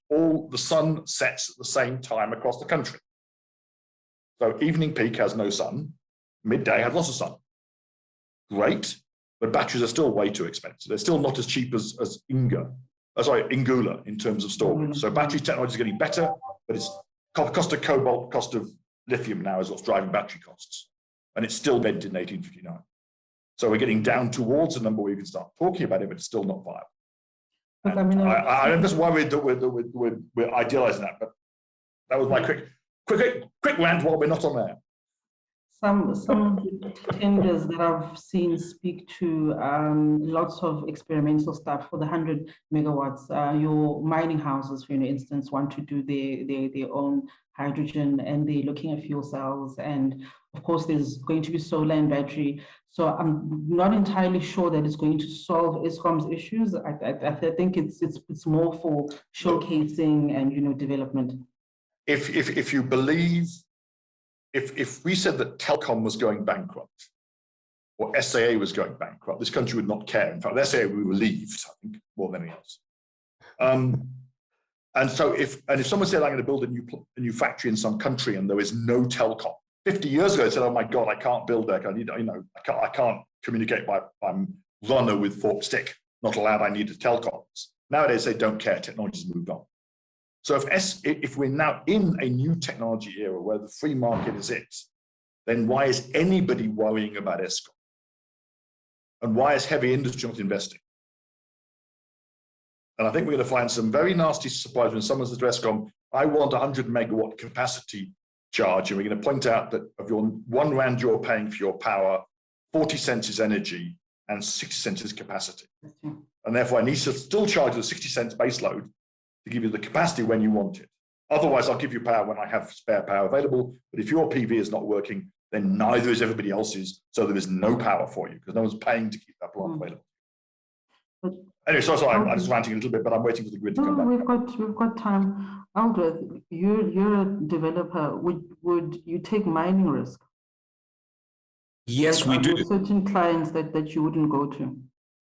all the sun sets at the same time across the country. So evening peak has no sun, midday has lots of sun. Great, but batteries are still way too expensive. They're still not as cheap as Ingula in terms of storage. So battery technology is getting better, but it's cost of cobalt, cost of lithium now is what's driving battery costs. And it's still invented in 1859. So we're getting down towards a number where you can start talking about it, but it's still not viable. I don't know why we're idealizing that, but that was my quick rant while we're not on there. Some tenders that I've seen speak to lots of experimental stuff for the 100 megawatts. Your mining houses, for instance, want to do their own hydrogen, and they're looking at fuel cells. And of course, there's going to be solar and battery. So I'm not entirely sure that it's going to solve Eskom's issues. I think it's more for showcasing and development. If you believe. If we said that Telkom was going bankrupt or SAA was going bankrupt, this country would not care. In fact, SAA we were relieved, I think, more than anything else. And so if someone said, I'm going to build a new factory in some country and there is no Telkom, 50 years ago, they said, oh my God, I can't build that. I can't communicate by runner with forked stick. Not allowed. I need a Telkom. Nowadays, they don't care. Technology's moved on. So if we're now in a new technology era where the free market is it, then why is anybody worrying about Eskom? And why is heavy industry not investing? And I think we're going to find some very nasty surprises when someone says to Eskom, I want 100 megawatt capacity charge, and we're going to point out that of your R1 you're paying for your power, 40 cents is energy and 60 cents is capacity. And therefore I need to still charge the 60 cents base load to give you the capacity when you want it. Otherwise, I'll give you power when I have spare power available. But if your PV is not working, then neither is everybody else's. So there is no power for you because no one's paying to keep that plant available. But anyway, so I'm just ranting a little bit, but I'm waiting for the grid to come back. We've got time. Aldred, you're a developer. Would you take mining risk? Yes, we do. Certain clients that you wouldn't go to.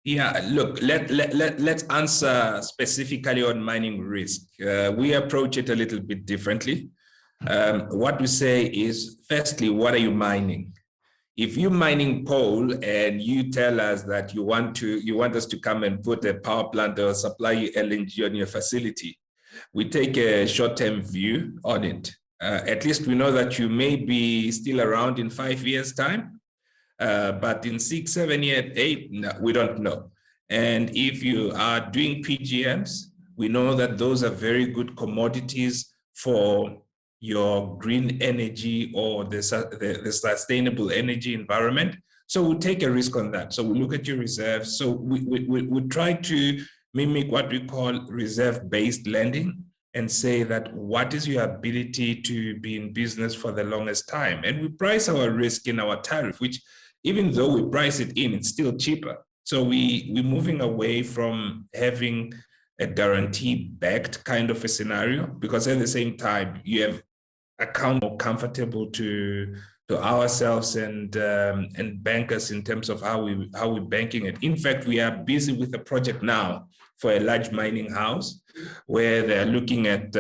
Yeah, look, let's answer specifically on mining risk. We approach it a little bit differently. What we say is, firstly, what are you mining? If you're mining coal and you tell us that you want us to come and put a power plant or supply you LNG on your facility, we take a short-term view on it. At least we know that you may be still around in 5 years' time. But in 6, 7, 8, no, we don't know. And if you are doing PGMs, we know that those are very good commodities for your green energy or the sustainable energy environment. So we'll take a risk on that. So we look at your reserves. So we try to mimic what we call reserve-based lending and say that what is your ability to be in business for the longest time? And we price our risk in our tariff, which even though we price it in, it's still cheaper. So we're moving away from having a guarantee-backed kind of a scenario, because at the same time, you have account more comfortable to ourselves and bankers in terms of how we're banking it. In fact, we are busy with a project now for a large mining house where they're looking at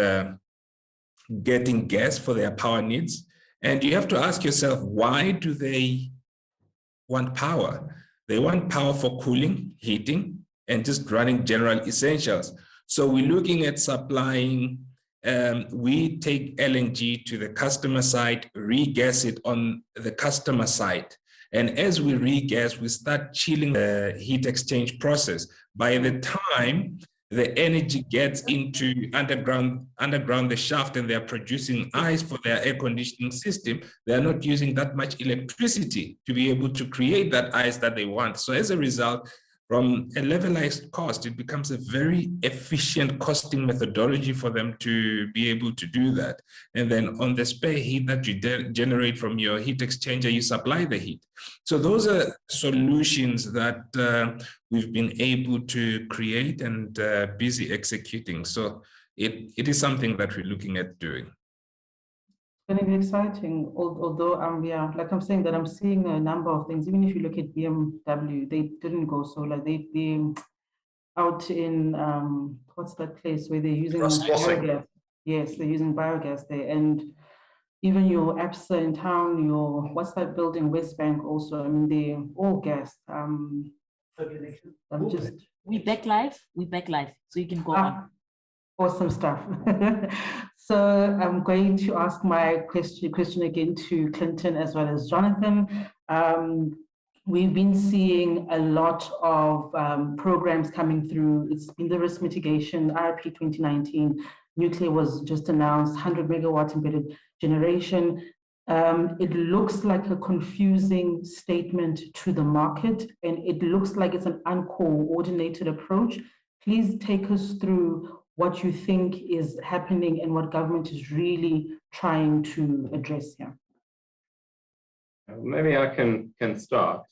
getting gas for their power needs. And you have to ask yourself, why do they want power? They want power for cooling, heating, and just running general essentials. So we're looking at supplying, we take LNG to the customer side, regas it on the customer side. And as we regas, we start chilling the heat exchange process. By the time the energy gets into underground the shaft and they're producing ice for their air conditioning system, they're not using that much electricity to be able to create that ice that they want. So as a result, from a levelized cost, it becomes a very efficient costing methodology for them to be able to do that. And then on the spare heat that you generate from your heat exchanger, you supply the heat. So those are solutions that we've been able to create and busy executing. So it is something that we're looking at doing. It's going to be exciting, although yeah, like I'm saying that I'm seeing a number of things. Even if you look at BMW, they didn't go solar. out in, what's that place where they're using Crossing. biogas? Yes, they're using biogas there. And even your APSA in town, your, what's that building, West Bank also, I mean, they're all gas. I'm just... We back live, so you can go on. Awesome stuff. So I'm going to ask my question again to Clinton as well as Jonathan. We've been seeing a lot of programs coming through. It's been the risk mitigation, IRP 2019, nuclear was just announced, 100 megawatt embedded generation. It looks like a confusing statement to the market, and it looks like it's an uncoordinated approach. Please take us through what you think is happening and what government is really trying to address here. Maybe I can start.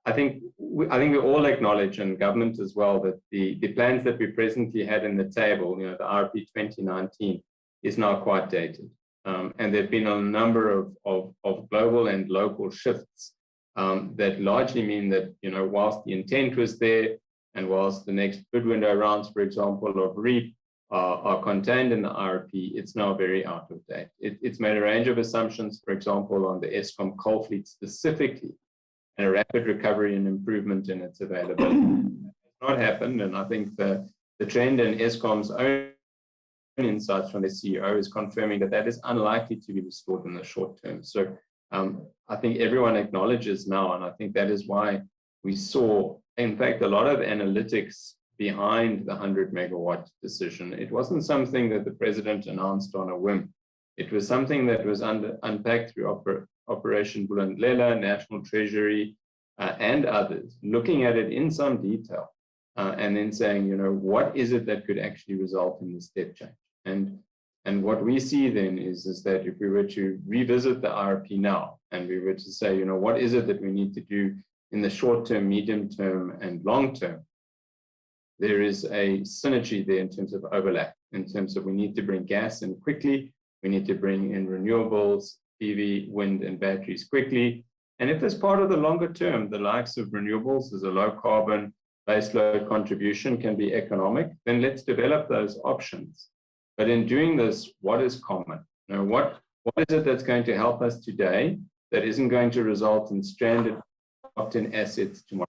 I think we all acknowledge, and government as well, that the plans that we presently had in the table, the RP 2019, is now quite dated. And there have been a number of global and local shifts that largely mean that, whilst the intent was there, and whilst the next bid window rounds, for example, of REAP are contained in the RP, it's now very out of date. It's made a range of assumptions, for example, on the Eskom coal fleet specifically, and a rapid recovery and improvement in its availability. It's not happened, and I think the trend in Eskom's own insights from the CEO is confirming that is unlikely to be restored in the short term. So I think everyone acknowledges now, and I think that is why we saw, in fact, a lot of analytics behind the 100 megawatt decision. It wasn't something that the president announced on a whim. It was something that was unpacked through Operation Bulendlela, National Treasury, and others, looking at it in some detail, and then saying, what is it that could actually result in the step change? And what we see then is that if we were to revisit the RP now, and we were to say, what is it that we need to do in the short term, medium term, and long term, there is a synergy there in terms of overlap, in terms of we need to bring gas in quickly, we need to bring in renewables, PV, wind, and batteries quickly. And if as part of the longer term, the likes of renewables as a low carbon baseload contribution can be economic, then let's develop those options. But in doing this, what is common? What is it that's going to help us today that isn't going to result in stranded locked-in assets tomorrow?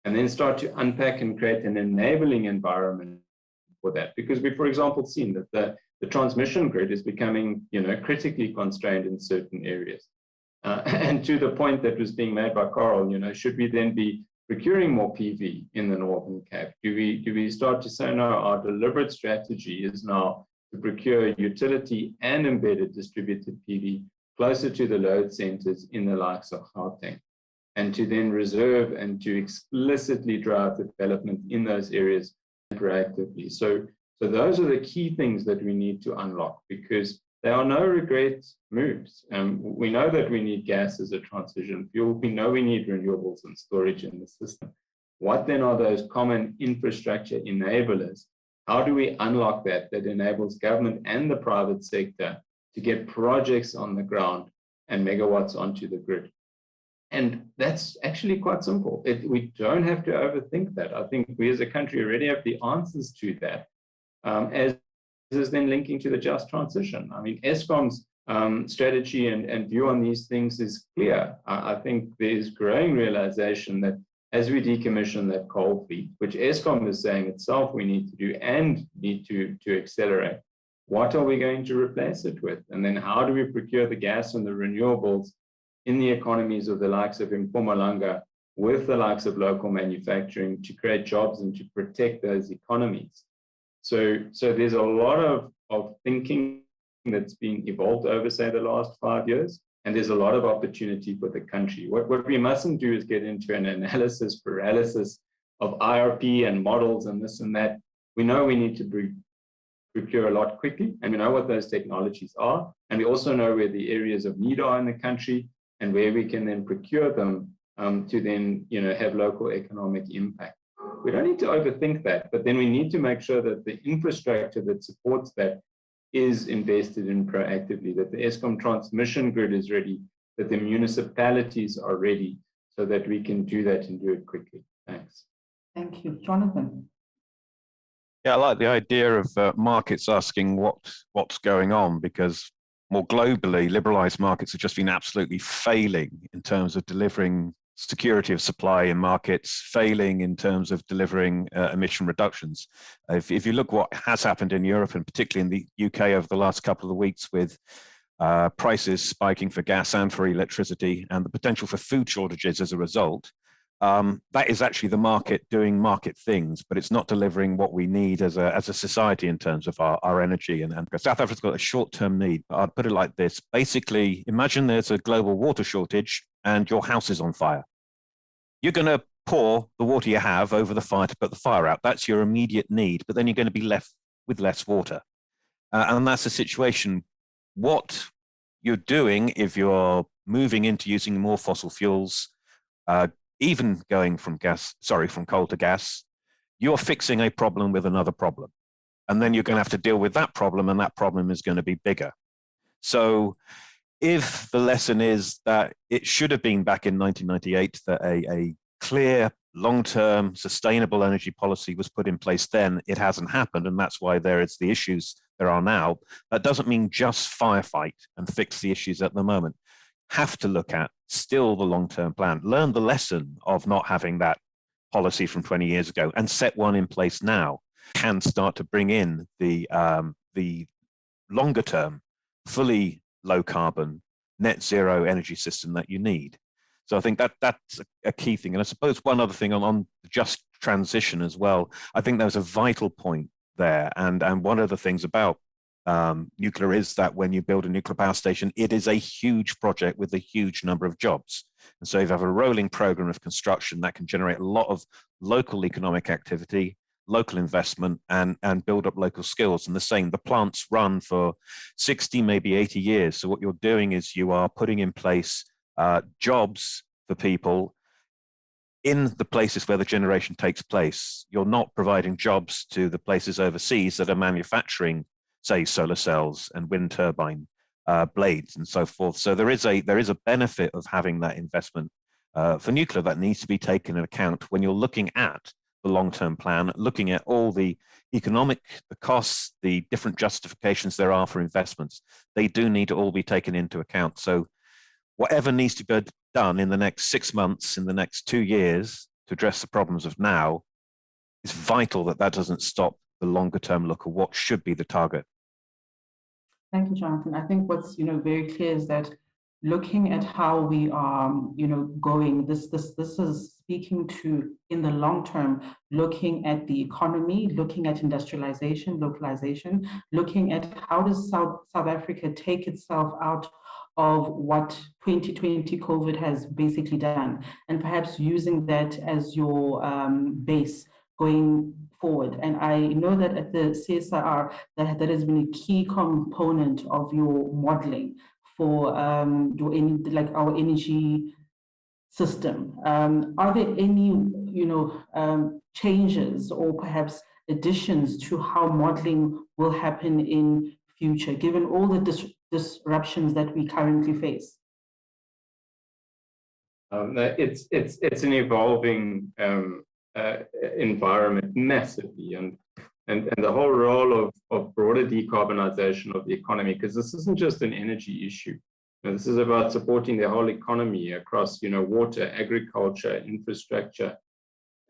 And then start to unpack and create an enabling environment for that. Because we've, for example, seen that the transmission grid is becoming, critically constrained in certain areas. And to the point that was being made by Carl, should we then be procuring more PV in the Northern Cape? Do we start to say, no, our deliberate strategy is now to procure utility and embedded distributed PV closer to the load centers in the likes of Gauteng, and to then reserve and to explicitly drive development in those areas proactively. So those are the key things that we need to unlock, because there are no regret moves. We know that we need gas as a transition fuel. We know we need renewables and storage in the system. What then are those common infrastructure enablers? How do we unlock that enables government and the private sector to get projects on the ground and megawatts onto the grid? And that's actually quite simple. We don't have to overthink that. I think we as a country already have the answers to that, as is then linking to the just transition. I mean, Eskom's strategy and view on these things is clear. I think there's growing realization that as we decommission that coal fleet, which Eskom is saying itself we need to do and need to accelerate, what are we going to replace it with? And then how do we procure the gas and the renewables in the economies of the likes of Mpumalanga with the likes of local manufacturing to create jobs and to protect those economies? So there's a lot of thinking that's been evolved over, say, the last 5 years, and there's a lot of opportunity for the country. What we mustn't do is get into an analysis paralysis of IRP and models and this and that. We know we need to procure a lot quickly, and we know what those technologies are, and we also know where the areas of need are in the country and where we can then procure them to then have local economic impact. We don't need to overthink that, but then we need to make sure that the infrastructure that supports that is invested in proactively, that the Eskom transmission grid is ready, that the municipalities are ready, so that we can do that and do it quickly. Thanks. Thank you. Jonathan? Yeah, I like the idea of markets asking what's going on, because more globally, liberalized markets have just been absolutely failing in terms of delivering security of supply in markets, failing in terms of delivering emission reductions. If you look what has happened in Europe, and particularly in the UK over the last couple of weeks, with prices spiking for gas and for electricity, and the potential for food shortages as a result, that is actually the market doing market things, but it's not delivering what we need as a society in terms of our energy. And South Africa's got a short-term need. I'd put it like this. Basically, imagine there's a global water shortage and your house is on fire. You're going to pour the water you have over the fire to put the fire out. That's your immediate need, but then you're going to be left with less water. And that's the situation. What you're doing if you're moving into using more fossil fuels, even going from coal to gas, you're fixing a problem with another problem. And then you're going to have to deal with that problem, and that problem is going to be bigger. So if the lesson is that it should have been back in 1998 that a clear, long-term, sustainable energy policy was put in place then, it hasn't happened, and that's why there is the issues there are now. That doesn't mean just firefight and fix the issues at the moment. Have to look at still the long-term plan, learn the lesson of not having that policy from 20 years ago and set one in place now, can start to bring in the longer term, fully low carbon, net zero energy system that you need. So I think that's a key thing. And I suppose one other thing on just transition as well, I think there's a vital point there. And one of the things about nuclear is that when you build a nuclear power station, it is a huge project with a huge number of jobs. And so you have a rolling program of construction that can generate a lot of local economic activity, local investment, and build up local skills. And the plants run for 60, maybe 80 years. So what you're doing is you are putting in place jobs for people in the places where the generation takes place. You're not providing jobs to the places overseas that are manufacturing, say, solar cells and wind turbine blades and so forth. So there is a benefit of having that investment for nuclear that needs to be taken into account when you're looking at the long-term plan, looking at all the economic, the costs, the different justifications there are for investments. They do need to all be taken into account. So whatever needs to be done in the next 6 months, in the next 2 years to address the problems of now, it's vital that that doesn't stop the longer-term look of what should be the target. Thank you, Jonathan. I think what's very clear is that looking at how we are going, this is speaking to, in the long term, looking at the economy, looking at industrialization, localization, looking at how does South Africa take itself out of what 2020 COVID has basically done, and perhaps using that as your base going forward. And I know that at the CSIR, that has been a key component of your modeling for our energy system. Are there any changes or perhaps additions to how modeling will happen in future, given all the disruptions that we currently face? It's an evolving environment massively, and the whole role of broader decarbonization of the economy, because this isn't just an energy issue. This is about supporting the whole economy across water, agriculture, infrastructure,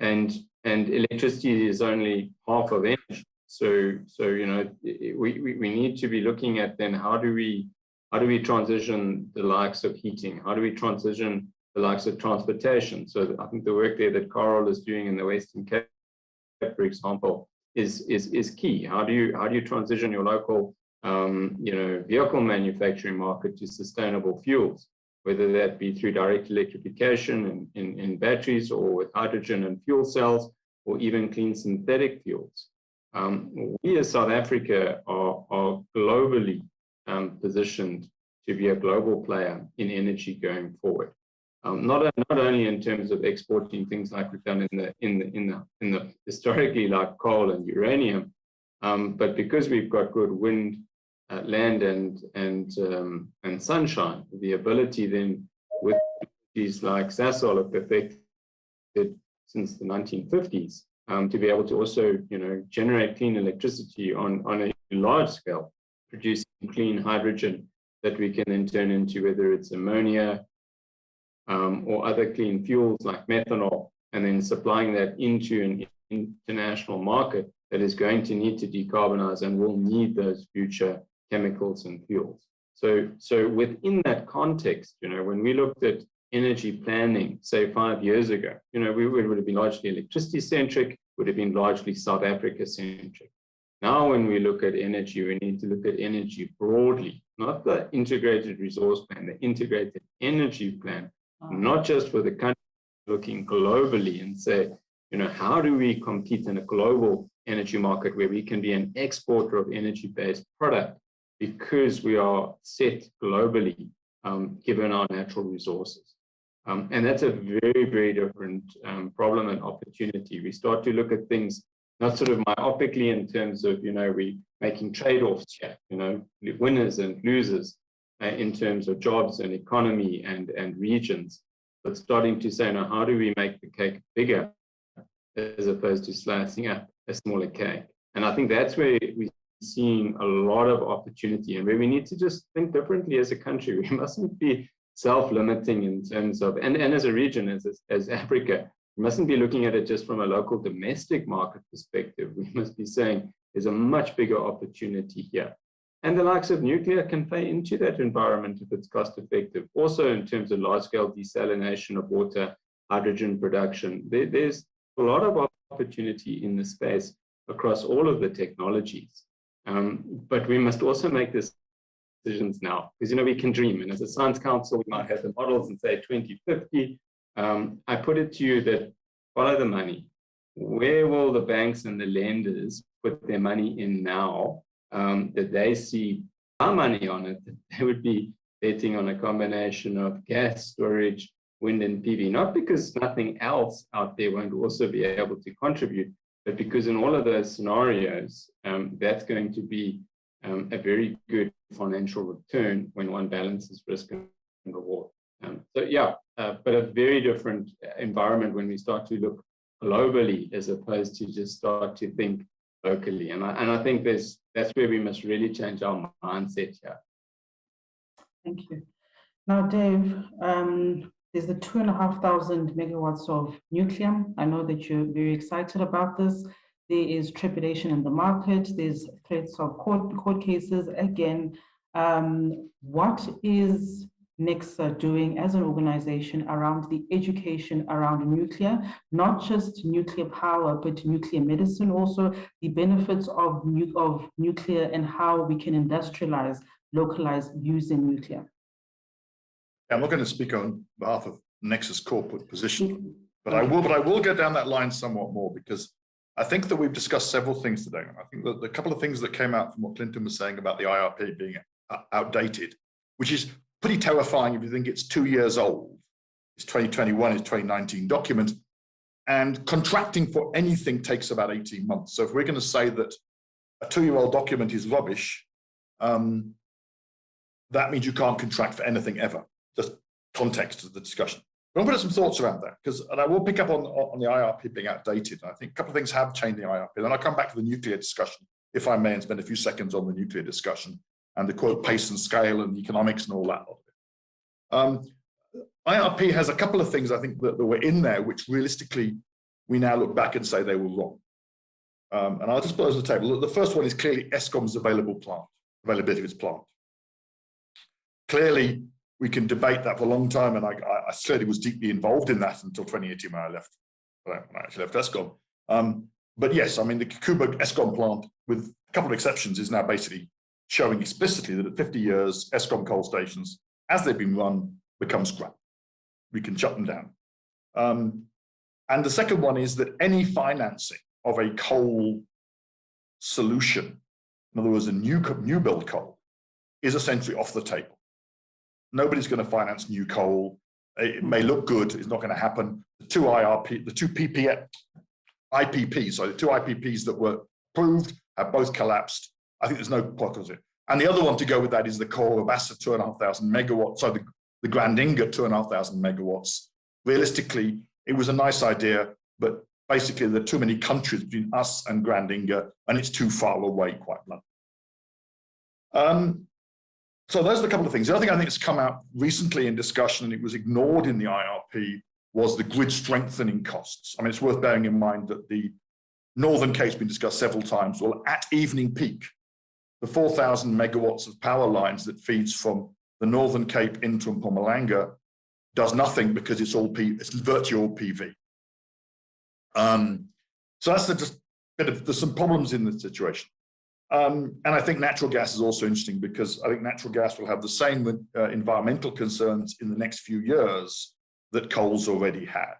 and electricity is only half of energy. So we need to be looking at then how do we transition the likes of heating? How do we transition the likes of transportation? So I think the work there that Carol is doing in the Western Cape, for example, is key. How do you transition your local vehicle manufacturing market to sustainable fuels, whether that be through direct electrification in batteries, or with hydrogen and fuel cells, or even clean synthetic fuels. We as South Africa are globally positioned to be a global player in energy going forward. Not only in terms of exporting things like we've done in the historically, like coal and uranium, but because we've got good wind, land and sunshine, the ability then with these like Sasol have perfected since the 1950s, to be able to also, generate clean electricity on a large scale, producing clean hydrogen that we can then turn into whether it's ammonia or other clean fuels like methanol, and then supplying that into an international market that is going to need to decarbonize and will need those future chemicals and fuels. So within that context, when we looked at energy planning, say 5 years ago, we would have been largely electricity centric, would have been largely South Africa centric. Now, when we look at energy, we need to look at energy broadly, not the integrated resource plan, the integrated energy plan, not just for the country, looking globally and say, how do we compete in a global energy market where we can be an exporter of energy-based product because we are set globally, given our natural resources. And that's a very, very different problem and opportunity. We start to look at things not sort of myopically in terms of, we making trade-offs here, winners and losers in terms of jobs and economy and regions, but starting to say, now, how do we make the cake bigger as opposed to slicing up a smaller cake? And I think that's where we're seeing a lot of opportunity and where we need to just think differently as a country. We mustn't be self-limiting in terms of, and as a region, as Africa, we mustn't be looking at it just from a local domestic market perspective. We must be saying there's a much bigger opportunity here. And the likes of nuclear can play into that environment if it's cost effective. Also in terms of large-scale desalination of water, hydrogen production, there's a lot of opportunity in the space across all of the technologies. But we must also make decisions now, because we can dream. And as a science council, we might have the models and say 2050. I put it to you that follow the money. Where will the banks and the lenders put their money in now that they see our money on it? That they would be betting on a combination of gas storage, wind and PV, not because nothing else out there won't also be able to contribute, but because in all of those scenarios, that's going to be a very good financial return when one balances risk and reward. But a very different environment when we start to look globally as opposed to just start to think locally. And I think that's where we must really change our mindset here. Thank you. Now, Dave, there's the 2,500 megawatts of nuclear. I know that you're very excited about this. There is trepidation in the market. There's threats of court cases. Again, what is NECSA doing as an organization around the education around nuclear, not just nuclear power, but nuclear medicine, also the benefits of nuclear and how we can industrialize, localize using nuclear? I'm not going to speak on behalf of NECSA's corporate position, but I will go down that line somewhat more, because I think that we've discussed several things today. I think that the couple of things that came out from what Clinton was saying about the IRP being outdated, which is pretty terrifying if you think it's 2 years old. It's 2021, it's 2019 document, and contracting for anything takes about 18 months. So if we're going to say that a 2-year-old document is rubbish, that means you can't contract for anything ever. Just context of the discussion. I'm going to put some thoughts around that, and I will pick up on the IRP being outdated. I think a couple of things have changed in the IRP. Then I'll come back to the nuclear discussion, if I may, and spend a few seconds on the nuclear discussion and the quote pace and scale and economics and all that. IRP has a couple of things I think that were in there, which realistically we now look back and say they were wrong. And I'll just put those on the table. The first one is clearly Eskom's availability of its plant. Clearly, we can debate that for a long time, and I certainly was deeply involved in that until 2018 when I actually left Eskom. But yes, I mean, the Kuba Eskom plant, with a couple of exceptions, is now basically showing explicitly that at 50 years, Eskom coal stations, as they've been run, become scrap. We can shut them down. And the second one is that any financing of a coal solution, in other words, a new build coal, is essentially off the table. Nobody's going to finance new coal. It may look good, it's not going to happen. The two IPPs that were approved have both collapsed. I think there's no point of it. And the other one to go with that is the Core Abasa 2,500 megawatts, so the Grand Inga 2,500 megawatts. Realistically, it was a nice idea, but basically there are too many countries between us and Grandinga, and it's too far away, quite bluntly. So those are a couple of things. The other thing I think has come out recently in discussion, and it was ignored in the IRP, was the grid strengthening costs. I mean, it's worth bearing in mind that the Northern Cape's been discussed several times. Well, at evening peak, the 4,000 megawatts of power lines that feeds from the Northern Cape into Mpumalanga does nothing because it's virtually all PV. So that's just a bit of, there's some problems in the situation. And I think natural gas is also interesting because I think natural gas will have the same environmental concerns in the next few years that coal's already had.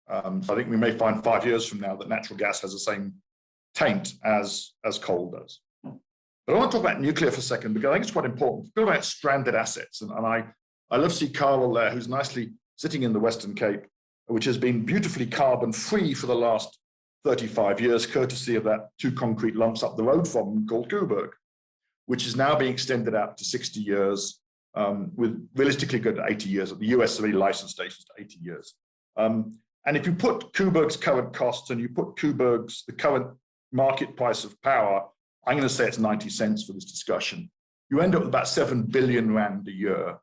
So I think we may find 5 years from now that natural gas has the same taint as coal does. But I want to talk about nuclear for a second because I think it's quite important. Talk about stranded assets. And I love to see Carl there, who's nicely sitting in the Western Cape, which has been beautifully carbon free for the last 35 years, courtesy of that 2 concrete lumps up the road from them called Coburg, which is now being extended out to 60 years, with realistically good 80 years. The US already licensed stations to 80 years. And if you put Coburg's current costs and you put Coburg's, the current market price of power, I'm going to say it's 90 cents for this discussion, you end up with about 7 billion rand a year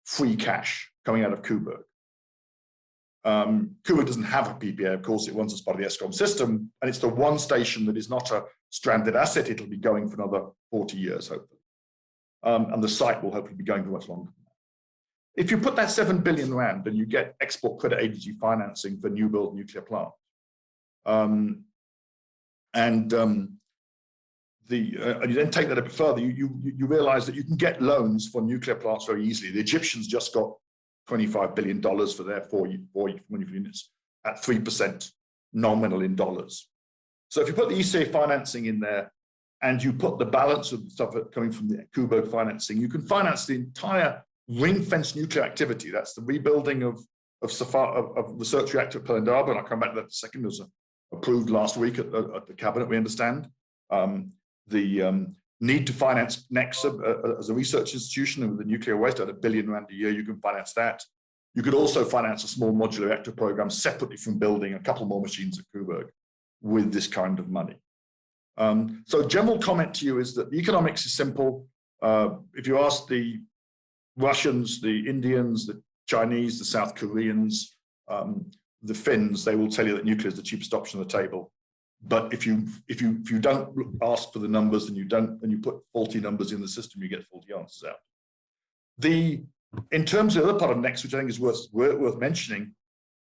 free cash coming out of Coburg. Coburg doesn't have a PPA, of course, it runs as part of the Eskom system, and it's the one station that is not a stranded asset. It'll be going for another 40 years, hopefully. And the site will hopefully be going for much longer. If you put that 7 billion rand and you get export credit agency financing for new build nuclear plant, and you then take that a bit further, you realize that you can get loans for nuclear plants very easily. The Egyptians just got $25 billion for their 4 units at 3% nominal in dollars. So if you put the ECA financing in there and you put the balance of the stuff coming from the Coburg financing, you can finance the entire ring-fenced nuclear activity. That's the rebuilding of research reactor at Pelindaba, and I'll come back to that in a second. It was approved last week at the cabinet, we understand. The need to finance NEXA as a research institution with the nuclear waste at $1 billion a year, you can finance that. You could also finance a small modular reactor program separately from building a couple more machines at Coburg with this kind of money. So general comment to you is that the economics is simple. If you ask the Russians, the Indians, the Chinese, the South Koreans, the Finns, they will tell you that nuclear is the cheapest option on the table. But if you don't ask for the numbers and you put faulty numbers in the system, you get faulty answers out. In terms of the other part of NEXT, which I think is worth mentioning,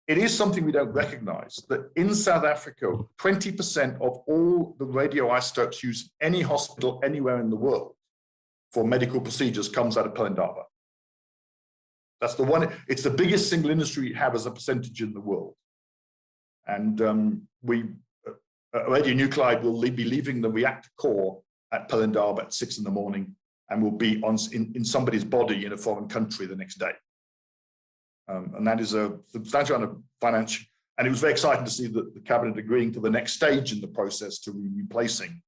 it is something we don't recognize that in South Africa, 20% of all the radioisotopes used in any hospital anywhere in the world for medical procedures comes out of Pelindaba. That's the one, it's the biggest single industry we have as a percentage in the world. And radionuclide will be leaving the reactor core at Pelindaba at 6 in the morning and will be in somebody's body in a foreign country the next day. And that is a substantial amount of financial, and it was very exciting to see that the cabinet agreeing to the next stage in the process to replacing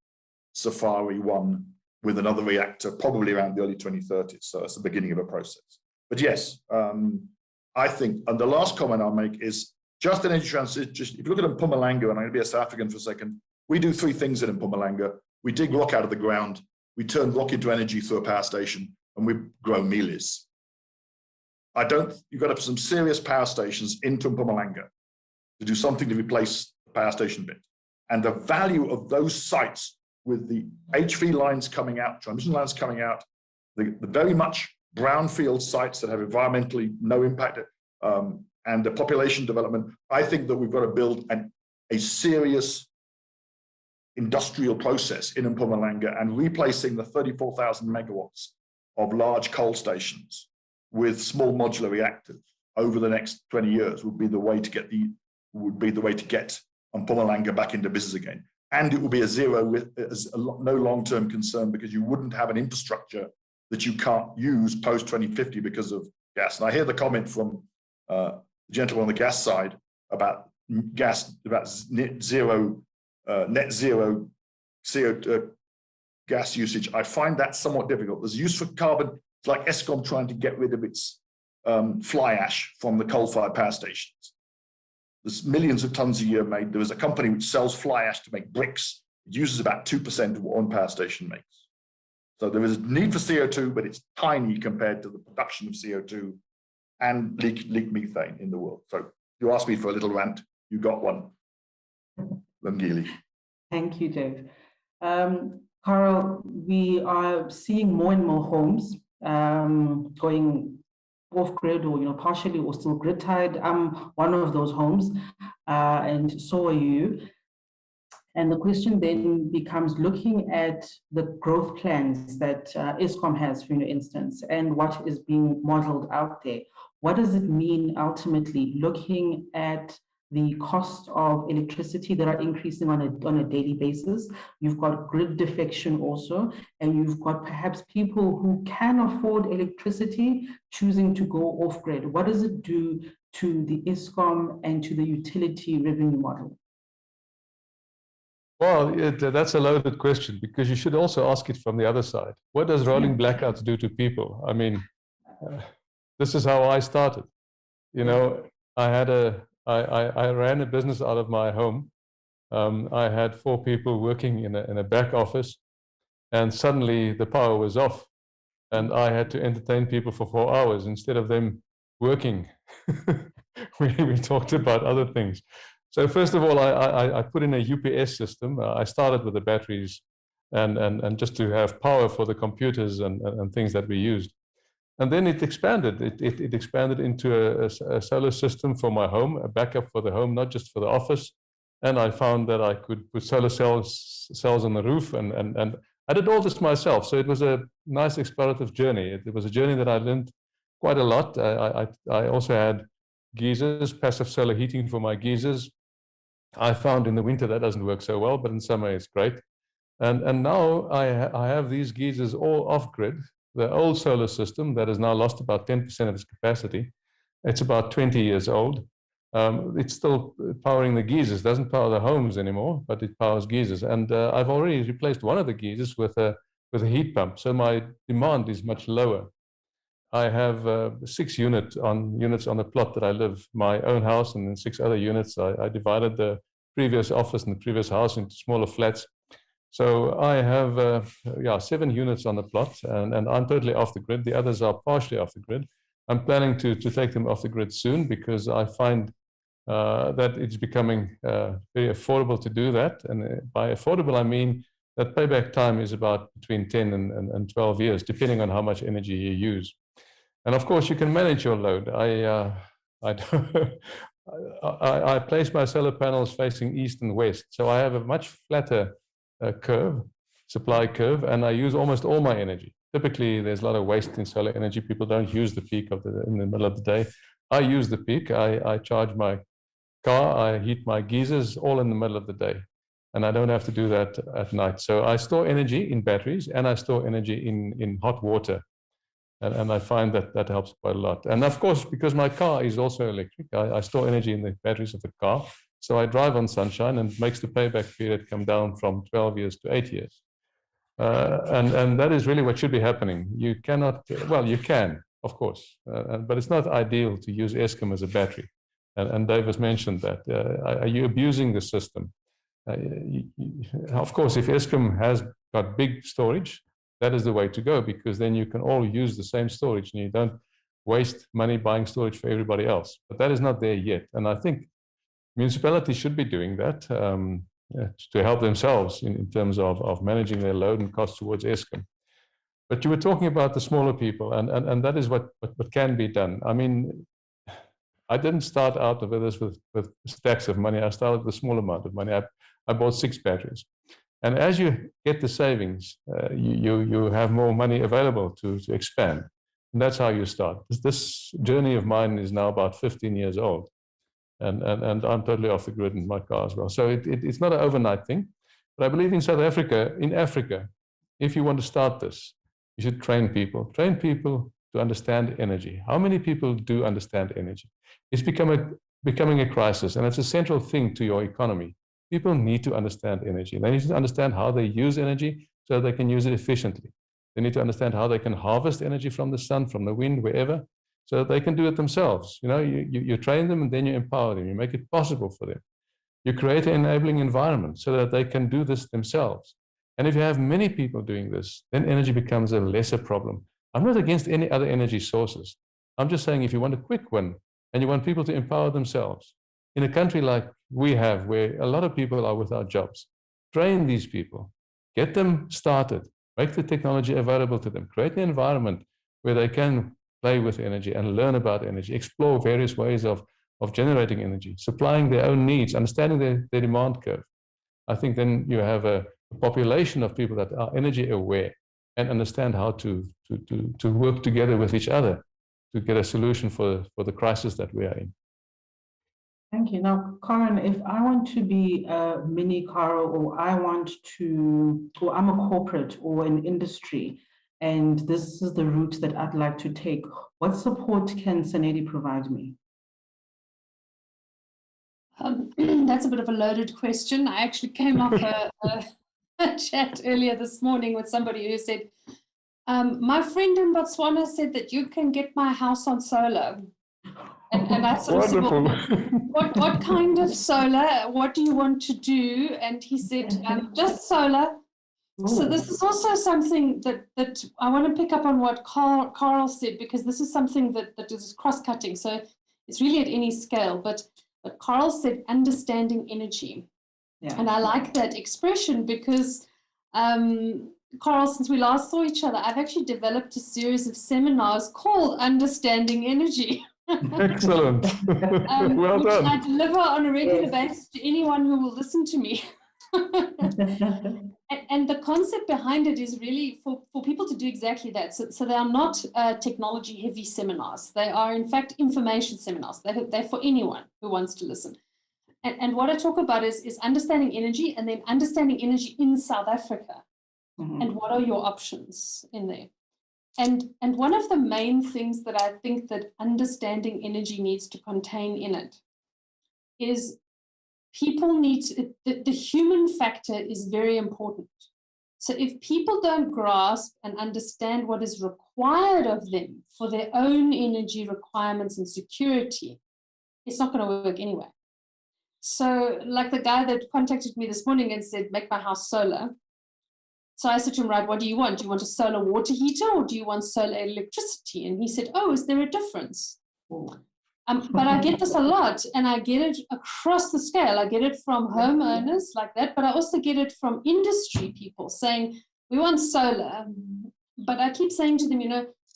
Safari 1 with another reactor, probably around the early 2030s. So it's the beginning of a process. But yes, I think, and the last comment I'll make is just energy transition. If you look at Mpumalanga, and I'm going to be a South African for a second, we do 3 things in Mpumalanga. We dig rock out of the ground, we turn rock into energy through a power station, and we grow mealies. You've got to put some serious power stations into Mpumalanga to do something to replace the power station bit. And the value of those sites with the HV lines coming out, transmission lines coming out, the very much brownfield sites that have environmentally no impact, and the population development, I think that we've got to build a serious industrial process in Mpumalanga, and replacing the 34,000 megawatts of large coal stations with small modular reactors over the next 20 years would be the way to get Mpumalanga back into business again. And it will be no long-term concern, because you wouldn't have an infrastructure that you can't use post 2050 because of gas. And I hear the comment from the gentleman on the gas side about gas, about net zero CO2 gas usage. I find that somewhat difficult. There's use for carbon. It's like Eskom trying to get rid of its fly ash from the coal-fired power stations. There's millions of tons a year made. There is a company which sells fly ash to make bricks. It uses about 2% of what one power station makes. So there is a need for CO2, but it's tiny compared to the production of CO2 and leak methane in the world. So you asked me for a little rant, you got one. Lungili. Thank you, Dave. Carl, we are seeing more and more homes going off grid or partially or still grid tied. I'm one of those homes, and so are you. And the question then becomes looking at the growth plans that Eskom has, for instance, and what is being modeled out there. What does it mean ultimately looking at the cost of electricity that are increasing on a daily basis? You've got grid defection also, and you've got perhaps people who can afford electricity choosing to go off grid. What does it do to the Eskom and to the utility revenue model? Well, that's a loaded question, because you should also ask it from the other side. What does rolling blackouts do to people? I mean, this is how I started. I ran a business out of my home. I had 4 people working in a back office, and suddenly the power was off, and I had to entertain people for 4 hours instead of them working. we talked about other things. So first of all, I put in a UPS system. I started with the batteries and just to have power for the computers and things that we used. And then it expanded. It expanded into a solar system for my home, a backup for the home, not just for the office. And I found that I could put solar cells on the roof, and I did all this myself. So it was a nice explorative journey. It was a journey that I learned quite a lot. I also had geysers, passive solar heating for my geysers. I found in the winter that doesn't work so well, but in summer it's great. And now I have these geysers all off grid. The old solar system that has now lost about 10% of its capacity. It's about 20 years old. It's still powering the geysers. It doesn't power the homes anymore, but it powers geysers. And I've already replaced one of the geysers with a heat pump, so my demand is much lower. I have 6 units on the plot that I live, my own house, and then 6 other units. I divided the previous office and the previous house into smaller flats. So I have 7 units on the plot, and I'm totally off the grid. The others are partially off the grid. I'm planning to take them off the grid soon, because I find that it's becoming very affordable to do that. And by affordable, I mean that payback time is about between 10 and 12 years, depending on how much energy you use. And of course, you can manage your load. I place my solar panels facing east and west, so I have a much flatter supply curve, and I use almost all my energy. Typically, there's a lot of waste in solar energy. People don't use the peak in the middle of the day. I use the peak. I charge my car. I heat my geysers all in the middle of the day, and I don't have to do that at night. So I store energy in batteries, and I store energy in hot water. And I find that helps quite a lot. And of course, because my car is also electric, I store energy in the batteries of the car. So I drive on sunshine, and it makes the payback period come down from 12 years to 8 years. And that is really what should be happening. You cannot, well, you can, of course, but it's not ideal to use Eskom as a battery. And Dave has mentioned that. Are you abusing the system? Of course, if Eskom has got big storage, that is the way to go, because then you can all use the same storage and you don't waste money buying storage for everybody else. But that is not there yet. And I think municipalities should be doing that to help themselves in terms of managing their load and cost towards Eskom. But you were talking about the smaller people, and that is what can be done. I mean, I didn't start out with this with stacks of money. I started with a small amount of money. I bought 6 batteries. And as you get the savings, you have more money available to expand. And that's how you start. This journey of mine is now about 15 years old. And I'm totally off the grid in my car as well. So it's not an overnight thing. But I believe in South Africa, if you want to start this, you should train people. Train people to understand energy. How many people do understand energy? It's becoming a crisis, and it's a central thing to your economy. People need to understand energy. They need to understand how they use energy so they can use it efficiently. They need to understand how they can harvest energy from the sun, from the wind, wherever. so that they can do it themselves. You train them and then you empower them. You make it possible for them. You create an enabling environment so that they can do this themselves. And if you have many people doing this, then energy becomes a lesser problem. I'm not against any other energy sources. I'm just saying if you want a quick win and you want people to empower themselves, in a country like we have, where a lot of people are without jobs, train these people, get them started, make the technology available to them, create an environment where they can play with energy and learn about energy, explore various ways of generating energy, supplying their own needs, understanding their demand curve. I think then you have a population of people that are energy aware and understand how to work together with each other to get a solution for the crisis that we are in. Thank you. Now, Karen, if I want to be a mini Carol, or or I'm a corporate or an industry, and this is the route that I'd like to take, what support can Sanedi provide me? That's a bit of a loaded question. I actually came off a chat earlier this morning with somebody who said, my friend in Botswana said that you can get my house on solar. And I sort of said, well, what kind of solar? What do you want to do? And he said, just solar. Ooh. So this is also something that I want to pick up on what Carl said, because this is something that is cross-cutting. So it's really at any scale. But Carl said understanding energy. Yeah. And I like that expression because, Carl, since we last saw each other, I've actually developed a series of seminars called Understanding Energy. Excellent. Well which done. I deliver on a regular basis to anyone who will listen to me. And the concept behind it is really for people to do exactly that. So they are not technology heavy seminars. They are in fact information seminars. They're for anyone who wants to listen. And what I talk about is understanding energy, and then understanding energy in South Africa. Mm-hmm. And what are your options in there? And one of the main things that I think that understanding energy needs to contain in it is people need to, the human factor is very important. So if people don't grasp and understand what is required of them for their own energy requirements and security, it's not going to work anyway. So like the guy that contacted me this morning and said, make my house solar. So I said to him, right, what do you want? Do you want a solar water heater or do you want solar electricity? And he said, oh, is there a difference? But I get this a lot, and I get it across the scale. I get it from homeowners like that, but I also get it from industry people saying, we want solar. But I keep saying to them,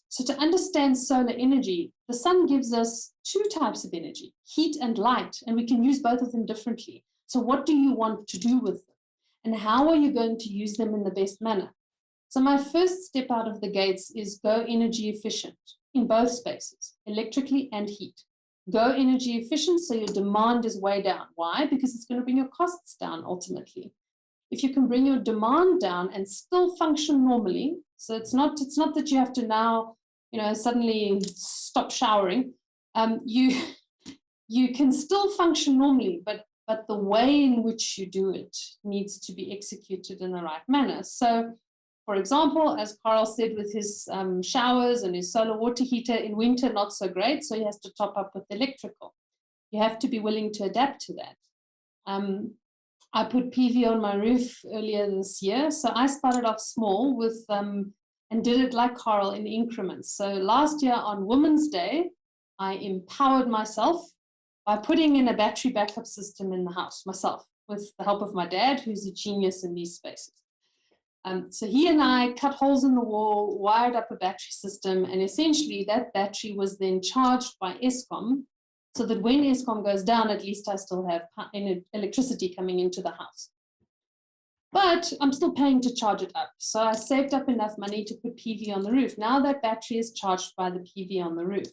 so to understand solar energy, the sun gives us two types of energy, heat and light, and we can use both of them differently. So what do you want to do with them? And how are you going to use them in the best manner? So my first step out of the gates is go energy efficient in both spaces, electrically and heat. Go energy efficient so your demand is way down. Why? Because it's going to bring your costs down ultimately. If you can bring your demand down and still function normally, so it's not that you have to now, suddenly stop showering. You can still function normally, but the way in which you do it needs to be executed in the right manner. So, for example, as Carl said, with his showers and his solar water heater in winter, not so great, so he has to top up with electrical. You have to be willing to adapt to that. I put PV on my roof earlier this year, so I started off small with and did it like Carl in increments. So last year on Women's Day, I empowered myself by putting in a battery backup system in the house myself with the help of my dad, who's a genius in these spaces. So he and I cut holes in the wall, wired up a battery system, and essentially that battery was then charged by Eskom, so that when Eskom goes down, at least I still have electricity coming into the house. But I'm still paying to charge it up. So I saved up enough money to put PV on the roof. Now that battery is charged by the PV on the roof.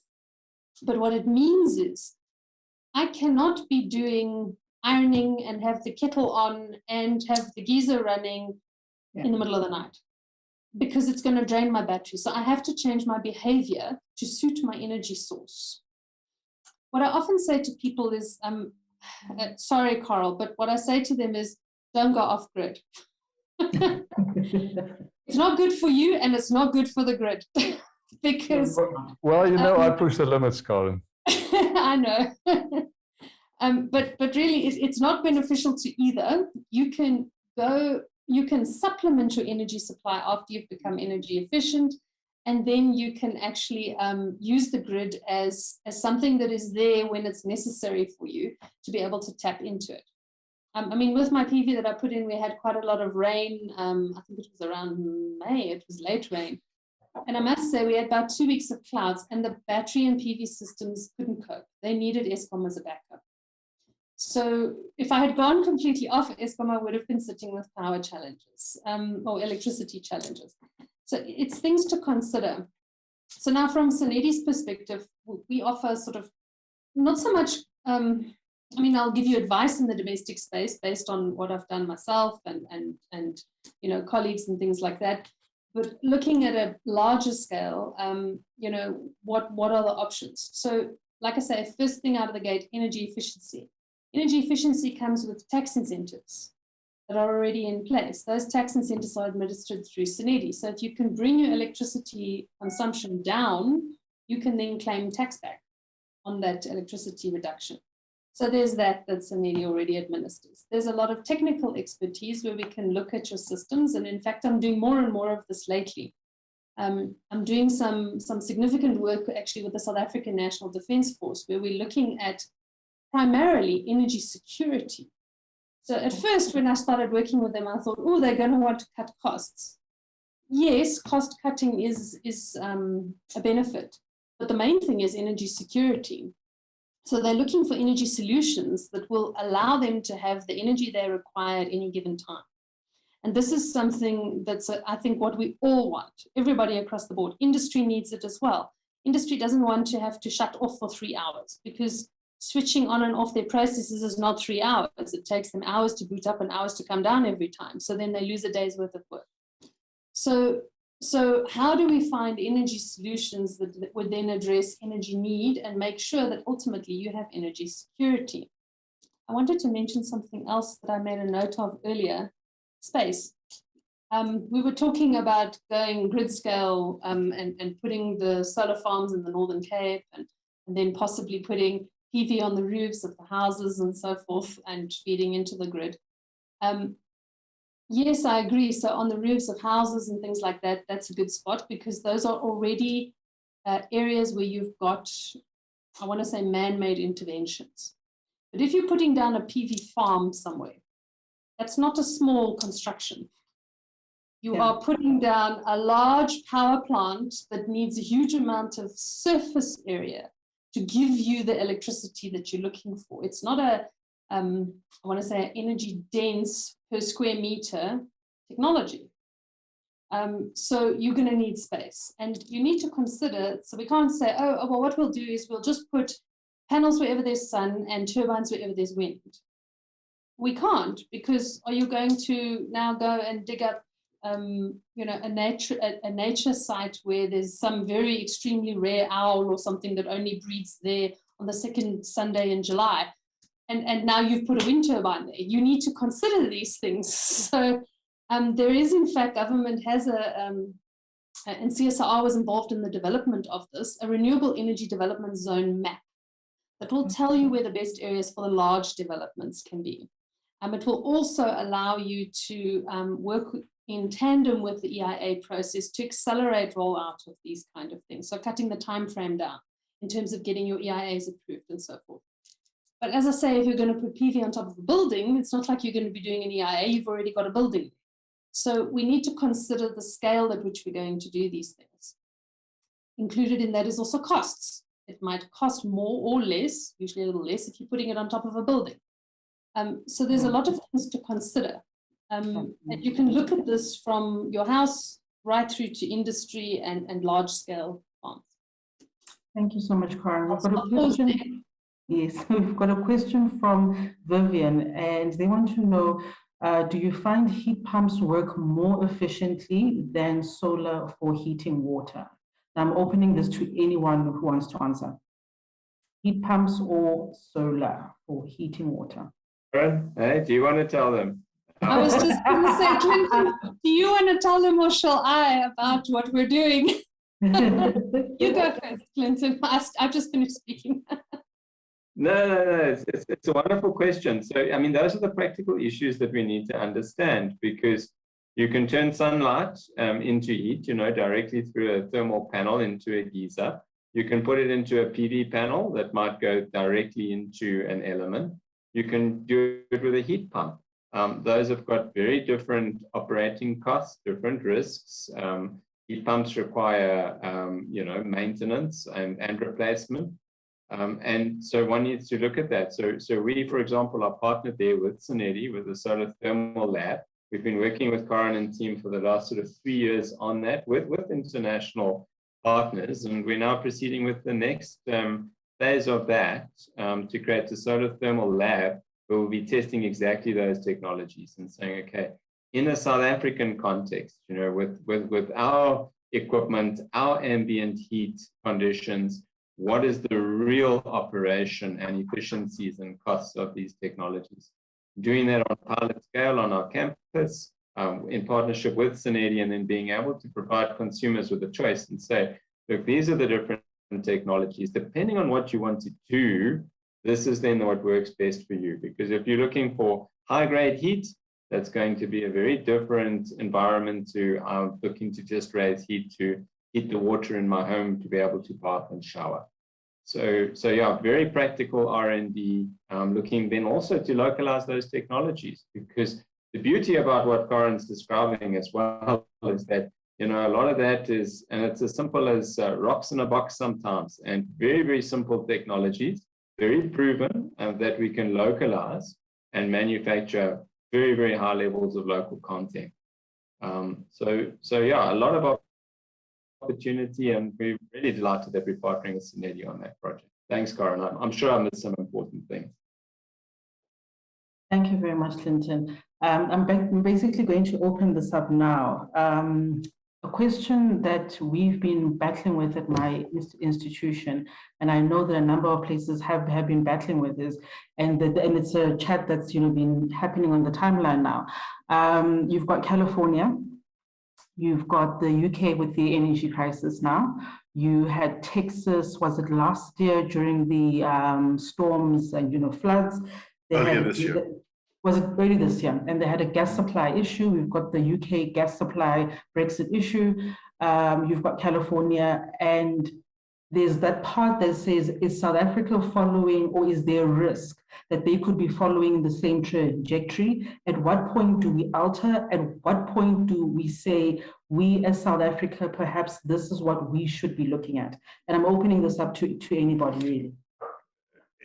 But what it means is I cannot be doing ironing and have the kettle on and have the geyser running in the middle of the night, because it's going to drain my battery. So I have to change my behavior to suit my energy source. What I often say to people is, sorry, Carl, but what I say to them is, don't go off grid. It's not good for you and it's not good for the grid. because Well, you know, I push the limits, Karen. I know. But really, it's not beneficial to either. You can supplement your energy supply after you've become energy efficient, and then you can actually use the grid as something that is there when it's necessary for you to be able to tap into it. I mean, with my PV that I put in, we had quite a lot of rain. I think it was around May, it was late rain. And I must say, we had about 2 weeks of clouds, and the battery and PV systems couldn't cope. They needed Eskom as a backup. So if I had gone completely off Eskom, I would have been sitting with power challenges or electricity challenges. So it's things to consider. So now from Sanedi's perspective, we offer sort of not so much, I mean, I'll give you advice in the domestic space based on what I've done myself and you know, colleagues and things like that. But looking at a larger scale, you know, what are the options? So like I say, first thing out of the gate, energy efficiency. Energy efficiency comes with tax incentives that are already in place. Those tax incentives are administered through Sanedi. So if you can bring your electricity consumption down, you can then claim tax back on that electricity reduction. So there's that Sanedi already administers. There's a lot of technical expertise where we can look at your systems. And in fact, I'm doing more and more of this lately. I'm doing some significant work actually with the South African National Defence Force, where we're looking at primarily energy security. So at first, when I started working with them, I thought, oh, they're going to want to cut costs. Yes, cost cutting is a benefit, but the main thing is energy security. So they're looking for energy solutions that will allow them to have the energy they require at any given time. And this is something that's, I think, what we all want. Everybody across the board. Industry needs it as well. Industry doesn't want to have to shut off for 3 hours, because switching on and off their processes is not 3 hours. It takes them hours to boot up and hours to come down every time. So then they lose a day's worth of work. So how do we find energy solutions that would then address energy need and make sure that ultimately you have energy security? I wanted to mention something else that I made a note of earlier, space. We were talking about going grid scale and putting the solar farms in the Northern Cape and then possibly putting PV on the roofs of the houses and so forth and feeding into the grid. Yes, I agree. So on the roofs of houses and things like that, that's a good spot, because those are already areas where you've got, I want to say, man-made interventions. But if you're putting down a PV farm somewhere, that's not a small construction. You are putting down a large power plant that needs a huge amount of surface area to give you the electricity that you're looking for. It's not a, I want to say, energy dense per square meter technology. So you're going to need space, and you need to consider, so we can't say, oh, well, what we'll do is we'll just put panels wherever there's sun and turbines wherever there's wind. We can't, because are you going to now go and dig up you know, a nature site where there's some very extremely rare owl or something that only breeds there on the second Sunday in July, and now you've put a wind turbine there? You need to consider these things. So there is, in fact, government has and CSR was involved in the development of this, a renewable energy development zone map that will tell you where the best areas for the large developments can be. It will also allow you to work in tandem with the EIA process to accelerate rollout of these kind of things. So cutting the time frame down in terms of getting your EIAs approved and so forth. But as I say, if you're going to put PV on top of a building, it's not like you're going to be doing an EIA, you've already got a building. So we need to consider the scale at which we're going to do these things. Included in that is also costs. It might cost more or less, usually a little less, if you're putting it on top of a building. So there's a lot of things to consider. And you can look at this from your house right through to industry and large scale farms. Thank you so much, Karen. We've got a question. Yes, we've got a question from Vivian, and they want to know, do you find heat pumps work more efficiently than solar for heating water? Now, I'm opening this to anyone who wants to answer. Heat pumps or solar for heating water? Hey, do you want to tell them? I was just going to say, Clinton, do you want to tell them or shall I about what we're doing? You go first, Clinton. I've just finished speaking. No. It's a wonderful question. So, I mean, those are the practical issues that we need to understand, because you can turn sunlight into heat, directly through a thermal panel into a geyser. You can put it into a PV panel that might go directly into an element. You can do it with a heat pump. Those have got very different operating costs, different risks. Heat pumps require, maintenance and replacement. And so one needs to look at that. So we, for example, are partnered there with Sanedi, with the Solar Thermal Lab. We've been working with Karin and team for the last sort of 3 years on that with international partners. And we're now proceeding with the next phase of that to create a solar thermal lab where we'll be testing exactly those technologies and saying, okay, in a South African context, with our equipment, our ambient heat conditions, what is the real operation and efficiencies and costs of these technologies? Doing that on pilot scale on our campus in partnership with Sanedi, and then being able to provide consumers with a choice and say, look, these are the different technologies. Depending on what you want to do, this is then what works best for you. Because if you're looking for high-grade heat, that's going to be a very different environment to looking to just raise heat to heat the water in my home to be able to bath and shower. So yeah, very practical R&D, looking then also to localize those technologies, because the beauty about what Karin's describing as well is that, a lot of that is, and it's as simple as rocks in a box sometimes, and very, very simple technologies, very proven, that we can localize and manufacture very, very high levels of local content. So yeah, a lot of opportunity, and we're really delighted that we're partnering with Sanedi on that project. Thanks, Karin. I'm sure I missed some important things. Thank you very much, Clinton. I'm basically going to open this up now. A question that we've been battling with at my institution, and I know that a number of places have been battling with this, and it's a chat that's been happening on the timeline now. You've got California, you've got the UK with the energy crisis now. You had Texas, was it last year during the storms and floods? Earlier this year. Was it early this year? And they had a gas supply issue. We've got the UK gas supply Brexit issue. You've got California, and there's that part that says, is South Africa following, or is there a risk that they could be following the same trajectory? At what point do we alter? At what point do we say, we as South Africa, perhaps this is what we should be looking at? And I'm opening this up to anybody, really.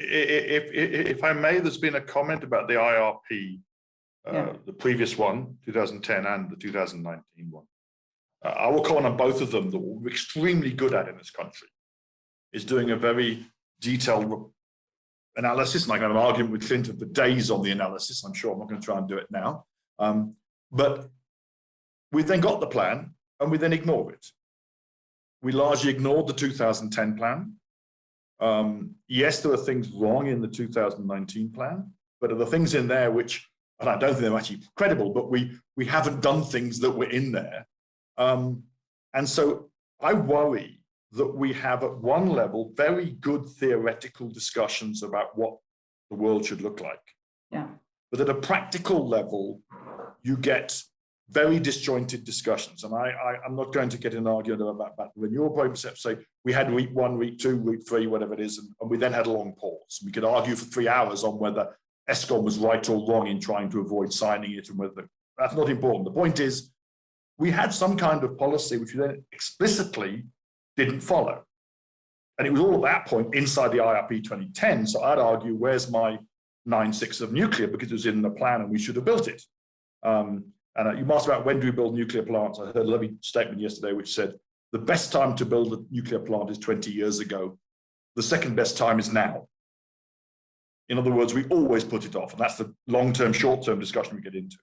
If I may, there's been a comment about the IRP, the previous one, 2010, and the 2019 one. I will comment on both of them. That we're extremely good at in this country is doing a very detailed analysis, and I got an argument with Clinton for days on the analysis. I'm sure I'm not going to try and do it now. But we then got the plan, and we then ignored it. We largely ignored the 2010 plan. Yes, there are things wrong in the 2019 plan, but there are things in there which, and I don't think they're actually credible, but we haven't done things that were in there. And so I worry that we have at one level very good theoretical discussions about what the world should look like. Yeah. But at a practical level, you get very disjointed discussions. And I'm not going to get in an argument about the renewable programs, say we had week 1, week 2, week 3, whatever it is, and we then had a long pause. We could argue for 3 hours on whether Eskom was right or wrong in trying to avoid signing it, and whether that's not important. The point is, we had some kind of policy which we then explicitly didn't follow. And it was all at that point inside the IRP 2010. So I'd argue, where's my 9/6 of nuclear? Because it was in the plan and we should have built it. And you asked about when do we build nuclear plants. I heard a lovely statement yesterday which said, the best time to build a nuclear plant is 20 years ago. The second best time is now. In other words, we always put it off. And that's the long-term, short-term discussion we get into.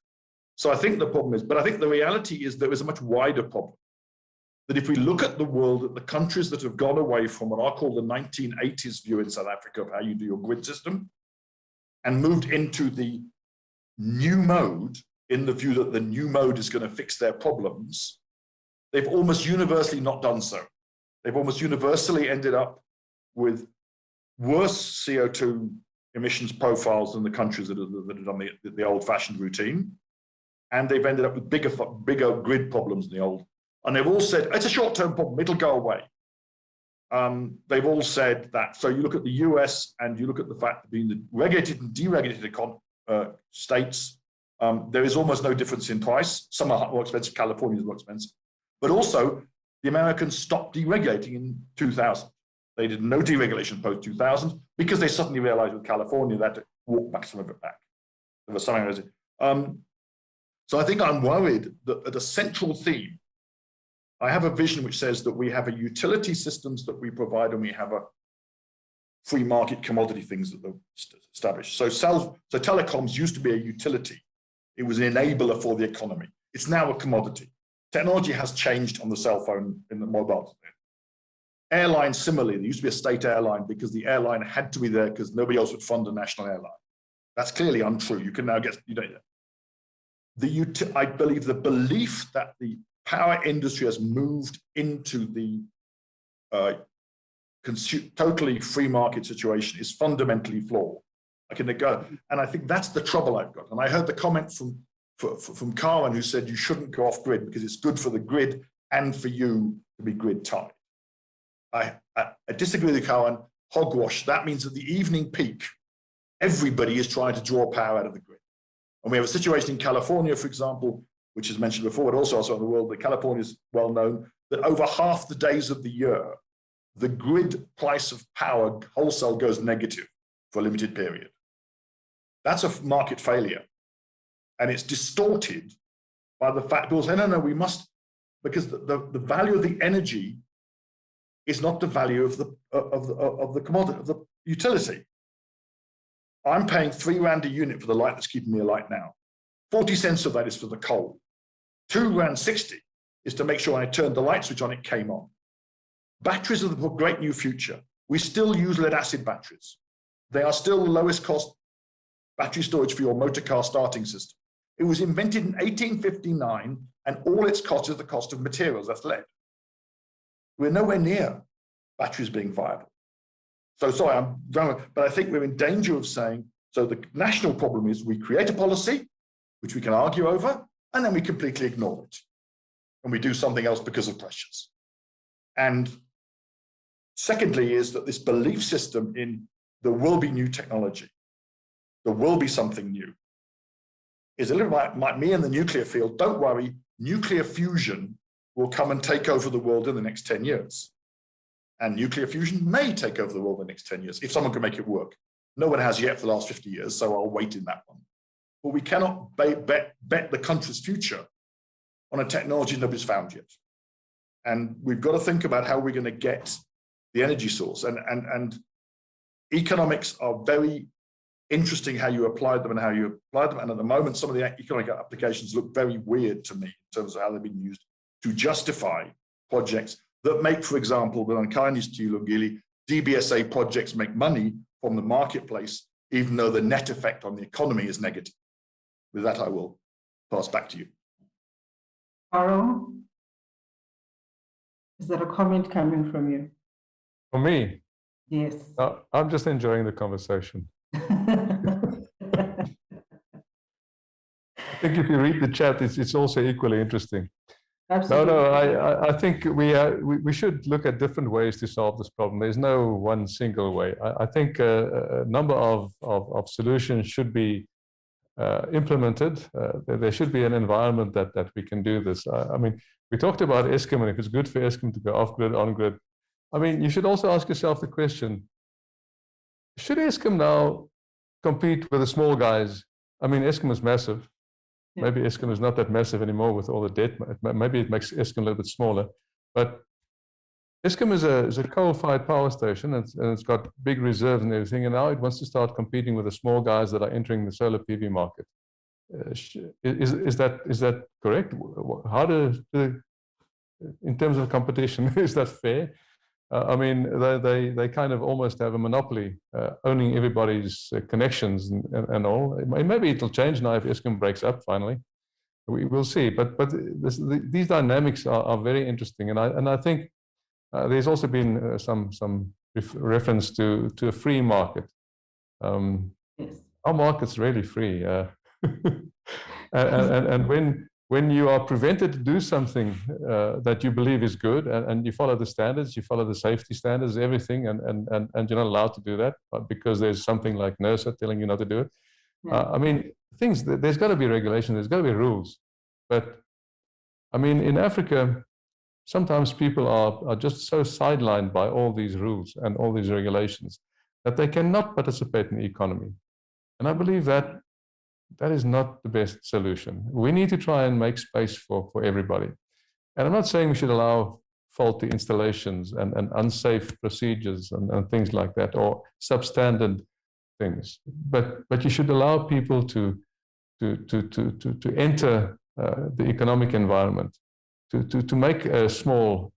So I think the problem is, but I think the reality is there is a much wider problem. That if we look at the world, at the countries that have gone away from what I call the 1980s view in South Africa of how you do your grid system, and moved into the new mode, in the view that the new mode is going to fix their problems, they've almost universally not done so. they've almost universally ended up with worse CO2 emissions profiles than the countries that have done the old-fashioned routine. And they've ended up with bigger grid problems than the old. And they've all said, it's a short-term problem, it'll go away. They've all said that. So you look at the US and you look at the fact that being the regulated and deregulated states, there is almost no difference in price. Some are more expensive, California is more expensive. But also, the Americans stopped deregulating in 2000. They did no deregulation post-2000 because they suddenly realized with California that to walk back some of it back. There was something. So I think I'm worried that at a central theme, I have a vision which says that we have a utility systems that we provide and we have a free market commodity things that are established. So telecoms used to be a utility. It was an enabler for the economy. It's now a commodity. Technology has changed on the cell phone in the mobile. Airlines, similarly, there used to be a state airline because the airline had to be there because nobody else would fund a national airline. That's clearly untrue. You can now get, I believe the belief that the power industry has moved into the totally free market situation is fundamentally flawed. And I think that's the trouble I've got. And I heard the comment from Carwin who said you shouldn't go off grid because it's good for the grid and for you to be grid tied. I disagree with Carwin. Hogwash. That means at the evening peak, everybody is trying to draw power out of the grid. And we have a situation in California, for example, which is mentioned before, but also elsewhere in the world, that California is well known, that over half the days of the year, the grid price of power wholesale goes negative for a limited period. That's a market failure. And it's distorted by the fact people say, no, we must, because the value of the energy is not the value of the commodity, of the utility. I'm paying £3 a unit for the light that's keeping me alight now. 40 cents of that is for the coal. £2.60 is to make sure when I turned the light switch on, it came on. Batteries are the great new future. We still use lead acid batteries. They are still the lowest cost battery storage for your motor car starting system. It was invented in 1859 and all its cost is the cost of materials, that's lead. We're nowhere near batteries being viable. So sorry, but I think we're in danger of saying, so the national problem is we create a policy, which we can argue over, and then we completely ignore it. And we do something else because of pressures. And secondly is that this belief system in there will be new technology, there will be something new, is a little like me in the nuclear field. Don't worry, nuclear fusion will come and take over the world in the next 10 years. And nuclear fusion may take over the world in the next 10 years, if someone can make it work. No one has yet for the last 50 years, so I'll wait in that one. But we cannot bet the country's future on a technology nobody's found yet. And we've got to think about how we're going to get the energy source. And economics are very interesting how you apply them and how you apply them. And at the moment, some of the economic applications look very weird to me in terms of how they've been used to justify projects that make, for example, with unkindness to you, Lungile, DBSA projects make money from the marketplace, even though the net effect on the economy is negative. With that, I will pass back to you. Aaron, is there a comment coming from you? For me? Yes. I'm just enjoying the conversation. I think if you read the chat, it's also equally interesting. Absolutely. No, I think we should look at different ways to solve this problem. There's no one single way. I think a number of solutions should be implemented. There should be an environment that we can do this. I mean, we talked about Eskom, and if it's good for Eskom to go off-grid, on-grid. I mean, you should also ask yourself the question, should Eskom now compete with the small guys? I mean, Eskom is massive. Yeah. Maybe Eskom is not that massive anymore with all the debt. Maybe it makes Eskom a little bit smaller. But Eskom is a coal-fired power station, and it's got big reserves and everything, and now it wants to start competing with the small guys that are entering the solar PV market. Is that correct? How in terms of competition, is that fair? I mean, they kind of almost have a monopoly, owning everybody's connections and all. Maybe it'll change now if Eskom breaks up finally. We will see. But these dynamics are very interesting, and I think There's also been some reference to a free market. Yes. Our market's really free. And when you are prevented to do something that you believe is good, and you follow the standards, you follow the safety standards, everything, and you're not allowed to do that because there's something like NERSA telling you not to do it. Yeah. I mean, there's got to be regulation, there's got to be rules. But I mean, in Africa, sometimes people are just so sidelined by all these rules and all these regulations that they cannot participate in the economy. And I believe that is not the best solution. We need to try and make space for everybody. And I'm not saying we should allow faulty installations and unsafe procedures and things like that, or substandard things. But you should allow people to enter the economic environment, to make a small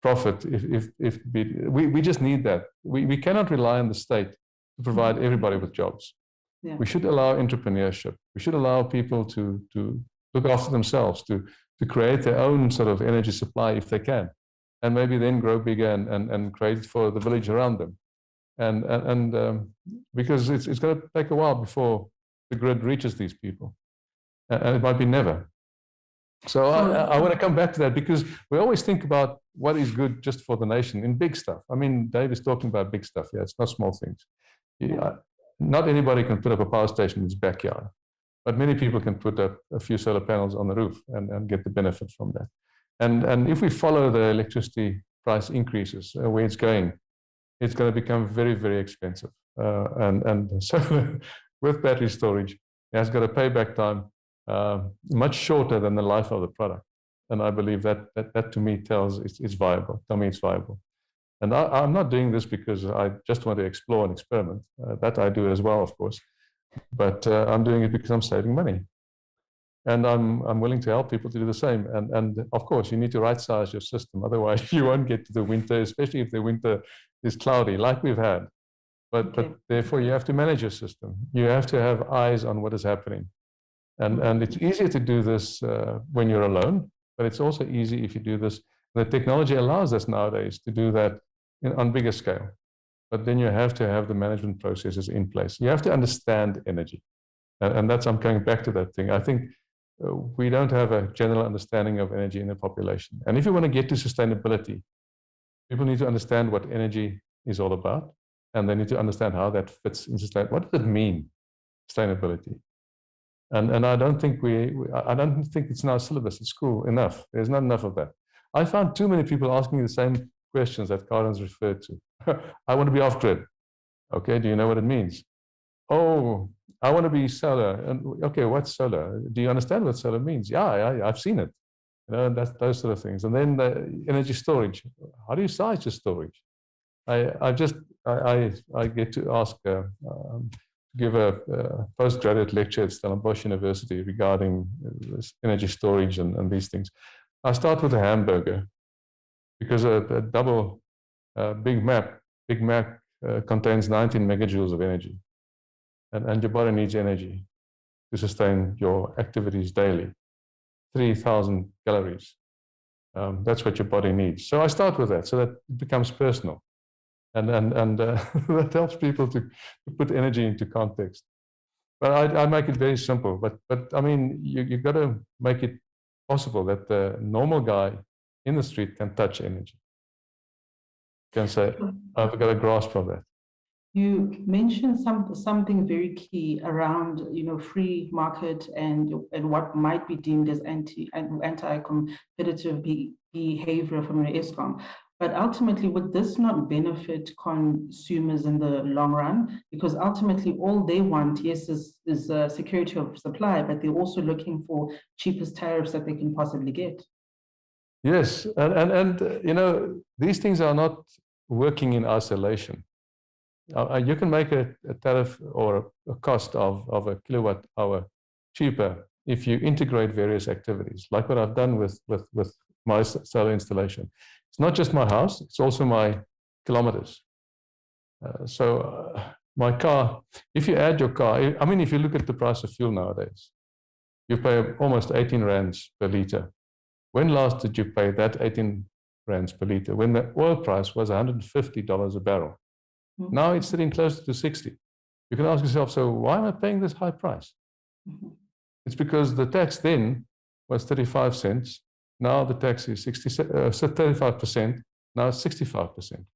profit. If we just need that. We cannot rely on the state to provide everybody with jobs. Yeah. We should allow entrepreneurship. We should allow people to look after themselves, to create their own sort of energy supply if they can, and maybe then grow bigger and create it for the village around them. And because it's going to take a while before the grid reaches these people, and it might be never. So I want to come back to that, because we always think about what is good just for the nation in big stuff. I mean, Dave is talking about big stuff. Yeah, it's not small things. Yeah, not anybody can put up a power station in his backyard, but many people can put up a few solar panels on the roof and get the benefit from that. And if we follow the electricity price increases where it's going to become very, very expensive. And so with battery storage, it has got a payback time much shorter than the life of the product. And I believe that to me tells it's viable. Tell me it's viable. And I'm not doing this because I just want to explore and experiment. That I do as well, of course. But I'm doing it because I'm saving money. And I'm willing to help people to do the same. And of course, you need to right-size your system. Otherwise, you won't get to the winter, especially if the winter is cloudy, like we've had. But therefore, you have to manage your system. You have to have eyes on what is happening. And it's easier to do this when you're alone, but it's also easy if you do this. The technology allows us nowadays to do that on bigger scale. But then you have to have the management processes in place. You have to understand energy. And that's, I'm coming back to that thing. I think we don't have a general understanding of energy in the population. And if you want to get to sustainability, people need to understand what energy is all about. And they need to understand how that fits in sustainability. What does it mean, sustainability? And I don't think I don't think it's in our syllabus at school enough. There's not enough of that. I found too many people asking me the same questions that Karen's referred to. I want to be off grid. Okay, do you know what it means? Oh, I want to be solar. And okay, what's solar? Do you understand what solar means? Yeah, I've seen it. You know, that's those sort of things. And then the energy storage. How do you size your storage? I get to ask. Give a postgraduate lecture at Stellenbosch University regarding this energy storage and these things. I start with a hamburger because a double Big Mac contains 19 megajoules of energy, and your body needs energy to sustain your activities daily. 3,000 calories. That's what your body needs. So I start with that so that it becomes personal. And that helps people to put energy into context. But I make it very simple. But I mean, you've got to make it possible that the normal guy in the street can touch energy. Can say, I've got a grasp of that. You mentioned something very key around, free market and what might be deemed as anti-competitive behavior from an ESCOM. But ultimately, would this not benefit consumers in the long run? Because ultimately, all they want, yes, is security of supply, but they're also looking for cheapest tariffs that they can possibly get. Yes, and these things are not working in isolation. You can make a tariff or a cost of a kilowatt hour cheaper if you integrate various activities, like what I've done with my solar installation. It's not just my house, it's also my kilometers. My car, if you add your car, I mean, if you look at the price of fuel nowadays, you pay almost 18 rands per liter. When last did you pay that 18 rands per liter when the oil price was $150 a barrel. Mhm. Now it's sitting closer to 60. You can ask yourself, so why am I paying this high price? Mhm. It's because the tax then was 35 cents. Now the tax is 35%. Now it's 65%.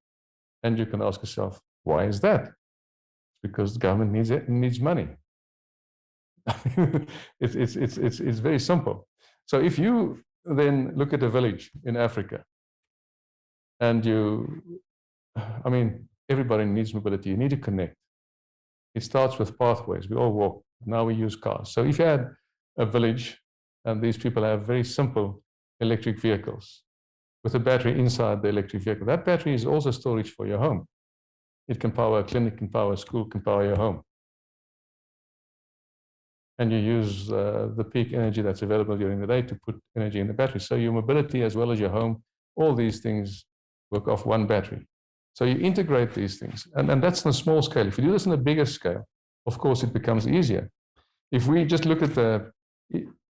And you can ask yourself, why is that? It's because the government needs money. It's very simple. So if you then look at a village in Africa, and I mean, everybody needs mobility. You need to connect. It starts with pathways. We all walk. Now we use cars. So if you had a village and these people have very simple electric vehicles with a battery inside the electric vehicle, that battery is also storage for your home. It can power a clinic, can power a school, can power your home. And you use the peak energy that's available during the day to put energy in the battery. So your mobility as well as your home, all these things work off one battery. So you integrate these things. And that's on a small scale. If you do this on a bigger scale, of course, it becomes easier. If we just look at the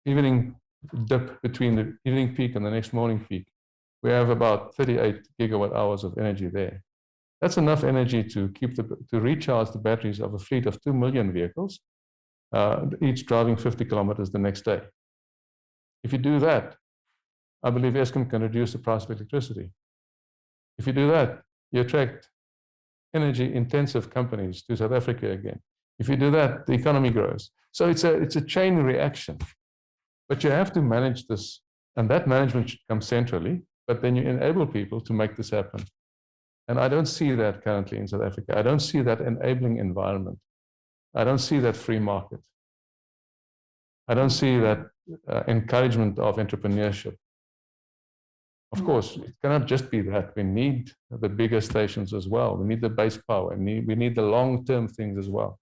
evening dip between the evening peak and the next morning peak, we have about 38 gigawatt hours of energy there. That's enough energy to recharge the batteries of a fleet of 2 million vehicles, each driving 50 kilometers the next day. If you do that, I believe Eskom can reduce the price of electricity. If you do that, you attract energy-intensive companies to South Africa again. If you do that, the economy grows. So it's a chain reaction. But you have to manage this, and that management should come centrally, but then you enable people to make this happen. And I don't see that currently in South Africa. I don't see that enabling environment. I don't see that free market. I don't see that encouragement of entrepreneurship. Of course, it cannot just be that. We need the bigger stations as well. We need the base power. We need the long-term things as well.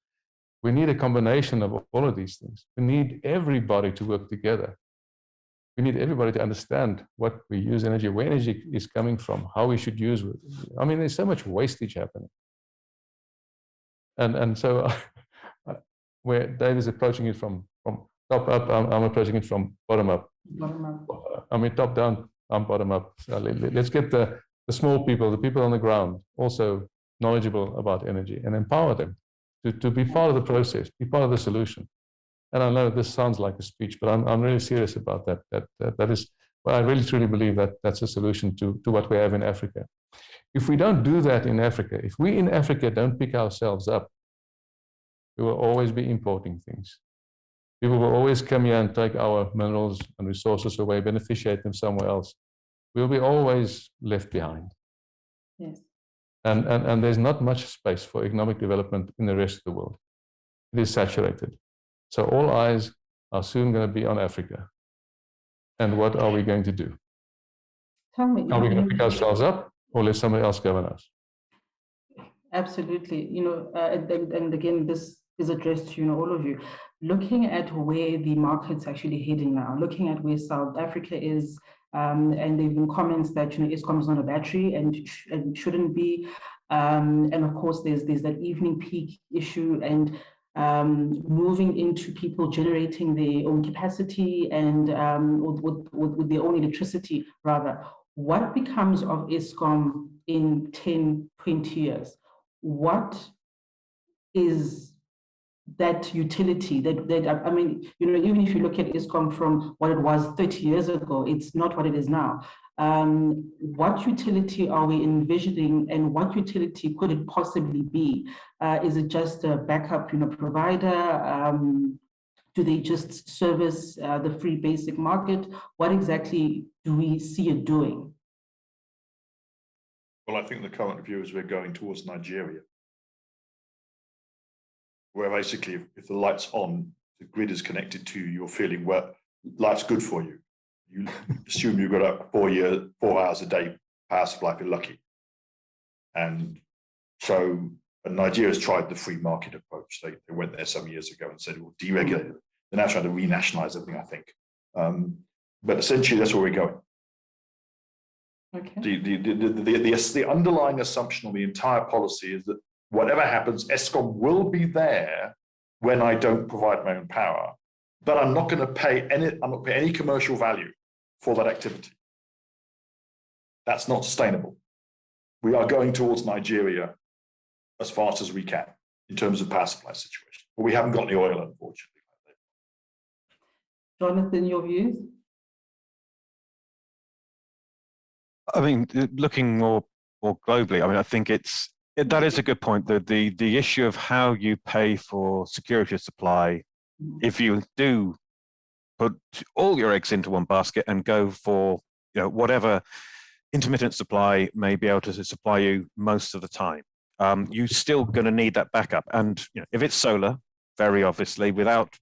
We need a combination of all of these things. We need everybody to work together. We need everybody to understand what we use energy, where energy is coming from, how we should use it. I mean, there's so much wastage happening. And so where Dave is approaching it from top up, I'm approaching it from bottom up. Bottom up. I mean, top down, I'm bottom up. So let's get the small people, the people on the ground, also knowledgeable about energy and empower them to be part of the process, be part of the solution. And I know this sounds like a speech, but I'm really serious about that. That is, well, I really truly believe that that's a solution to what we have in Africa. If we don't do that in Africa, if we in Africa don't pick ourselves up, we will always be importing things. People will always come here and take our minerals and resources away, beneficiate them somewhere else. We'll be always left behind. Yes. And there's not much space for economic development in the rest of the world. It is saturated. So all eyes are soon going to be on Africa. And what are we going to do? Tell me. Are we going to pick ourselves up or let somebody else govern us? Absolutely. And again, this is addressed to all of you. Looking at where the market's actually heading now, looking at where South Africa is, and there have been comments that Eskom is not a battery and shouldn't be. And of course, there's that evening peak issue and moving into people generating their own capacity and with their own electricity, rather. What becomes of Eskom in 10, 20 years? What is that utility that I mean, even if you look at Eskom from what it was 30 years ago, it's not what it is now. What utility are we envisioning and what utility could it possibly be? Is it just a backup provider? Do they just service the free basic market? What exactly do we see it doing? Well, I think the current view is we're going towards Nigeria, where basically if the light's on, the grid is connected to you, you're feeling, well, life's good for you. You assume you've got a 4 hours a day power supply if you're lucky. And so Nigeria's tried the free market approach. They went there some years ago and said, we'll deregulate it. They're now trying to renationalize everything, I think. But essentially, that's where we're going. Okay. The underlying assumption on the entire policy is that whatever happens, Eskom will be there when I don't provide my own power, but I'm not going to pay any commercial value for that activity. That's not sustainable. We are going towards Nigeria as fast as we can in terms of power supply situation, but we haven't got any oil, unfortunately. Jonathan, your views? I mean, looking more globally, I mean, I think that is a good point. The issue of how you pay for security of supply, if you do put all your eggs into one basket and go for whatever intermittent supply may be able to supply you most of the time, you're still going to need that backup. And if it's solar, very obviously, without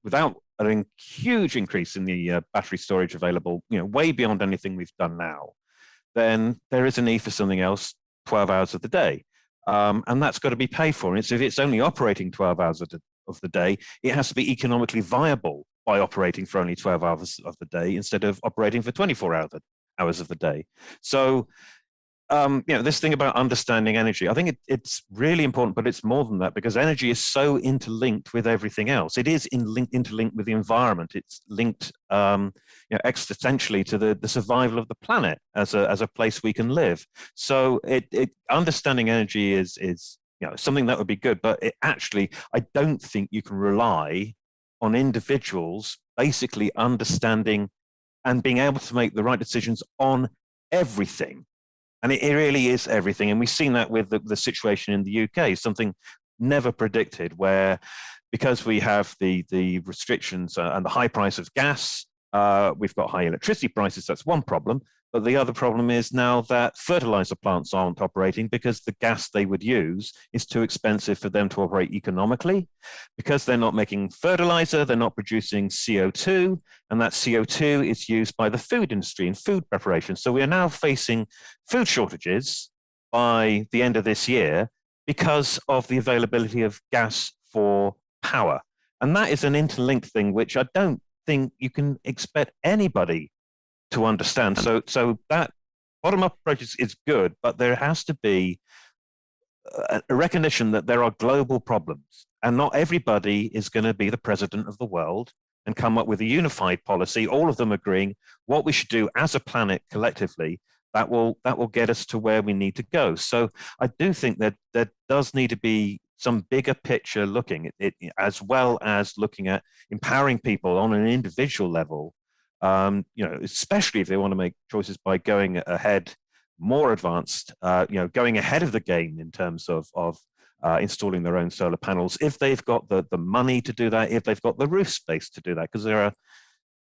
a huge increase in the battery storage available, way beyond anything we've done now, then there is a need for something else 12 hours of the day. And that's got to be paid for. And if it's only operating 12 hours of the day, it has to be economically viable by operating for only 12 hours of the day instead of operating for 24 hours of the day. So, this thing about understanding energy, I think it's really important, but it's more than that, because energy is so interlinked with everything else. It is interlinked with the environment. It's linked existentially to the survival of the planet as a place we can live. So understanding energy is something that would be good, but I don't think you can rely on individuals basically understanding and being able to make the right decisions on everything. And it really is everything. And we've seen that with the situation in the UK, something never predicted, where because we have the restrictions and the high price of gas, we've got high electricity prices. That's one problem. But the other problem is now that fertilizer plants aren't operating because the gas they would use is too expensive for them to operate economically. Because they're not making fertilizer, they're not producing CO2, and that CO2 is used by the food industry in food preparation. So we are now facing food shortages by the end of this year because of the availability of gas for power. And that is an interlinked thing, which I don't think you can expect anybody to understand. So that bottom-up approach is good, but there has to be a recognition that there are global problems, and not everybody is going to be the president of the world and come up with a unified policy, all of them agreeing what we should do as a planet collectively that will get us to where we need to go. So I do think that there does need to be some bigger picture looking at it, as well as looking at empowering people on an individual level, especially if they want to make choices by going ahead, more advanced, going ahead of the game in terms of installing their own solar panels, if they've got the money to do that, if they've got the roof space to do that, because there are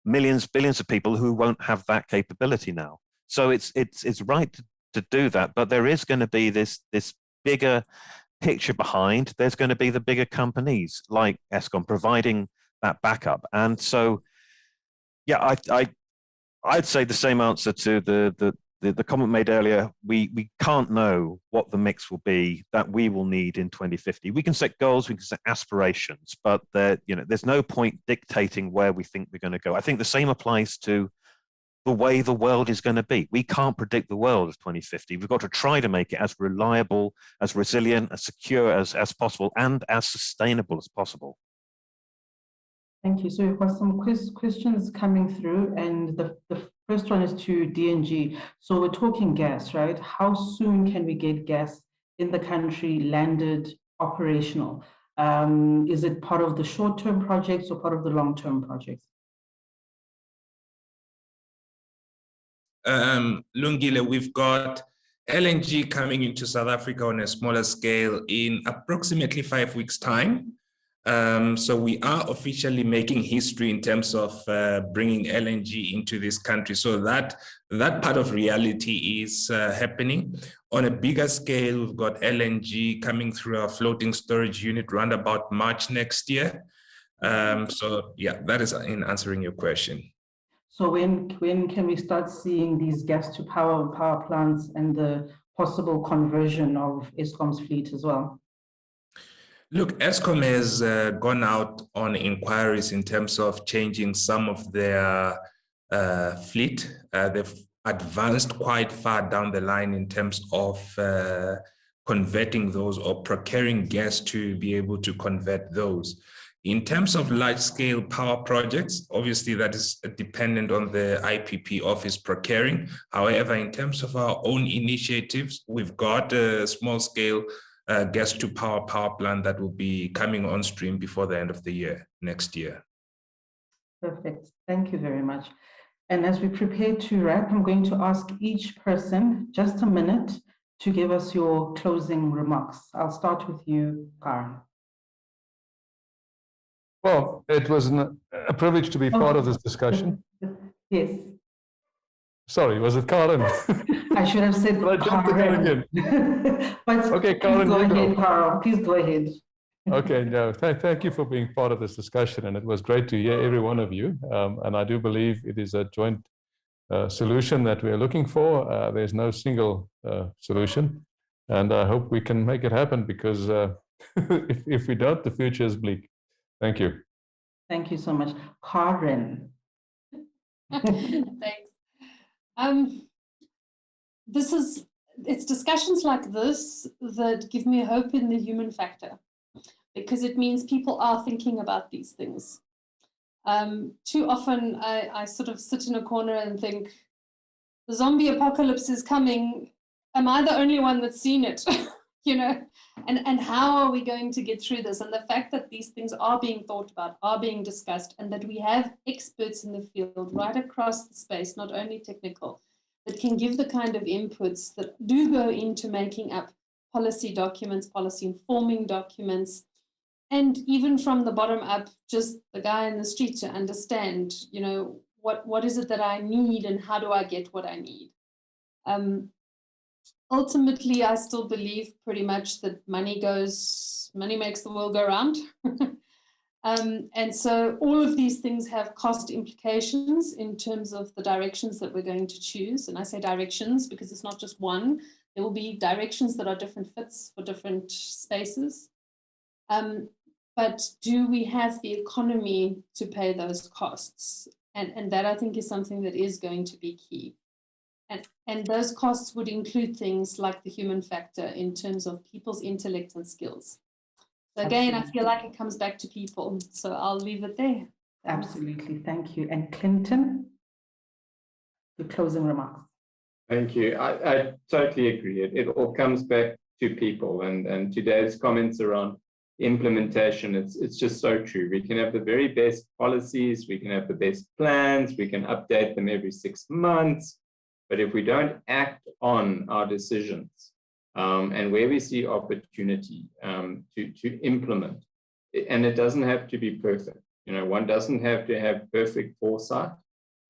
millions, billions of people who won't have that capability now. So it's right to do that, but there is going to be this bigger picture behind. There's going to be the bigger companies like Eskom providing that backup, and so. Yeah, I'd say the same answer to the comment made earlier. We can't know what the mix will be that we will need in 2050. We can set goals, we can set aspirations, but there's no point dictating where we think we're going to go. I think the same applies to the way the world is going to be. We can't predict the world of 2050. We've got to try to make it as reliable, as resilient, as secure as possible, and as sustainable as possible. Thank you. So we've got some questions coming through, and the first one is to DNG. So we're talking gas, right? How soon can we get gas in the country landed, operational? Is it part of the short-term projects or part of the long-term projects? Lungile, we've got LNG coming into South Africa on a smaller scale in approximately 5 weeks' time. So we are officially making history in terms of bringing LNG into this country. So that part of reality is happening. On a bigger scale, we've got LNG coming through our floating storage unit around about March next year. So yeah, that is in answering your question. So when can we start seeing these gas to power plants and the possible conversion of Eskom's fleet as well? Look, Eskom has gone out on inquiries in terms of changing some of their fleet. They've advanced quite far down the line in terms of converting those or procuring gas to be able to convert those. In terms of large-scale power projects, obviously that is dependent on the IPP office procuring. However, in terms of our own initiatives, we've got a small-scale gas-to-power plant that will be coming on stream before the end of the year, next year. Perfect. Thank you very much. And as we prepare to wrap, I'm going to ask each person just a minute to give us your closing remarks. I'll start with you, Karen. Well, it was a privilege to be part of this discussion. Yes. Sorry, was it Karen? I should have said But I jumped the gun again. But okay, Karen, go ahead, Carl. Please go ahead. Okay, no, thank you for being part of this discussion, and it was great to hear every one of you. And I do believe it is a joint solution that we are looking for. There's no single solution, and I hope we can make it happen, because if we don't, the future is bleak. Thank you. Thank you so much. Karen. Thanks. It's discussions like this that give me hope in the human factor, because it means people are thinking about these things. Too often I sort of sit in a corner and think, the zombie apocalypse is coming. Am I the only one that's seen it? You know, and how are we going to get through this? And the fact that these things are being thought about, are being discussed, and that we have experts in the field right across the space, not only technical, that can give the kind of inputs that do go into making up policy documents, policy informing documents, and even from the bottom up, just the guy in the street to understand, you know, what is it that I need and how do I get what I need? Ultimately, I still believe pretty much that money makes the world go round. And so all of these things have cost implications in terms of the directions that we're going to choose. And I say directions because it's not just one. There will be directions that are different fits for different spaces. But do we have the economy to pay those costs? And that, I think, is something that is going to be key. And those costs would include things like the human factor in terms of people's intellect and skills. So again, I feel like it comes back to people. So I'll leave it there. Absolutely. Thank you. And Clinton, your closing remarks. Thank you. I totally agree. It all comes back to people, and today's comments around implementation, it's just so true. We can have the very best policies, we can have the best plans, we can update them every 6 months, but if we don't act on our decisions and where we see opportunity to implement, and it doesn't have to be perfect. You know, one doesn't have to have perfect foresight,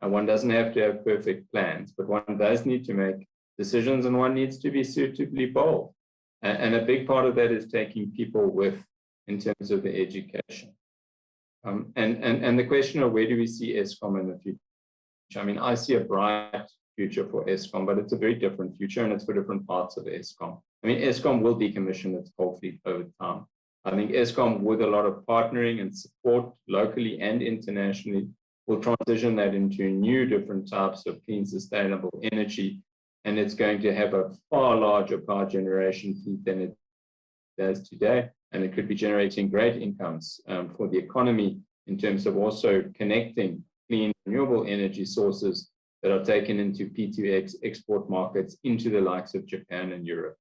and one doesn't have to have perfect plans, but one does need to make decisions, and one needs to be suitably bold. And a big part of that is taking people with in terms of the education. And the question of where do we see Eskom in the future? I mean, I see a bright future for Eskom, but it's a very different future, and it's for different parts of Eskom. I mean, Eskom will decommission its coal fleet over time. I think Eskom, with a lot of partnering and support locally and internationally, will transition that into new different types of clean, sustainable energy, and it's going to have a far larger power generation fleet than it does today, and it could be generating great incomes for the economy in terms of also connecting clean, renewable energy sources that are taken into P2X export markets into the likes of Japan and Europe.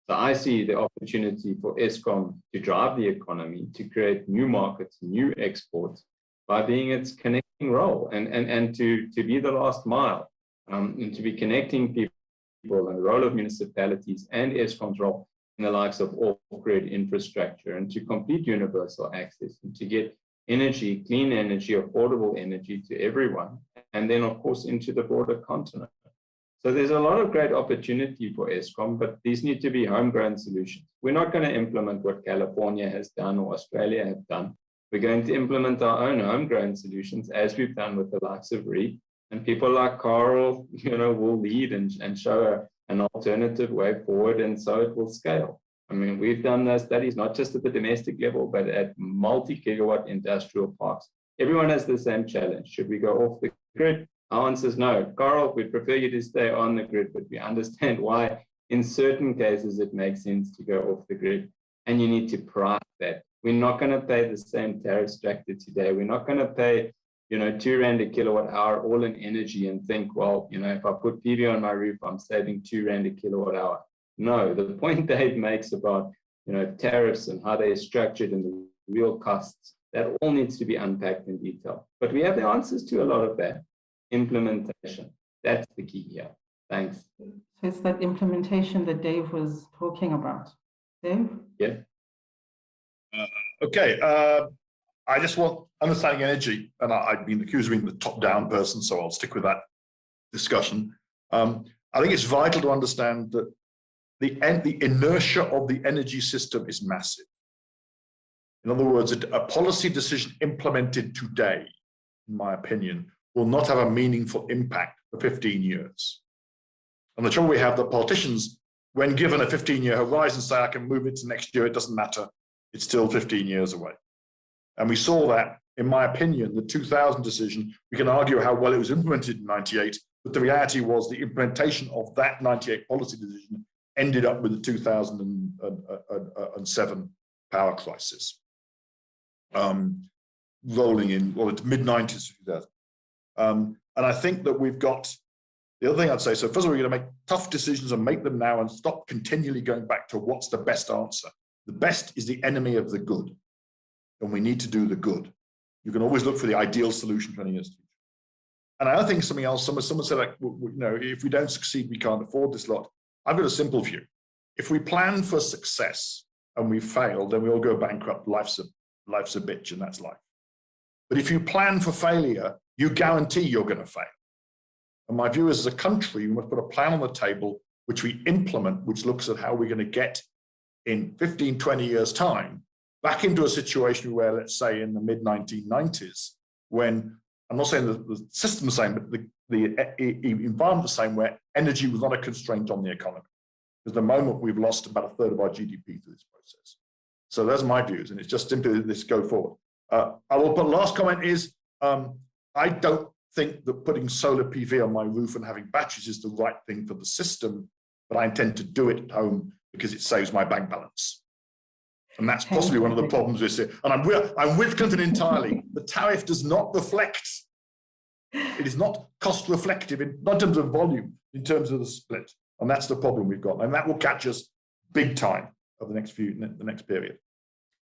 So I see the opportunity for Eskom to drive the economy, to create new markets, new exports, by being its connecting role and to be the last mile, and to be connecting people, and the role of municipalities and Eskom's role in the likes of off-grid infrastructure, and to complete universal access, and to get energy, clean energy, affordable energy to everyone, and then of course into the broader continent. So there's a lot of great opportunity for Eskom, but these need to be homegrown solutions. We're not going to implement what California has done or Australia have done. We're going to implement our own homegrown solutions, as we've done with the likes of RE, and people like Carl, you know, will lead and show an alternative way forward, and so it will scale. I mean, we've done those studies, not just at the domestic level, but at multi-gigawatt industrial parks. Everyone has the same challenge. Should we go off the grid? Our answer is no. Carl, we'd prefer you to stay on the grid, but we understand why in certain cases it makes sense to go off the grid, and you need to price that We're not going to pay the same tariff structure today. We're not going to pay, you know, 2 Rand a kilowatt hour all in energy and think, well, you know, if I put PV on my roof, I'm saving 2 Rand a kilowatt hour. No, the point Dave makes about, you know, tariffs and how they're structured and the real costs, that all needs to be unpacked in detail. But we have the answers to a lot of that. Implementation, that's the key here. Thanks. So it's that implementation that Dave was talking about. Dave? Yeah. Okay. I just want understanding energy, and I've been accused of being the top-down person, so I'll stick with that discussion. I think it's vital to understand that the inertia of the energy system is massive. In other words, a policy decision implemented today, in my opinion, will not have a meaningful impact for 15 years. And the trouble we have, the politicians, when given a 15-year horizon, say, I can move it to next year, it doesn't matter. It's still 15 years away. And we saw that, in my opinion, the 2000 decision, we can argue how well it was implemented in 98, but the reality was the implementation of that 98 policy decision ended up with the 2007 power crisis. Rolling in, well, it's mid-90s. And I think that we've got, the other thing I'd say, so first of all, we're going to make tough decisions and make them now and stop continually going back to what's the best answer. The best is the enemy of the good. And we need to do the good. You can always look for the ideal solution 20 years. And I think something else, someone said, like, you know, if we don't succeed, we can't afford this lot. I've got a simple view. If we plan for success and we fail, then we all go bankrupt. Life's a bitch, and that's life. But if you plan for failure, you guarantee you're going to fail. And my view is, as a country, we must put a plan on the table, which we implement, which looks at how we're going to get in 15, 20 years' time back into a situation where, let's say, in the mid-1990s, when, I'm not saying the system's the same, but the environment the same, where energy was not a constraint on the economy. Because at the moment, we've lost about a third of our GDP through this process. So those are my views, and it's just simply this go forward. I will put last comment is, I don't think that putting solar PV on my roof and having batteries is the right thing for the system, but I intend to do it at home because it saves my bank balance. And that's possibly one of the problems we see. And I'm with Clinton entirely. The tariff does not reflect, it is not cost reflective, not in terms of volume, in terms of the split. And that's the problem we've got. And that will catch us big time over the next period.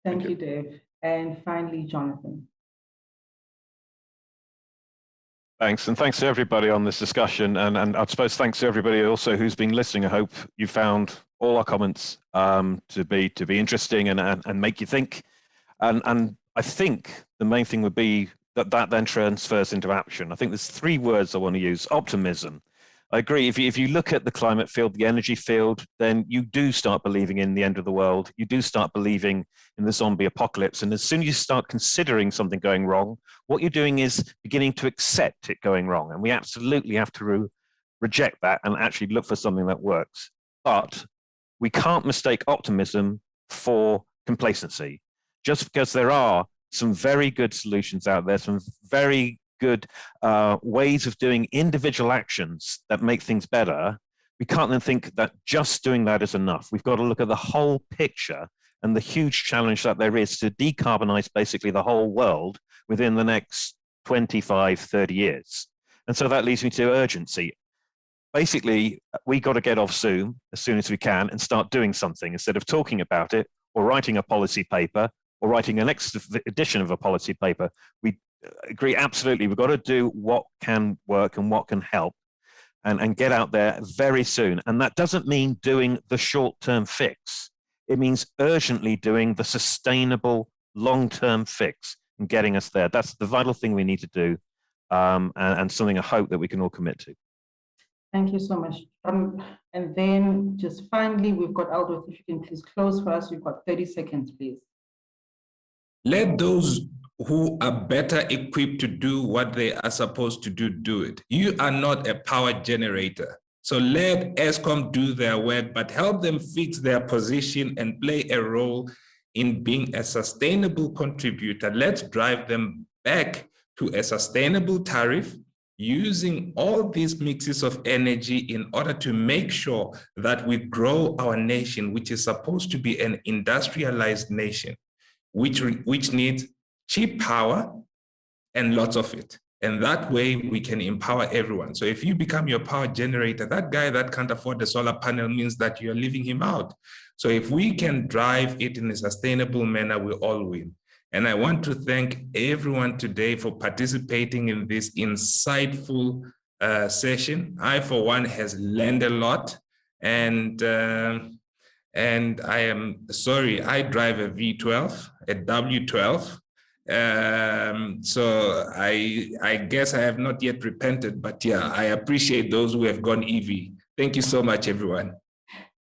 Thank you, Dave. And finally, Jonathan. Thanks, and thanks to everybody on this discussion, and I suppose thanks to everybody also who's been listening. I hope you found all our comments to be interesting and make you think. And I think the main thing would be that then transfers into action. I think there's 3 words I want to use: optimism. I agree. If you look at the climate field, the energy field, then you do start believing in the end of the world. You do start believing in the zombie apocalypse. And as soon as you start considering something going wrong, what you're doing is beginning to accept it going wrong. And we absolutely have to reject that and actually look for something that works. But we can't mistake optimism for complacency. Just because there are some very good solutions out there, some very good ways of doing individual actions that make things better, we can't then think that just doing that is enough. We've got to look at the whole picture and the huge challenge that there is to decarbonize basically the whole world within the next 25, 30 years. And so that leads me to urgency. Basically, we got to get off Zoom as soon as we can and start doing something instead of talking about it or writing a policy paper or writing a next edition of a policy paper. We agree, absolutely. We've got to do what can work and what can help and get out there very soon. And that doesn't mean doing the short-term fix. It means urgently doing the sustainable long-term fix and getting us there. That's the vital thing we need to do, and something I hope that we can all commit to. Thank you so much. And then just finally, we've got Aldous, if you can please close for us. We've got 30 seconds, please. Let those who are better equipped to do what they are supposed to do it. You are not a power generator. So let Eskom do their work, but help them fix their position and play a role in being a sustainable contributor. Let's drive them back to a sustainable tariff using all these mixes of energy in order to make sure that we grow our nation, which is supposed to be an industrialized nation. which needs cheap power and lots of it. And that way we can empower everyone. So if you become your power generator, that guy that can't afford the solar panel means that you're leaving him out. So if we can drive it in a sustainable manner, we all win. And I want to thank everyone today for participating in this insightful session. I, for one, has learned a lot. And I am sorry, I drive a V12, a W12. So I guess I have not yet repented, but yeah, I appreciate those who have gone EV. Thank you so much, everyone.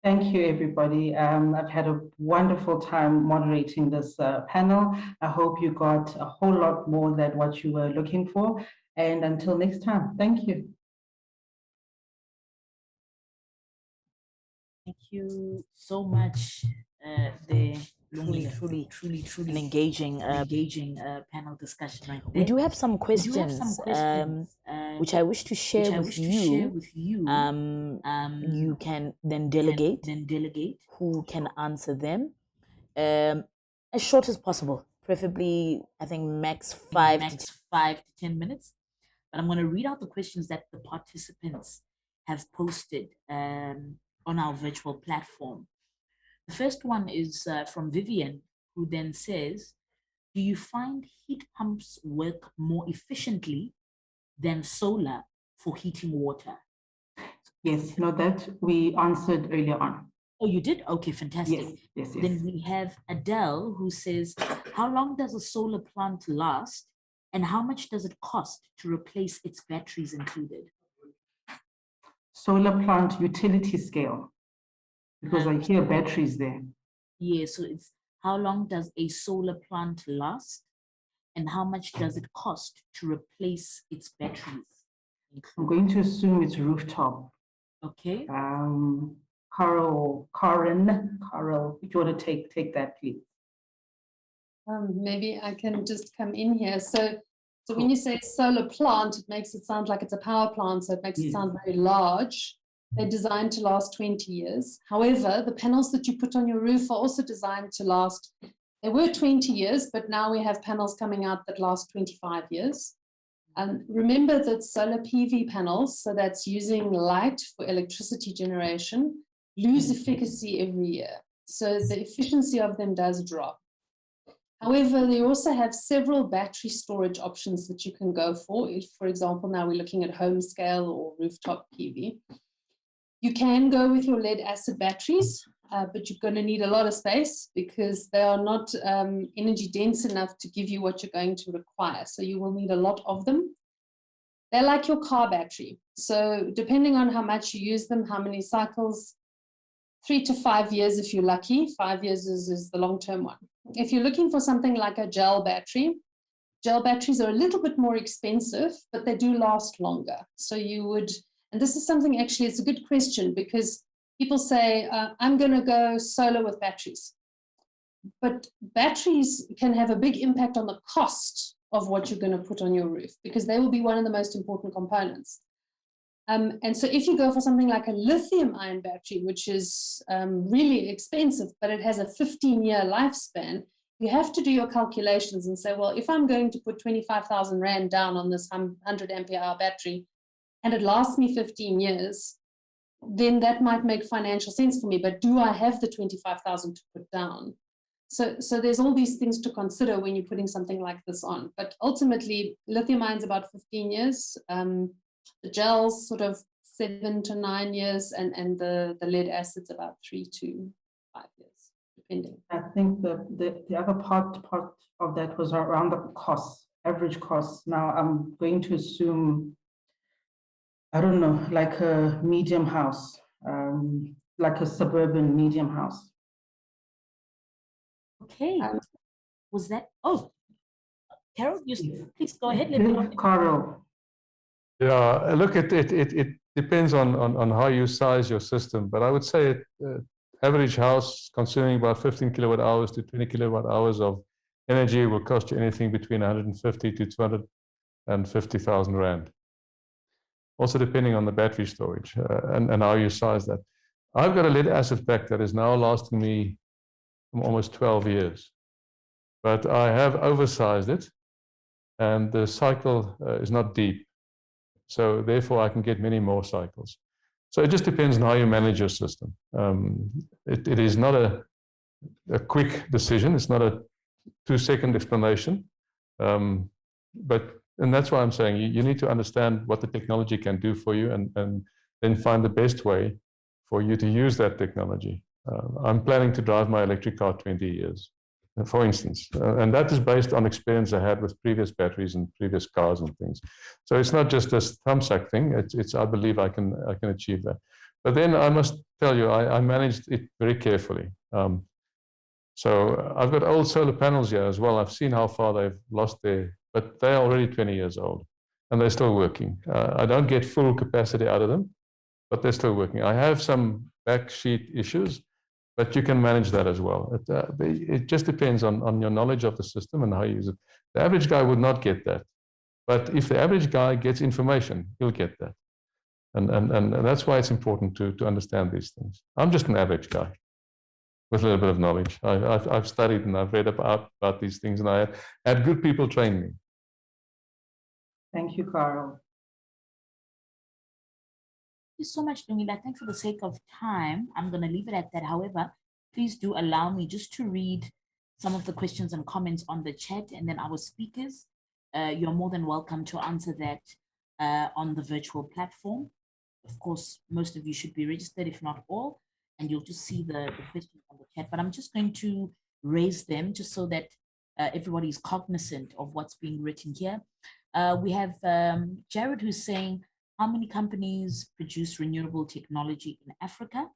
Thank you, everybody. I've had a wonderful time moderating this panel. I hope you got a whole lot more than what you were looking for. And until next time, thank you. Thank you so much. The truly an engaging panel discussion right there. We do have some questions, which I wish to share with you. You can then delegate who can answer them as short as possible, preferably I think max 5 to 10 minutes. But I'm going to read out the questions that the participants have posted on our virtual platform. The first one is from Vivian, who then says, do you find heat pumps work more efficiently than solar for heating water? Yes, that we answered earlier on. Oh, you did? Okay, fantastic. Yes. Then we have Adele, who says, how long does a solar plant last and how much does it cost to replace its batteries included? Solar plant utility scale, because I hear batteries there. Yeah, so it's how long does a solar plant last and how much does it cost to replace its batteries? I'm going to assume it's rooftop. Okay. Carol, if you want to take that, please. Maybe I can just come in here. So when you say solar plant, it makes it sound like it's a power plant, so it makes it sound very large. They're designed to last 20 years. However, the panels that you put on your roof are also designed to last. They were 20 years, but now we have panels coming out that last 25 years. And remember that solar PV panels, so that's using light for electricity generation, lose efficacy every year. So the efficiency of them does drop. However, they also have several battery storage options that you can go for. If, for example, now we're looking at home scale or rooftop PV. You can go with your lead acid batteries, but you're going to need a lot of space because they are not energy dense enough to give you what you're going to require. So you will need a lot of them. They're like your car battery. So depending on how much you use them, how many cycles, 3 to 5 years if you're lucky. 5 years is the long-term one. If you're looking for something like a gel batteries are a little bit more expensive, but they do last longer. So you would, and this is something actually, it's a good question because people say, I'm going to go solar with batteries. But batteries can have a big impact on the cost of what you're going to put on your roof because they will be one of the most important components. And so if you go for something like a lithium-ion battery, which is really expensive, but it has a 15-year lifespan, you have to do your calculations and say, well, if I'm going to put 25,000 Rand down on this 100 ampere hour battery and it lasts me 15 years, then that might make financial sense for me. But do I have the 25,000 to put down? So there's all these things to consider when you're putting something like this on. But ultimately, lithium-ion is about 15 years. The gels sort of 7 to 9 years, and the lead acid's about 3 to 5 years, depending. I think the other part of that was around the costs, average costs. Now I'm going to assume, I don't know, like a medium house, like a suburban medium house. Okay. Was that? Oh, Carol, please go ahead. Carol. Yeah, look, it depends on how you size your system, but I would say average house consuming about 15 kilowatt hours to 20 kilowatt hours of energy will cost you anything between 150 to 250,000 Rand. Also depending on the battery storage and how you size that. I've got a lead acid pack that is now lasting me almost 12 years. but I have oversized it, and the cycle is not deep. So therefore, I can get many more cycles. So it just depends on how you manage your system. It is not a quick decision. It's not a 2-second explanation. And that's why I'm saying you need to understand what the technology can do for you, and then find the best way for you to use that technology. I'm planning to drive my electric car 20 years, for instance, and that is based on experience I had with previous batteries and previous cars and things. So it's not just this thumbsuck thing. It's I believe I can achieve that. But then I must tell you, I managed it very carefully. So I've got old solar panels here as well. I've seen how far they've lost but they're already 20 years old and they're still working. I don't get full capacity out of them, but they're still working. I have some backsheet issues, but you can manage that as well. It just depends on your knowledge of the system and how you use it. The average guy would not get that. But if the average guy gets information, he'll get that. And that's why it's important to understand these things. I'm just an average guy with a little bit of knowledge. I've studied and I've read about these things, and I had good people train me. Thank you, Carl. Thank you so much, Lungile. Thanks. For the sake of time, I'm going to leave it at that. However, please do allow me just to read some of the questions and comments on the chat, and then our speakers, you're more than welcome to answer that on the virtual platform. Of course, most of you should be registered, if not all, and you'll just see the questions on the chat. But I'm just going to raise them just so that everybody is cognizant of what's being written here. We have Jared, who's saying, how many companies produce renewable technology in Africa?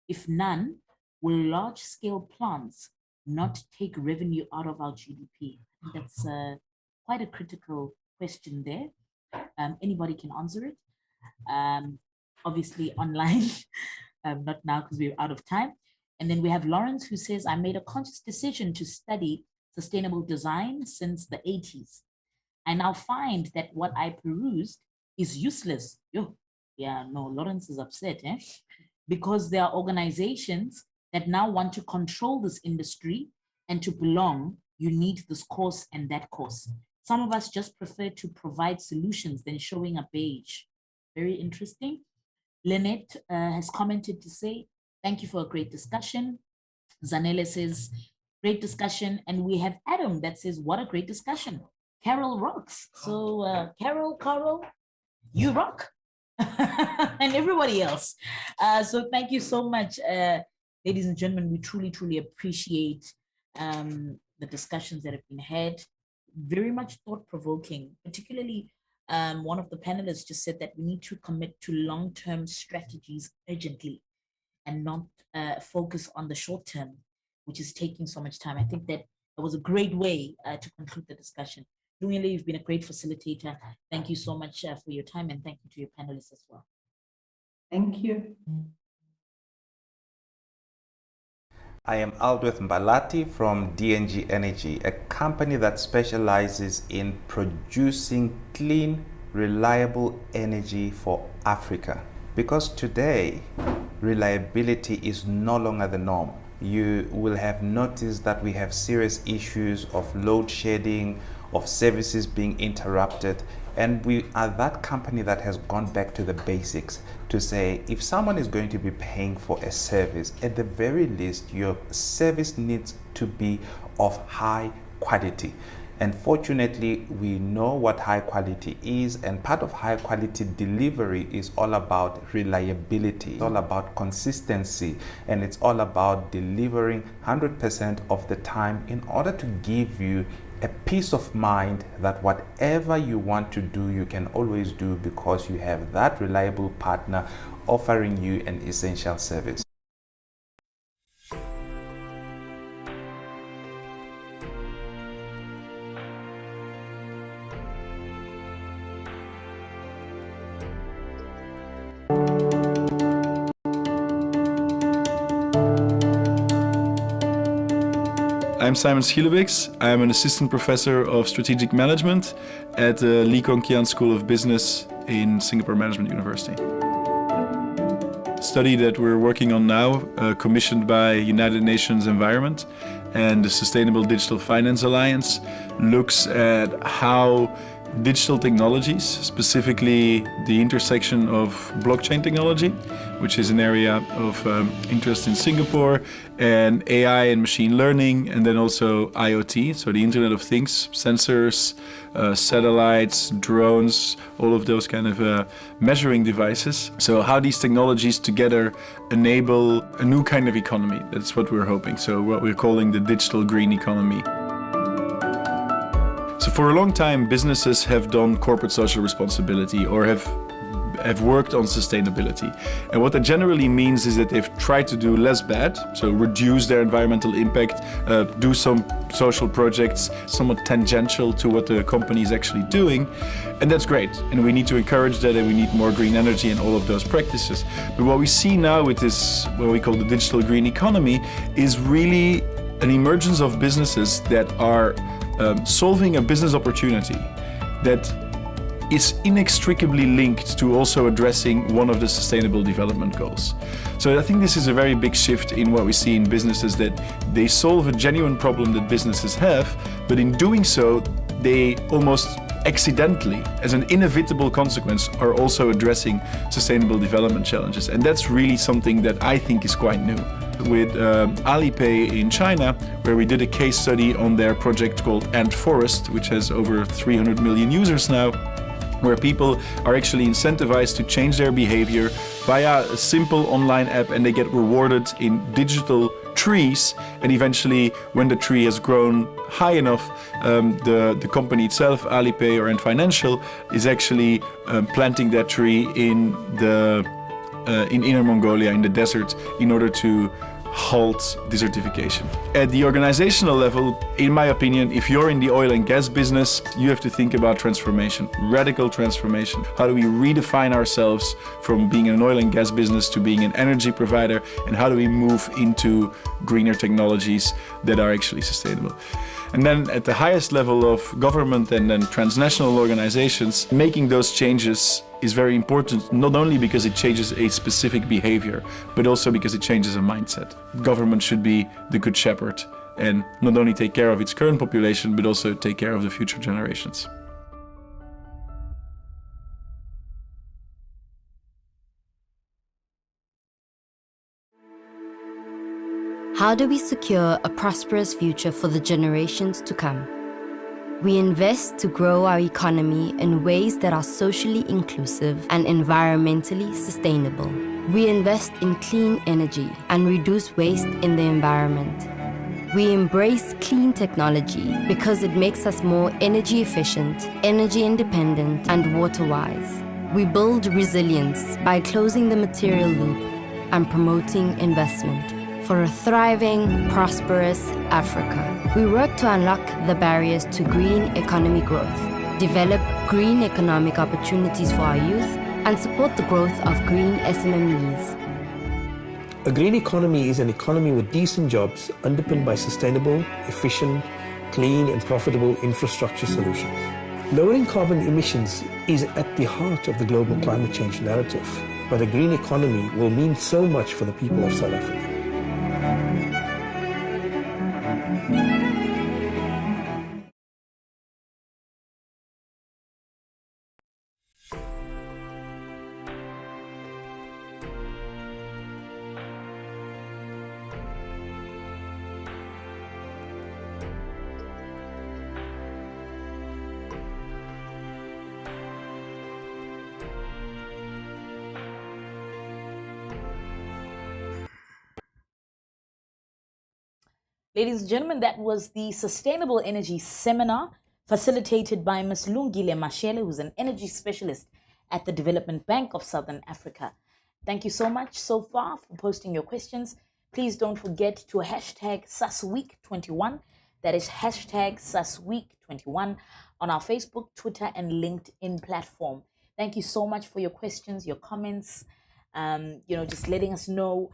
If none, will large-scale plants not take revenue out of our GDP? I think that's quite a critical question there. Anybody can answer it. Obviously online, not now because we're out of time. And then we have Lawrence, who says, I made a conscious decision to study sustainable design since the 80s. I now find that what I perused is useless. Yeah, no, Lawrence is upset, because there are organizations that now want to control this industry, and to belong, you need this course and that course. Some of us just prefer to provide solutions than showing a page. Very interesting. Lynette has commented to say, thank you for a great discussion. Zanele says, great discussion. And we have Adam that says, what a great discussion. Carol rocks. So Carol, you rock. And everybody else. So thank you so much, ladies and gentlemen. We truly, truly appreciate the discussions that have been had. Very much thought-provoking, particularly one of the panelists just said that we need to commit to long-term strategies urgently and not focus on the short term, which is taking so much time. I think that was a great way to conclude the discussion. Lungile, you've been a great facilitator. Thank you so much for your time, and thank you to your panelists as well. Thank you. I am Aldwith Mbalati from DNG Energy, a company that specializes in producing clean, reliable energy for Africa. Because today, reliability is no longer the norm. You will have noticed that we have serious issues of load shedding, of services being interrupted, and we are that company that has gone back to the basics to say, if someone is going to be paying for a service, at the very least, your service needs to be of high quality. And fortunately, we know what high quality is, and part of high quality delivery is all about reliability, it's all about consistency, and it's all about delivering 100% of the time in order to give you a peace of mind that whatever you want to do, you can always do, because you have that reliable partner offering you an essential service. I'm Simon Schielewiks. I'm an assistant professor of strategic management at the Lee Kuan Yew School of Business in Singapore Management University. The study that we're working on now, commissioned by United Nations Environment, and the Sustainable Digital Finance Alliance looks at how digital technologies, specifically the intersection of blockchain technology, which is an area of interest in Singapore, and AI and machine learning, and then also IoT, so the Internet of Things, sensors, satellites, drones, all of those kind of measuring devices. So how these technologies together enable a new kind of economy. That's what we're hoping. So what we're calling the digital green economy. So for a long time, businesses have done corporate social responsibility or have worked on sustainability. And what that generally means is that they've tried to do less bad, so reduce their environmental impact, do some social projects somewhat tangential to what the company is actually doing. And that's great. And we need to encourage that, and we need more green energy and all of those practices. But what we see now with this, what we call the digital green economy, is really an emergence of businesses that are solving a business opportunity that is inextricably linked to also addressing one of the Sustainable Development Goals. So I think this is a very big shift in what we see in businesses, that they solve a genuine problem that businesses have, but in doing so, they almost accidentally, as an inevitable consequence, are also addressing sustainable development challenges. And that's really something that I think is quite new. With Alipay in China, where we did a case study on their project called Ant Forest, which has over 300 million users now, where people are actually incentivized to change their behavior via a simple online app, and they get rewarded in digital trees. And eventually, when the tree has grown high enough, the company itself, Alipay or Ant Financial, is actually planting that tree in Inner Mongolia, in the desert, in order to halt desertification. At the organizational level, in my opinion, if you're in the oil and gas business, you have to think about transformation, radical transformation. How do we redefine ourselves from being an oil and gas business to being an energy provider, and how do we move into greener technologies that are actually sustainable? And then at the highest level of government and then transnational organizations, making those changes is very important, not only because it changes a specific behavior, but also because it changes a mindset. Government should be the good shepherd and not only take care of its current population, but also take care of the future generations. How do we secure a prosperous future for the generations to come? We invest to grow our economy in ways that are socially inclusive and environmentally sustainable. We invest in clean energy and reduce waste in the environment. We embrace clean technology because it makes us more energy efficient, energy independent, and water wise. We build resilience by closing the material loop and promoting investment for a thriving, prosperous Africa. We work to unlock the barriers to green economy growth, develop green economic opportunities for our youth, and support the growth of green SMMEs. A green economy is an economy with decent jobs underpinned by sustainable, efficient, clean, and profitable infrastructure solutions. Lowering carbon emissions is at the heart of the global climate change narrative, but a green economy will mean so much for the people of South Africa. Ladies and gentlemen, that was the Sustainable Energy Seminar facilitated by Ms. Lungile Mashele, who's an energy specialist at the Development Bank of Southern Africa. Thank you so much so far for posting your questions. Please don't forget to hashtag SASWeek21. That is hashtag SASWeek21 on our Facebook, Twitter, and LinkedIn platform. Thank you so much for your questions, your comments, just letting us know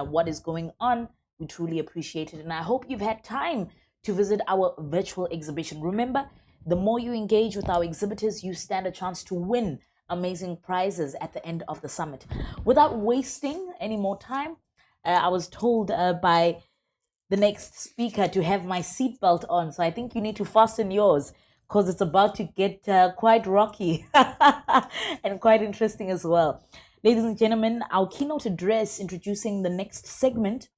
what is going on. We truly appreciate it. And I hope you've had time to visit our virtual exhibition. Remember, the more you engage with our exhibitors, you stand a chance to win amazing prizes at the end of the summit. Without wasting any more time, I was told by the next speaker to have my seatbelt on. So I think you need to fasten yours because it's about to get quite rocky and quite interesting as well. Ladies and gentlemen, our keynote address introducing the next segment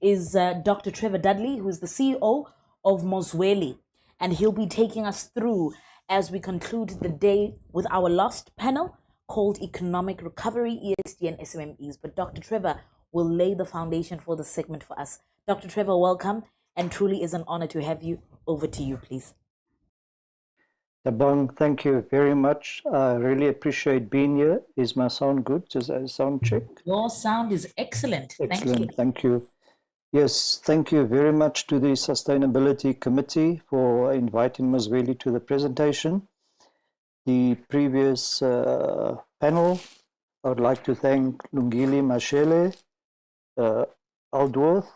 is Dr. Trevor Dudley, who is the CEO of Mozweli, and he'll be taking us through as we conclude the day with our last panel called Economic Recovery, ESG and SMMEs. But Dr. Trevor will lay the foundation for the segment for us. Dr. Trevor, welcome, and truly is an honor to have you. Over to you, please. Tabang, thank you very much. I really appreciate being here. Is my sound good? Just a sound check. Your sound is excellent. Excellent. Thank you. Yes, thank you very much to the Sustainability Committee for inviting Mozweli to the presentation. The previous panel, I would like to thank Lungile Mashele, Aldworth,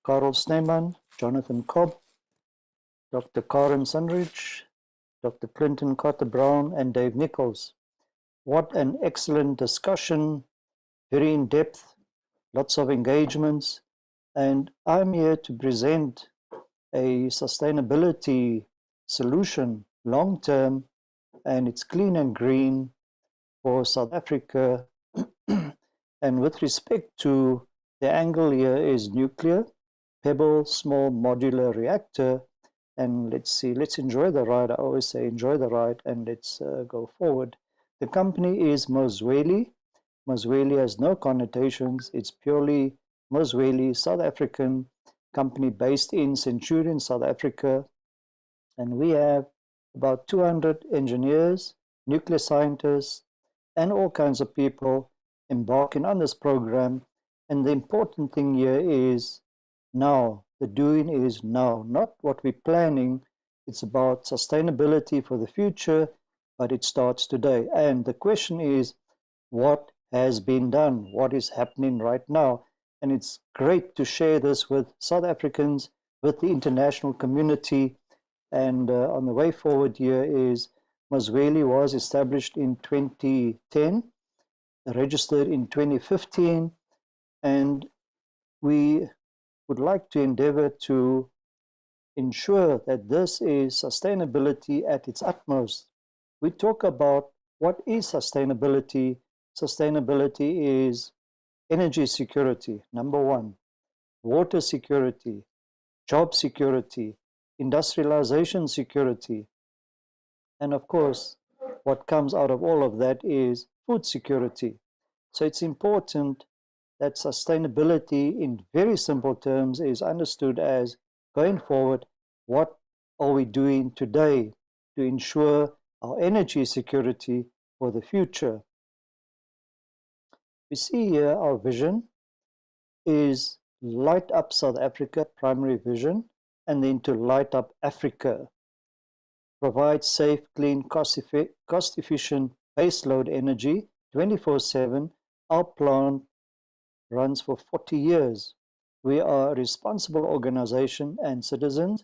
Carl Sneeman, Jonathan Cobb, Dr. Karen Sunridge, Dr. Clinton Carter-Brown, and Dave Nichols. What an excellent discussion, very in-depth, lots of engagements, and I'm here to present a sustainability solution, long-term, and it's clean and green for South Africa. And with respect to the angle here is nuclear, pebble, small modular reactor. And let's see, let's enjoy the ride. I always say enjoy the ride, and let's go forward. The company is Mozweli. Mozweli has no connotations. It's purely Mozweli, South African company based in Centurion, South Africa. And we have about 200 engineers, nuclear scientists, and all kinds of people embarking on this program. And the important thing here is now. The doing is now, not what we're planning. It's about sustainability for the future, but it starts today. And the question is, what has been done? What is happening right now? And it's great to share this with South Africans, with the international community. And on the way forward here is Mozweli was established in 2010, registered in 2015, and we would like to endeavor to ensure that this is sustainability at its utmost. We talk about what is sustainability. Sustainability is energy security, number one, water security, job security, industrialization security, and of course, what comes out of all of that is food security. So it's important that sustainability in very simple terms is understood as going forward, what are we doing today to ensure our energy security for the future? We see here our vision is light up South Africa, primary vision, and then to light up Africa. Provide safe, clean, cost-efficient baseload energy 24/7. Our plant runs for 40 years. We are a responsible organization and citizens,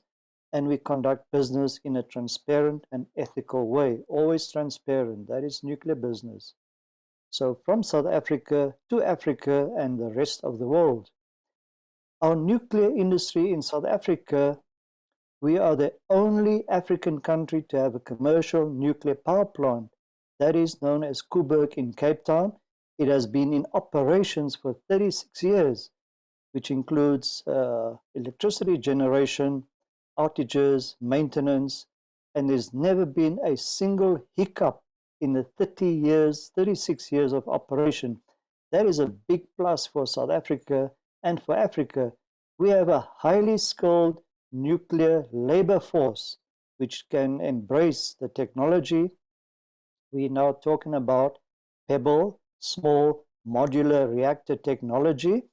and we conduct business in a transparent and ethical way, always transparent. That is nuclear business. So from South Africa to Africa and the rest of the world. Our nuclear industry in South Africa, we are the only African country to have a commercial nuclear power plant. That is known as Koeberg in Cape Town. It has been in operations for 36 years, which includes electricity generation, outages, maintenance, and there's never been a single hiccup in the 36 years of operation. That is a big plus for South Africa and for Africa. We have a highly skilled nuclear labor force which can embrace the technology. We're now talking about pebble, small modular reactor technology.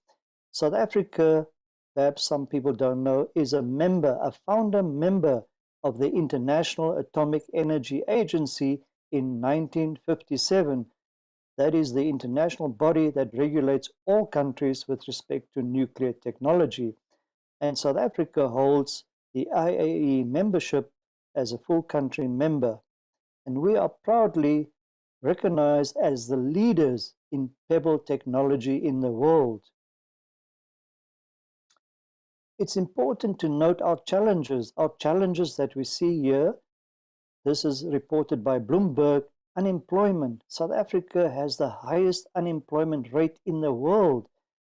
South Africa, perhaps some people don't know, is a member, a founder member of the International Atomic Energy Agency in 1957. That is the international body that regulates all countries with respect to nuclear technology. And South Africa holds the IAEA membership as a full country member. And we are proudly recognized as the leaders in pebble technology in the world. it's important to note our challenges that we see here. This is reported by Bloomberg. Unemployment. South Africa has the highest unemployment rate in the world.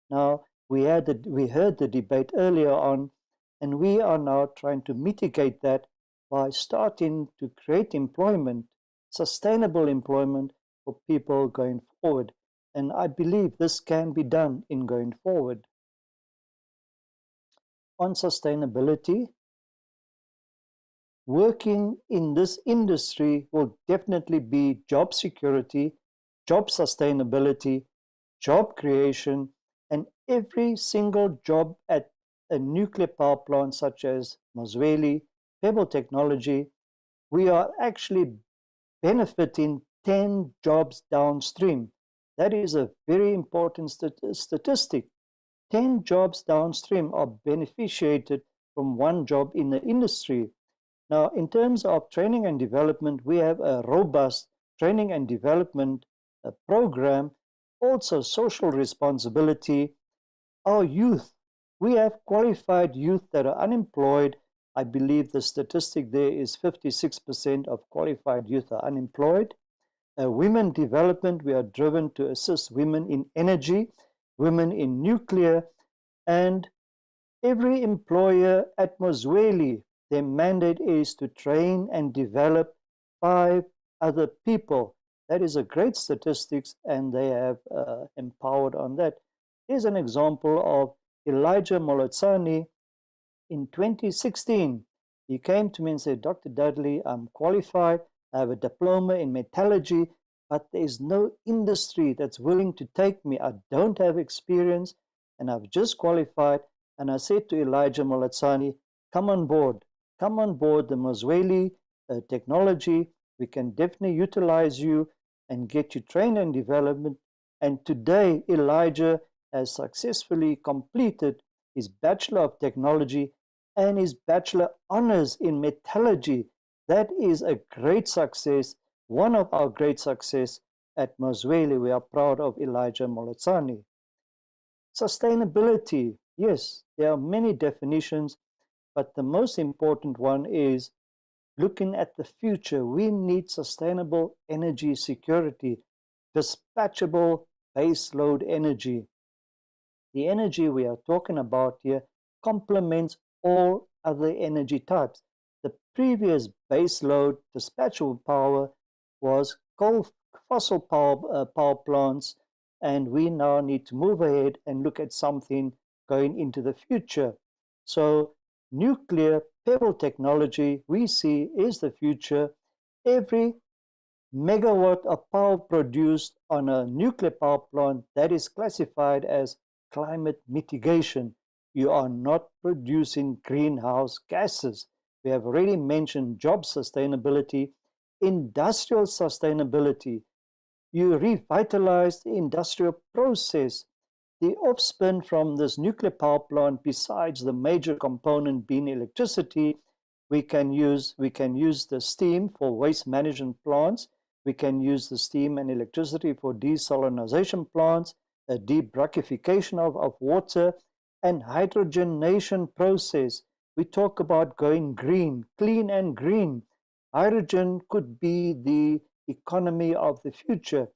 Now, we heard the debate earlier on, and we are now trying to mitigate that by starting to create employment, sustainable employment for people going forward. And I believe this can be done in going forward. On sustainability, working in this industry will definitely be job security, job sustainability, job creation, and every single job at a nuclear power plant such as Mazweli, Pebble Technology, we are actually benefiting 10 jobs downstream. That is a very important statistic. 10 jobs downstream are beneficiated from one job in the industry. Now, in terms of training and development, we have a robust training and development program, also social responsibility. Our youth, we have qualified youth that are unemployed. I believe the statistic there is 56% of qualified youth are unemployed. Women development, we are driven to assist women in energy, women in nuclear, and every employer at Mazweli, their mandate is to train and develop 5 other people. That is a great statistics, and they have empowered on that. Here's an example of Elijah Molotsani. In 2016, he came to me and said, Dr. Dudley, I'm qualified, I have a diploma in metallurgy, but there is no industry that's willing to take me. I don't have experience, and I've just qualified. And I said to Elijah Molotsani, come on board the Mazweli technology. We can definitely utilize you and get you trained and development. And today, Elijah has successfully completed his Bachelor of Technology and his Bachelor Honors in Metallurgy. That is a great success, one of our great success at Mazweli. We are proud of Elijah Molotsani. Sustainability, yes, there are many definitions, but the most important one is looking at the future. We need sustainable energy security, dispatchable baseload energy. The energy we are talking about here complements all other energy types. The previous baseload dispatchable power was fossil power plants, and we now need to move ahead and look at something going into the future. So nuclear pebble technology we see is the future. Every megawatt of power produced on a nuclear power plant, that is classified as climate mitigation. You are not producing greenhouse gases. We have already mentioned job sustainability, industrial sustainability. You revitalize the industrial process. The offspin from this nuclear power plant, besides the major component being electricity, we can use the steam for waste management plants. We can use the steam and electricity for desalinization plants, a debrackification of water, and hydrogenation process. We talk about going green, clean and green. Hydrogen could be the economy of the future.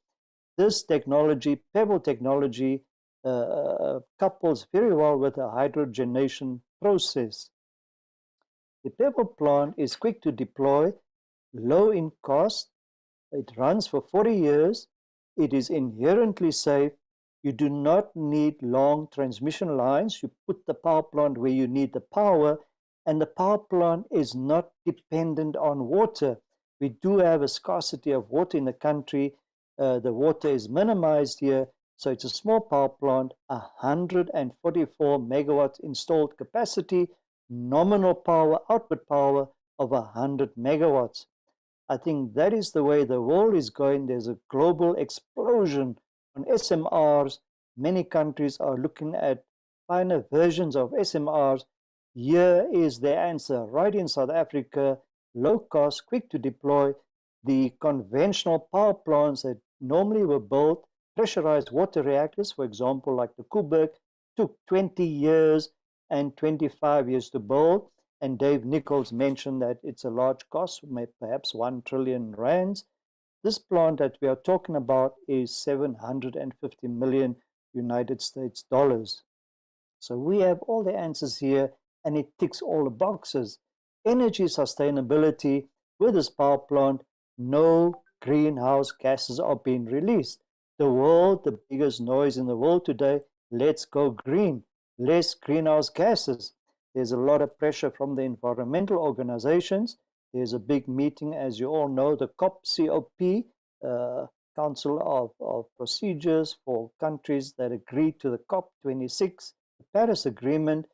This technology, pebble technology, couples very well with a hydrogenation process. The pebble plant is quick to deploy, low in cost. It runs for 40 years. It is inherently safe. You do not need long transmission lines. You put the power plant where you need the power, and the power plant is not dependent on water. We do have a scarcity of water in the country. The water is minimized here. So it's a small power plant, 144 megawatts installed capacity, nominal power, output power of 100 megawatts. I think that is the way the world is going. There's a global explosion on SMRs. Many countries are looking at finer versions of SMRs. Here is the answer, right in South Africa, low cost, quick to deploy. The conventional power plants that normally were built, pressurized water reactors, for example, like the Kuberg, took 20 years, and 25 years to build. And Dave Nichols mentioned that it's a large cost, perhaps 1 trillion rands. This plant that we are talking about is 750 million United States dollars. So we have all the answers here, and it ticks all the boxes. Energy sustainability, with this power plant, no greenhouse gases are being released. The world, the biggest noise in the world today, let's go green, less greenhouse gases. There's a lot of pressure from the environmental organizations. There's a big meeting, as you all know, the COP, Council of Procedures for countries that agreed to the COP26, the Paris Agreement,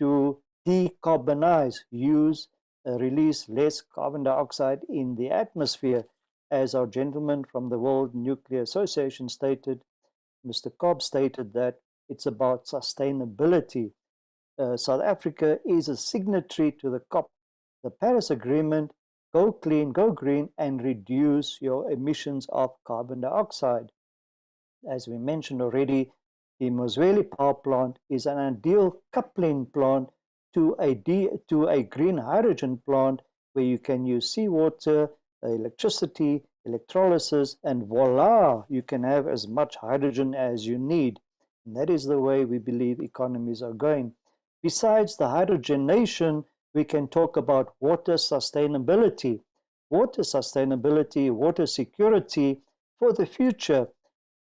to decarbonize, release less carbon dioxide in the atmosphere. As our gentleman from the World Nuclear Association stated, Mr. Cobb stated that it's about sustainability. South Africa is a signatory to the COP, the Paris Agreement. Go clean, go green, and reduce your emissions of carbon dioxide. As we mentioned already, the Mozweli power plant is an ideal coupling plant to a green hydrogen plant where you can use seawater, electricity, electrolysis, and voila, you can have as much hydrogen as you need. And that is the way we believe economies are going. Besides the hydrogenation, we can talk about water sustainability, water security for the future.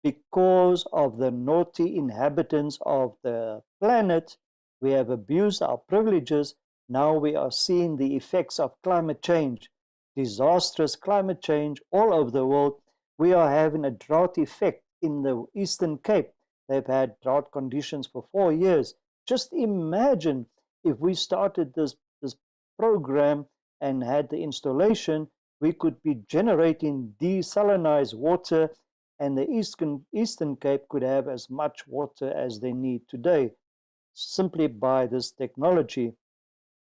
Because of the naughty inhabitants of the planet, we have abused our privileges. Now we are seeing the effects of climate change, disastrous climate change all over the world. We are having a drought effect in the Eastern Cape. They've had drought conditions for 4 years. Just imagine if we started this program and had the installation, we could be generating desalinized water, and the Eastern Cape could have as much water as they need today, simply by this technology.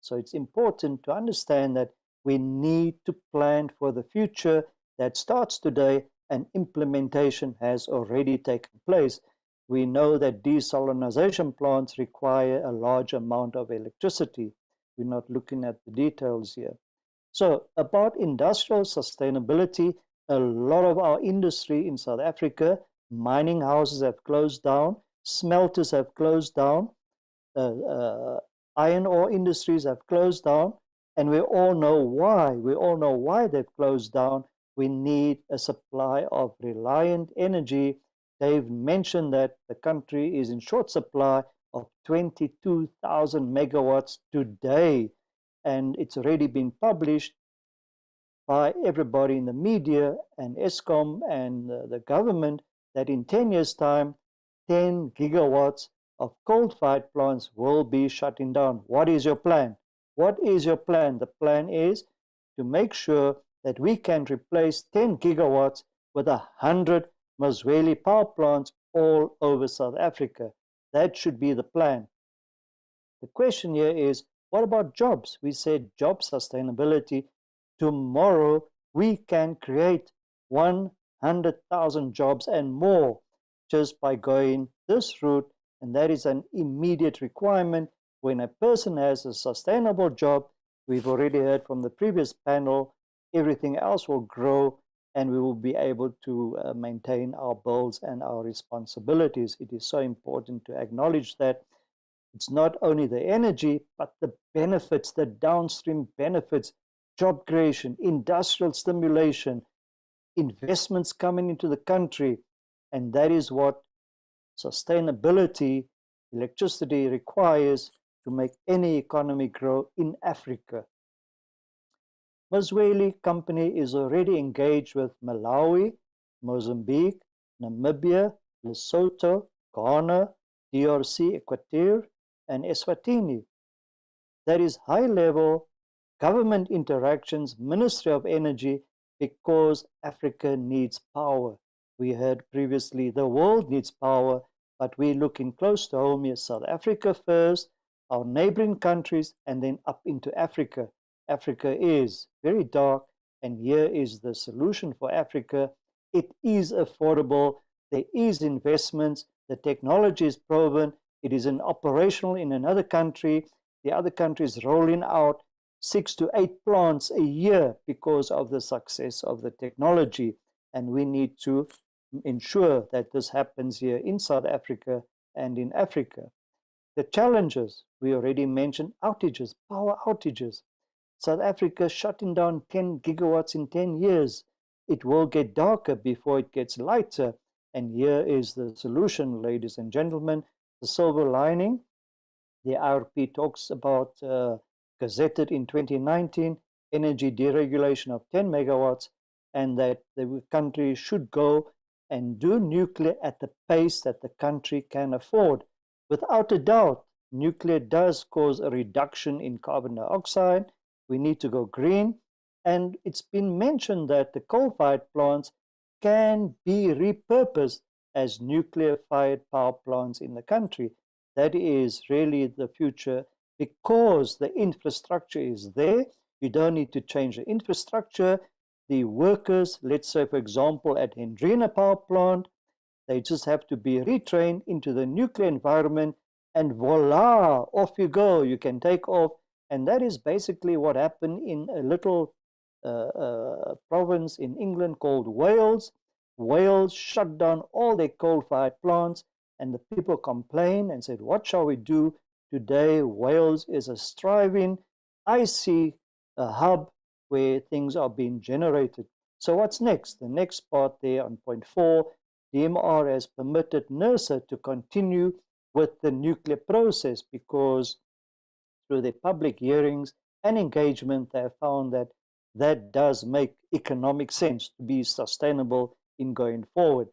So it's important to understand that we need to plan for the future that starts today, and implementation has already taken place. We know that desalinization plants require a large amount of electricity. We're not looking at the details here. So about industrial sustainability, a lot of our industry in South Africa, mining houses have closed down, smelters have closed down, iron ore industries have closed down, and we all know why. We all know why they've closed down. We need a supply of reliant energy. They've mentioned that the country is in short supply of 22,000 megawatts today, and it's already been published by everybody in the media and Eskom and the government that in 10 years' time, 10 gigawatts of coal-fired plants will be shutting down. What is your plan? What is your plan? The plan is to make sure that we can replace 10 gigawatts with 100 Mozweli power plants all over South Africa. That should be the plan. The question here is, what about jobs? We said job sustainability. Tomorrow, we can create 100,000 jobs and more just by going this route, and that is an immediate requirement. When a person has a sustainable job, we've already heard from the previous panel, everything else will grow, and we will be able to maintain our bills and our responsibilities. It is so important to acknowledge that it's not only the energy, but the benefits, the downstream benefits, job creation, industrial stimulation, investments coming into the country, and that is what sustainability, electricity requires to make any economy grow in Africa. Mozweli company is already engaged with Malawi, Mozambique, Namibia, Lesotho, Ghana, DRC, Equateur, and Eswatini. There is high-level government interactions, Ministry of Energy, because Africa needs power. We heard previously the world needs power, but we're looking close to home here, South Africa first, our neighboring countries, and then up into Africa. Africa is very dark, and here is the solution for Africa. It is affordable, there is investments, the technology is proven, It is operational in another country. The other country is rolling out 6 to 8 plants a year because of the success of the technology. And we need to ensure that this happens here in South Africa and in Africa. The challenges, we already mentioned outages, power outages. South Africa shutting down 10 gigawatts in 10 years. It will get darker before it gets lighter. And here is the solution, ladies and gentlemen, the silver lining. The IRP talks about, gazetted in 2019, energy deregulation of 10 megawatts, and that the country should go and do nuclear at the pace that the country can afford. Without a doubt, nuclear does cause a reduction in carbon dioxide. We need to go green. And it's been mentioned that the coal-fired plants can be repurposed as nuclear-fired power plants in the country. That is really the future because the infrastructure is there. You don't need to change the infrastructure. The workers, let's say, for example, at Hendrina Power Plant, they just have to be retrained into the nuclear environment, and voila, off you go. You can take off. And that is basically what happened in a little province in England called Wales. Wales shut down all their coal-fired plants, and the people complained and said, what shall we do? Today, Wales is a thriving, icy hub where things are being generated. So what's next? The next part there on point 4, DMR has permitted NERSA to continue with the nuclear process because through their public hearings and engagement, they have found that that does make economic sense to be sustainable in going forward.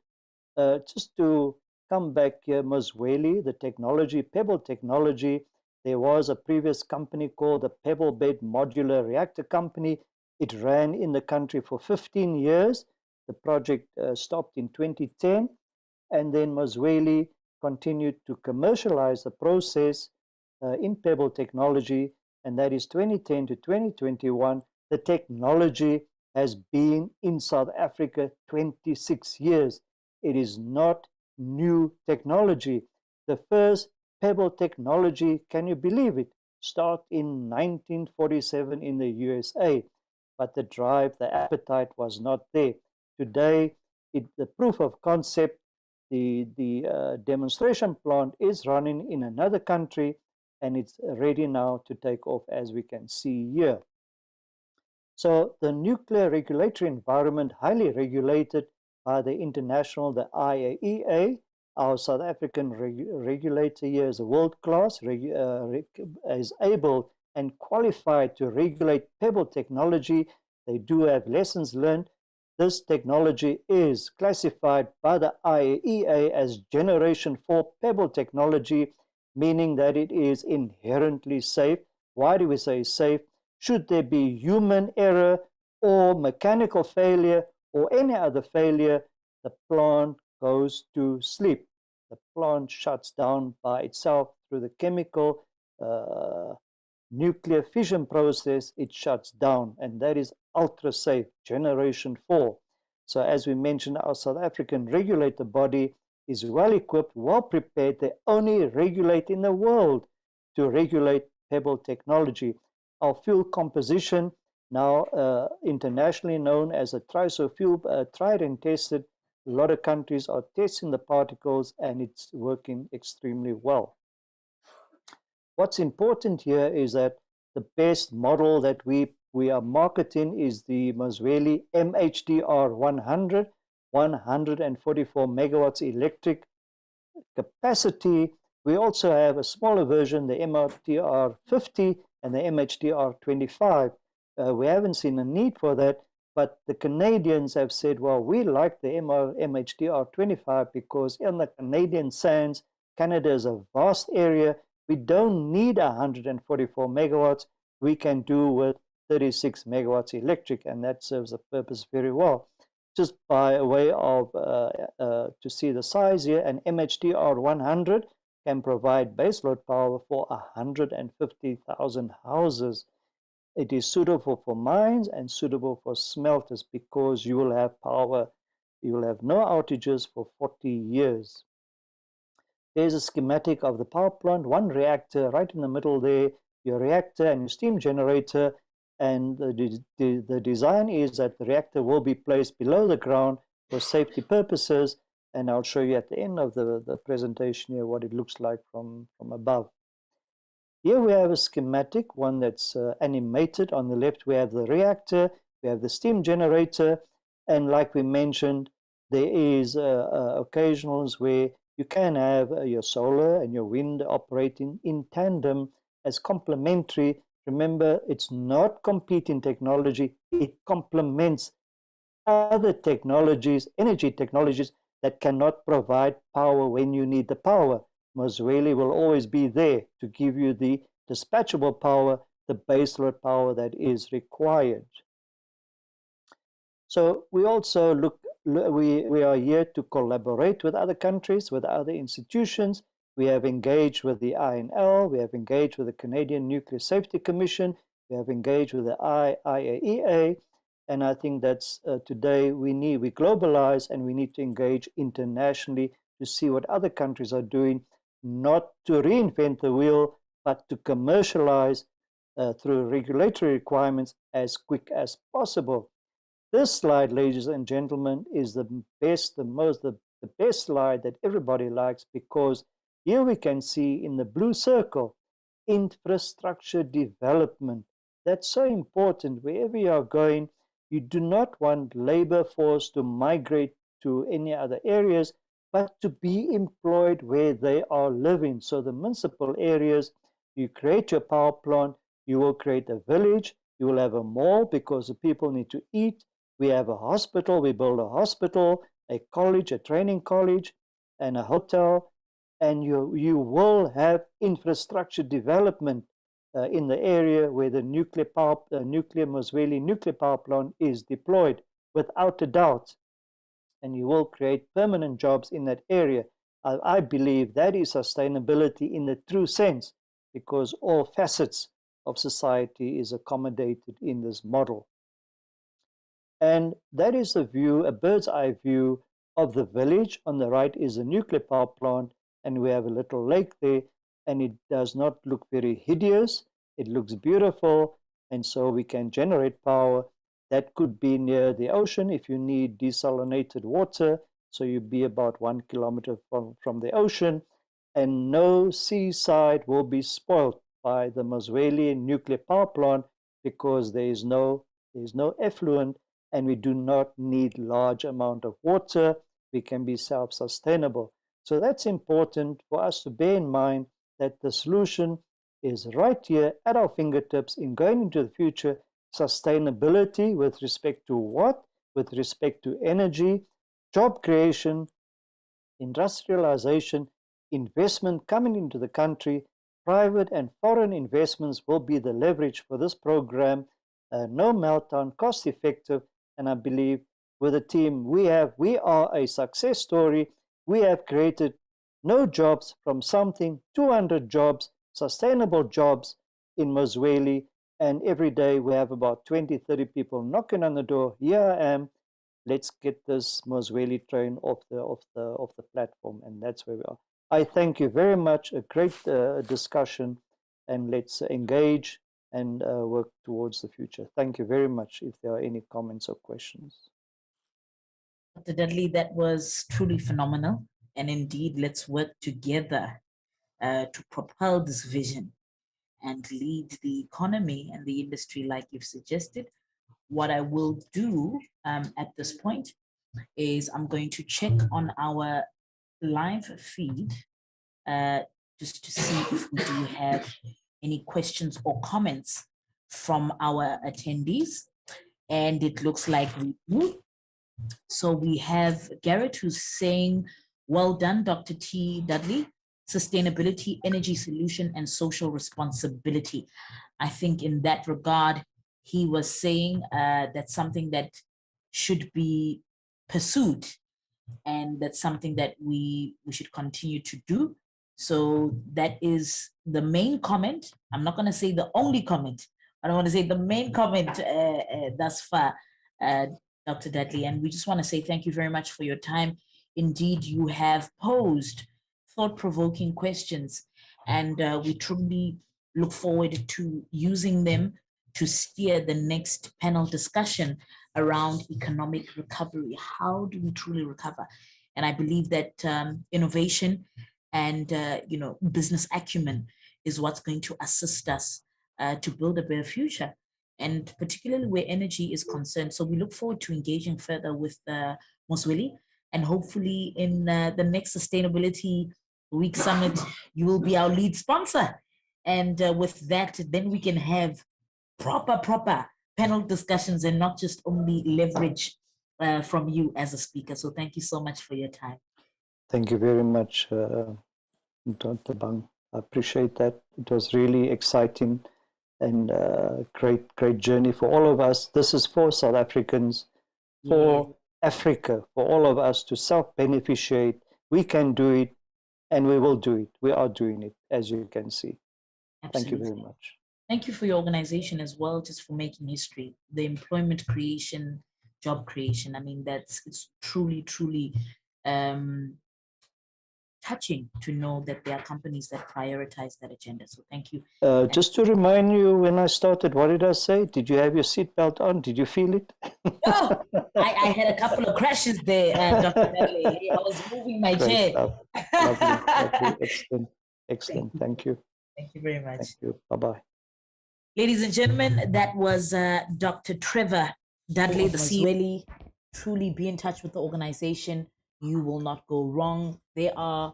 Just to come back here, Ms. Whaley, the technology, Pebble Technology, there was a previous company called the Pebble Bed Modular Reactor Company. It ran in the country for 15 years. The project stopped in 2010, and then Ms. Whaley continued to commercialize the process in Pebble Technology, and that is 2010 to 2021. The technology has been in South Africa 26 years. It is not new technology. The first Pebble Technology, can you believe it, start in 1947 in the USA, but the drive, the appetite was not there. Today, the proof of concept, the demonstration plant is running in another country, and it's ready now to take off, as we can see here. So the nuclear regulatory environment, highly regulated by the international, the IAEA. Our South African regulator here is world-class, is able and qualified to regulate Pebble Technology. They do have lessons learned. This technology is classified by the IAEA as Generation 4 Pebble Technology, meaning that it is inherently safe. Why do we say safe? Should there be human error or mechanical failure or any other failure, the plant goes to sleep. The plant shuts down by itself through the chemical nuclear fission process. It shuts down, and that is ultra safe, Generation 4. So as we mentioned, our South African regulator body is well equipped, well prepared. They only regulate in the world to regulate Pebble Technology. Our fuel composition, now internationally known as a triso fuel, tried and tested. A lot of countries are testing the particles, and it's working extremely well. What's important here is that the best model that we are marketing is the Mazweli MHDR 100, 144 megawatts electric capacity. We also have a smaller version, the MHDR 50 and the MHDR 25. We haven't seen a need for that, but the Canadians have said, well, we like the MHDR 25 because in the Canadian sands, Canada is a vast area. We don't need 144 megawatts. We can do with 36 megawatts electric, and that serves the purpose very well. Just by way of, to see the size here, an MHDR 100 can provide baseload power for 150,000 houses. It is suitable for mines and suitable for smelters because you will have power, you will have no outages for 40 years. Here's a schematic of the power plant, one reactor right in the middle there, your reactor and your steam generator. And the design is that the reactor will be placed below the ground for safety purposes. And I'll show you at the end of the presentation here what it looks like from above. Here we have a schematic, one that's animated. On the left, we have the reactor, we have the steam generator, and like we mentioned, there is occasionals where you can have your solar and your wind operating in tandem as complementary. Remember, it's not competing technology, it complements other technologies, energy technologies that cannot provide power when you need the power. Mozweli will always be there to give you the dispatchable power, the baseload power that is required. So we also we are here to collaborate with other countries, with other institutions. We have engaged with the INL, we have engaged with the Canadian Nuclear Safety Commission, we have engaged with the IAEA, and I think that's today we globalize and we need to engage internationally to see what other countries are doing, not to reinvent the wheel, but to commercialize through regulatory requirements as quick as possible. This slide, ladies and gentlemen, is the best slide that everybody likes, because here we can see in the blue circle, infrastructure development. That's so important. Wherever you are going, you do not want labor force to migrate to any other areas, but to be employed where they are living. So the municipal areas, you create your power plant, you will create a village, you will have a mall because the people need to eat. We have a hospital, we build a hospital, a college, a training college, and a hotel, and you will have infrastructure development in the area where the Mozweli nuclear power plant is deployed, without a doubt. And you will create permanent jobs in that area. I believe that is sustainability in the true sense, because all facets of society is accommodated in this model. And that is a view, a bird's eye view of the village. On the right is a nuclear power plant, and we have a little lake there, and it does not look very hideous. It looks beautiful, and so we can generate power. That could be near the ocean if you need desalinated water, so you'd be about 1 kilometer from the ocean, and no seaside will be spoiled by the Mozweli nuclear power plant, because there is no effluent, and we do not need large amount of water. We can be self-sustainable. So that's important for us to bear in mind, that the solution is right here at our fingertips in going into the future. Sustainability with respect to what? With respect to energy, job creation, industrialization, investment coming into the country. Private and foreign investments will be the leverage for this program. No meltdown, cost effective, and I believe with the team we are a success story. We have created no jobs from something, 200 jobs, sustainable jobs in Mozweli, and every day we have about 20, 30 people knocking on the door. Here I am. Let's get this Mozweli train off the platform, and that's where we are. I thank you very much. A great discussion, and let's engage and work towards the future. Thank you very much. If there are any comments or questions. Dr. Dudley, that was truly phenomenal. And indeed, let's work together to propel this vision and lead the economy and the industry like you've suggested. What I will do at this point is I'm going to check on our live feed just to see if we do have any questions or comments from our attendees. And it looks like we do. So we have Garrett who's saying, well done, Dr. T. Dudley, sustainability, energy solution, and social responsibility. I think in that regard, he was saying that's something that should be pursued, and that's something that we should continue to do. So that is the main comment. I'm not going to say the only comment. I don't want to say the main comment thus far, Dr. Dudley. And we just want to say thank you very much for your time. Indeed, you have posed thought-provoking questions, and we truly look forward to using them to steer the next panel discussion around economic recovery. How do we truly recover? And I believe that innovation and business acumen is what's going to assist us to build a better future, and particularly where energy is concerned. So we look forward to engaging further with Mosweli, and hopefully in the next Sustainability Week Summit, you will be our lead sponsor. And with that, then we can have proper panel discussions and not just only leverage from you as a speaker. So thank you so much for your time. Thank you very much, Dr. Bang. I appreciate that. It was really exciting and great journey for all of us. This is for South Africans, for Africa, for all of us to self-beneficiate. We can do it, and we will do it. We are doing it, as you can see. Absolutely. Thank you very much. Thank you for your organization as well, just for making history. The employment creation, job creation. I mean, it's truly touching to know that there are companies that prioritize that agenda. So thank you. Just to remind you, when I started, what did I say? Did you have your seatbelt on? Did you feel it? Oh, I had a couple of crashes there, Dr. Medley. I was moving my chair. Lovely. Excellent. Thank you. Thank you very much. Thank you. Bye-bye. Ladies and gentlemen, that was Dr. Trevor Dudley, the CEO. Truly be in touch with the organization. You will not go wrong. They are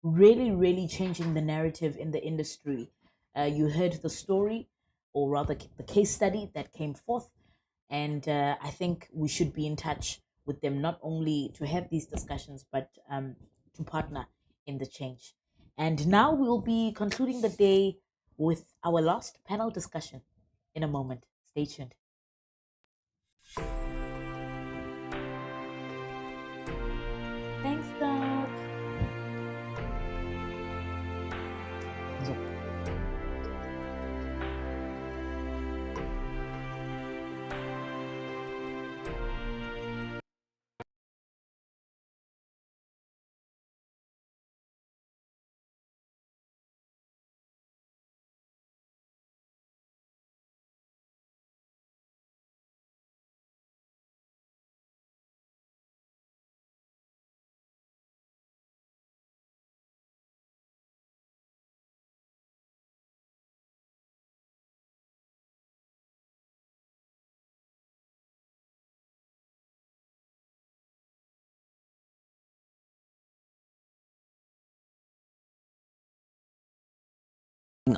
really changing the narrative in the industry. You heard the story, or rather the case study that came forth, and I think we should be in touch with them, not only to have these discussions, but to partner in the change. And now we'll be concluding the day with our last panel discussion in a moment. Stay tuned. Thanks, Doc.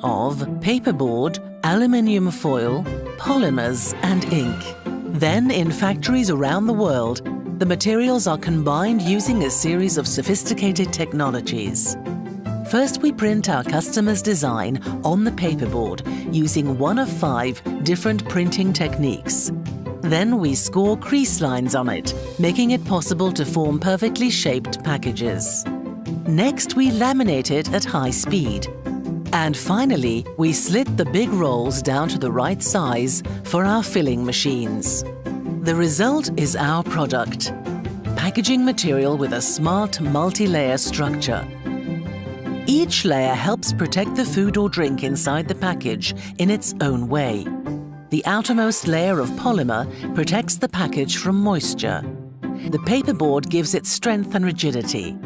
Of paperboard, aluminium foil, polymers and ink. Then in factories around the world, the materials are combined using a series of sophisticated technologies. First, we print our customer's design on the paperboard using one of 5 different printing techniques. Then we score crease lines on it, making it possible to form perfectly shaped packages. Next, we laminate it at high speed. And finally, we slit the big rolls down to the right size for our filling machines. The result is our product, packaging material with a smart multi-layer structure. Each layer helps protect the food or drink inside the package in its own way. The outermost layer of polymer protects the package from moisture. The paperboard gives it strength and rigidity.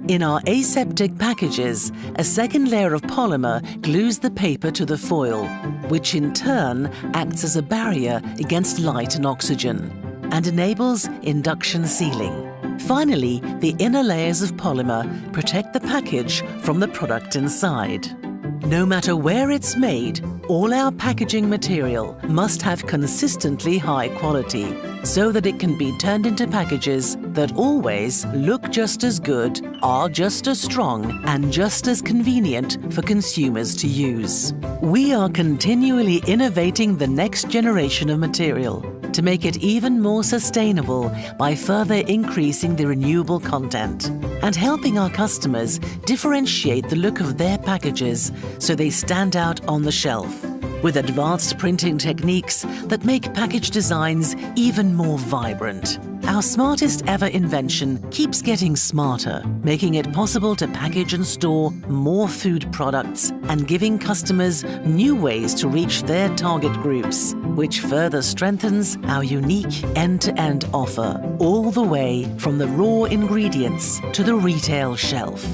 In our aseptic packages, a second layer of polymer glues the paper to the foil, which in turn acts as a barrier against light and oxygen, and enables induction sealing. Finally, the inner layers of polymer protect the package from the product inside. No matter where it's made, all our packaging material must have consistently high quality, so that it can be turned into packages that always look just as good, are just as strong, and just as convenient for consumers to use. We are continually innovating the next generation of material to make it even more sustainable by further increasing the renewable content and helping our customers differentiate the look of their packages so they stand out on the shelf, with advanced printing techniques that make package designs even more vibrant. Our smartest ever invention keeps getting smarter, making it possible to package and store more food products and giving customers new ways to reach their target groups, which further strengthens our unique end-to-end offer, all the way from the raw ingredients to the retail shelf.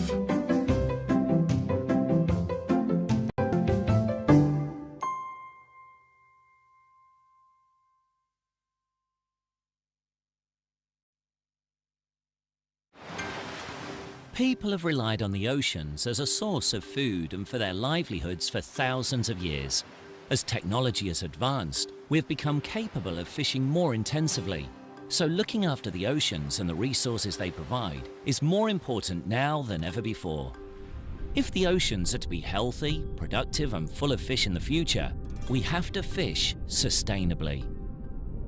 People have relied on the oceans as a source of food and for their livelihoods for thousands of years. As technology has advanced, we have become capable of fishing more intensively. So looking after the oceans and the resources they provide is more important now than ever before. If the oceans are to be healthy, productive and full of fish in the future, we have to fish sustainably.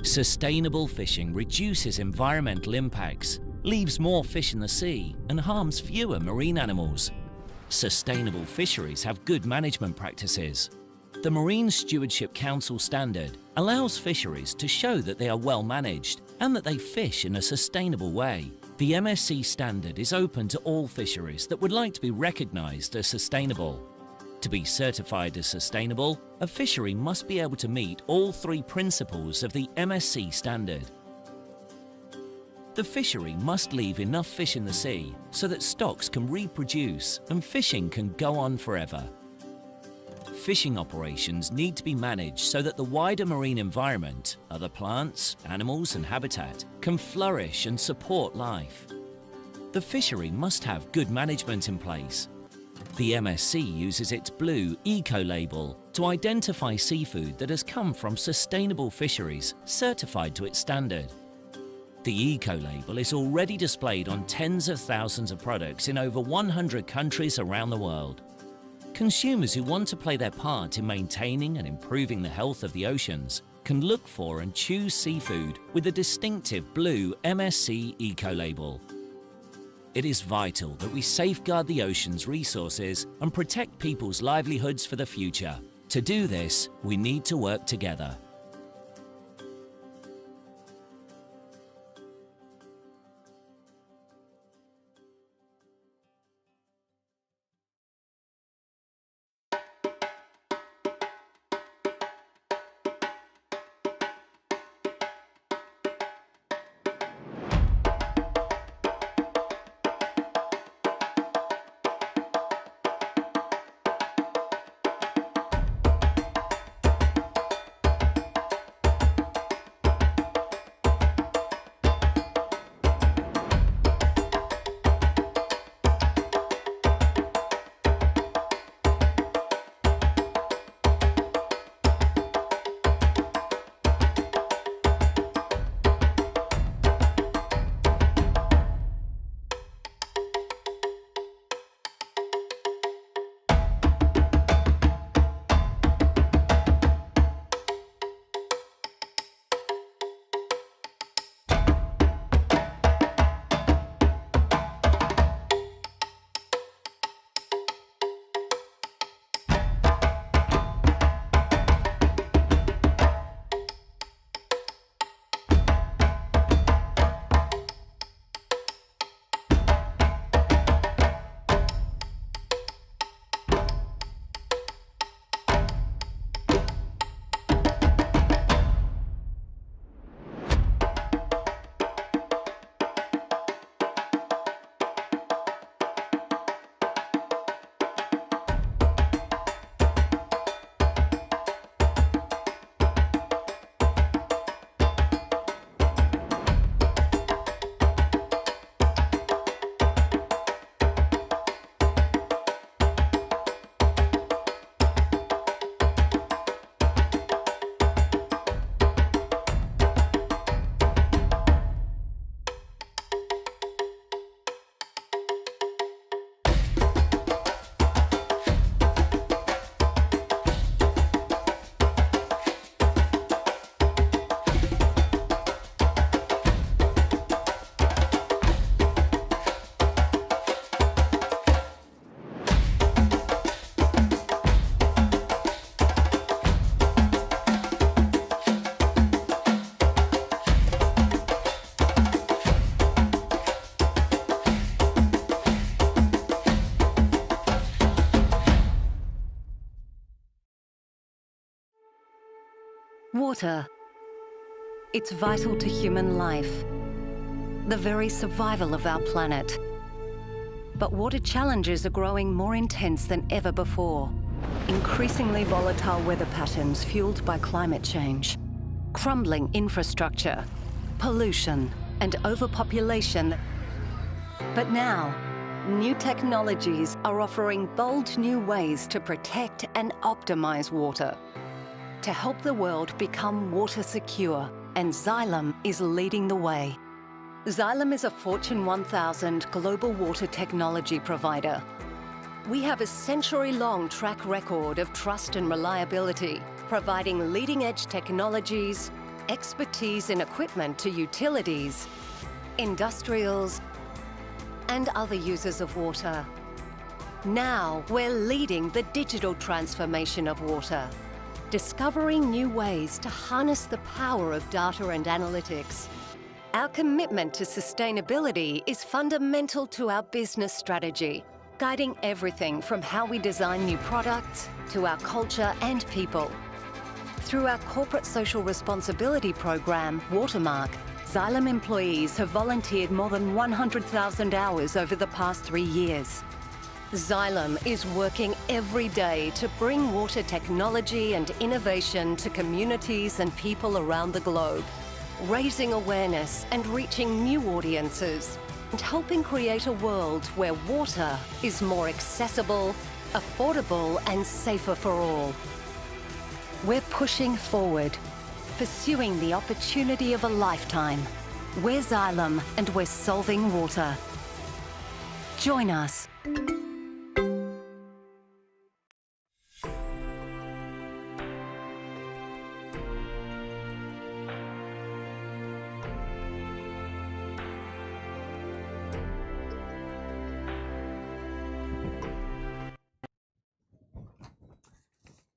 Sustainable fishing reduces environmental impacts, leaves more fish in the sea and harms fewer marine animals. Sustainable fisheries have good management practices. The Marine Stewardship Council standard allows fisheries to show that they are well managed and that they fish in a sustainable way. The MSC standard is open to all fisheries that would like to be recognised as sustainable. To be certified as sustainable, a fishery must be able to meet all three principles of the MSC standard. The fishery must leave enough fish in the sea so that stocks can reproduce and fishing can go on forever. Fishing operations need to be managed so that the wider marine environment, other plants, animals and habitat, can flourish and support life. The fishery must have good management in place. The MSC uses its blue eco-label to identify seafood that has come from sustainable fisheries certified to its standard. The eco-label is already displayed on tens of thousands of products in over 100 countries around the world. Consumers who want to play their part in maintaining and improving the health of the oceans can look for and choose seafood with a distinctive blue MSC eco-label. It is vital that we safeguard the ocean's resources and protect people's livelihoods for the future. To do this, we need to work together. Water. It's vital to human life, the very survival of our planet. But water challenges are growing more intense than ever before. Increasingly volatile weather patterns fueled by climate change, crumbling infrastructure, pollution, and overpopulation. But now, new technologies are offering bold new ways to protect and optimize water, to help the world become water secure, and Xylem is leading the way. Xylem is a Fortune 1000 global water technology provider. We have a century-long track record of trust and reliability, providing leading-edge technologies, expertise in equipment to utilities, industrials, and other users of water. Now, we're leading the digital transformation of water, discovering new ways to harness the power of data and analytics. Our commitment to sustainability is fundamental to our business strategy, guiding everything from how we design new products to our culture and people. Through our corporate social responsibility program, Watermark, Xylem employees have volunteered more than 100,000 hours over the past 3 years. Xylem is working every day to bring water technology and innovation to communities and people around the globe, raising awareness and reaching new audiences, and helping create a world where water is more accessible, affordable, and safer for all. We're pushing forward, pursuing the opportunity of a lifetime. We're Xylem, and we're solving water. Join us.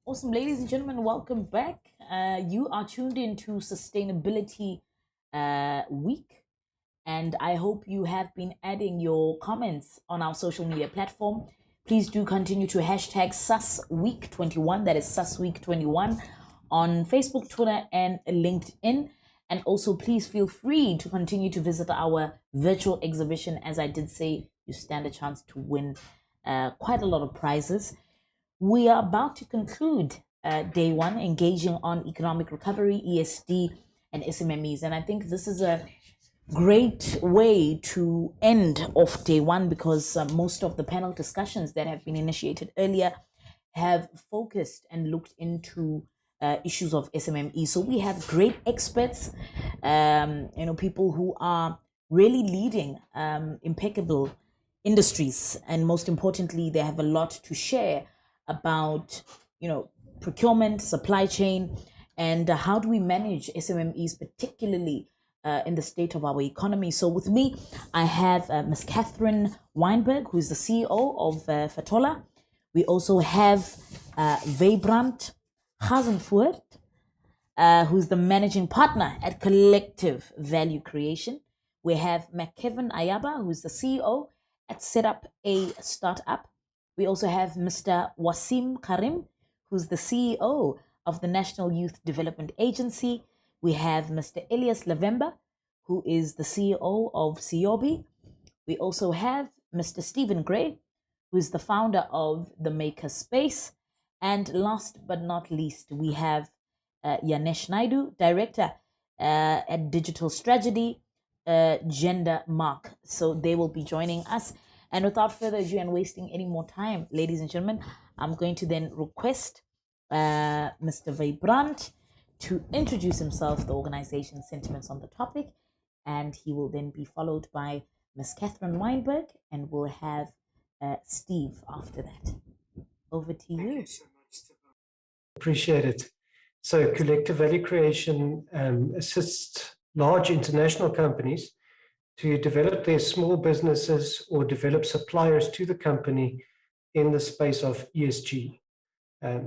Awesome, ladies and gentlemen, welcome back. You are tuned into Sustainability Week, and I hope you have been adding your comments on our social media platform. Please do continue to hashtag SUSWeek21, that is SUSWeek21, on Facebook, Twitter, and LinkedIn. And also, please feel free to continue to visit our virtual exhibition. As I did say, you stand a chance to win quite a lot of prizes. We are about to conclude day one, engaging on economic recovery, ESD, and SMMEs. And I think this is a great way to end off day one, because most of the panel discussions that have been initiated earlier have focused and looked into issues of SMME. So we have great experts, people who are really leading impeccable industries. And most importantly, they have a lot to share about, procurement, supply chain, and how do we manage SMMEs, particularly in the state of our economy. So with me, I have Ms. Catherine Weinberg, who is the CEO of Fatola. We also have Weybrand Hazenvoort, who's the managing partner at Collective Value Creation. We have McKevin Ayaba, who's the CEO at Set Up a Startup. We also have Mr. Wasim Karim, who's the CEO of the National Youth Development Agency. We have Mr. Elias Lavemba, who is the CEO of Siobi. We also have Mr. Stephen Gray, who is the founder of the Maker Space. And last but not least, we have Yanesh Naidu, Director at Digital Strategy, Gender Mark. So they will be joining us. And without further ado and wasting any more time, ladies and gentlemen, I'm going to then request Mr. Weybrand to introduce himself, the organization's sentiments on the topic, and he will then be followed by Ms. Catherine Weinberg, and we'll have Steve after that. Over to you. Thank you so much. Appreciate it. So Collective Value Creation assists large international companies to develop their small businesses or develop suppliers to the company in the space of ESG.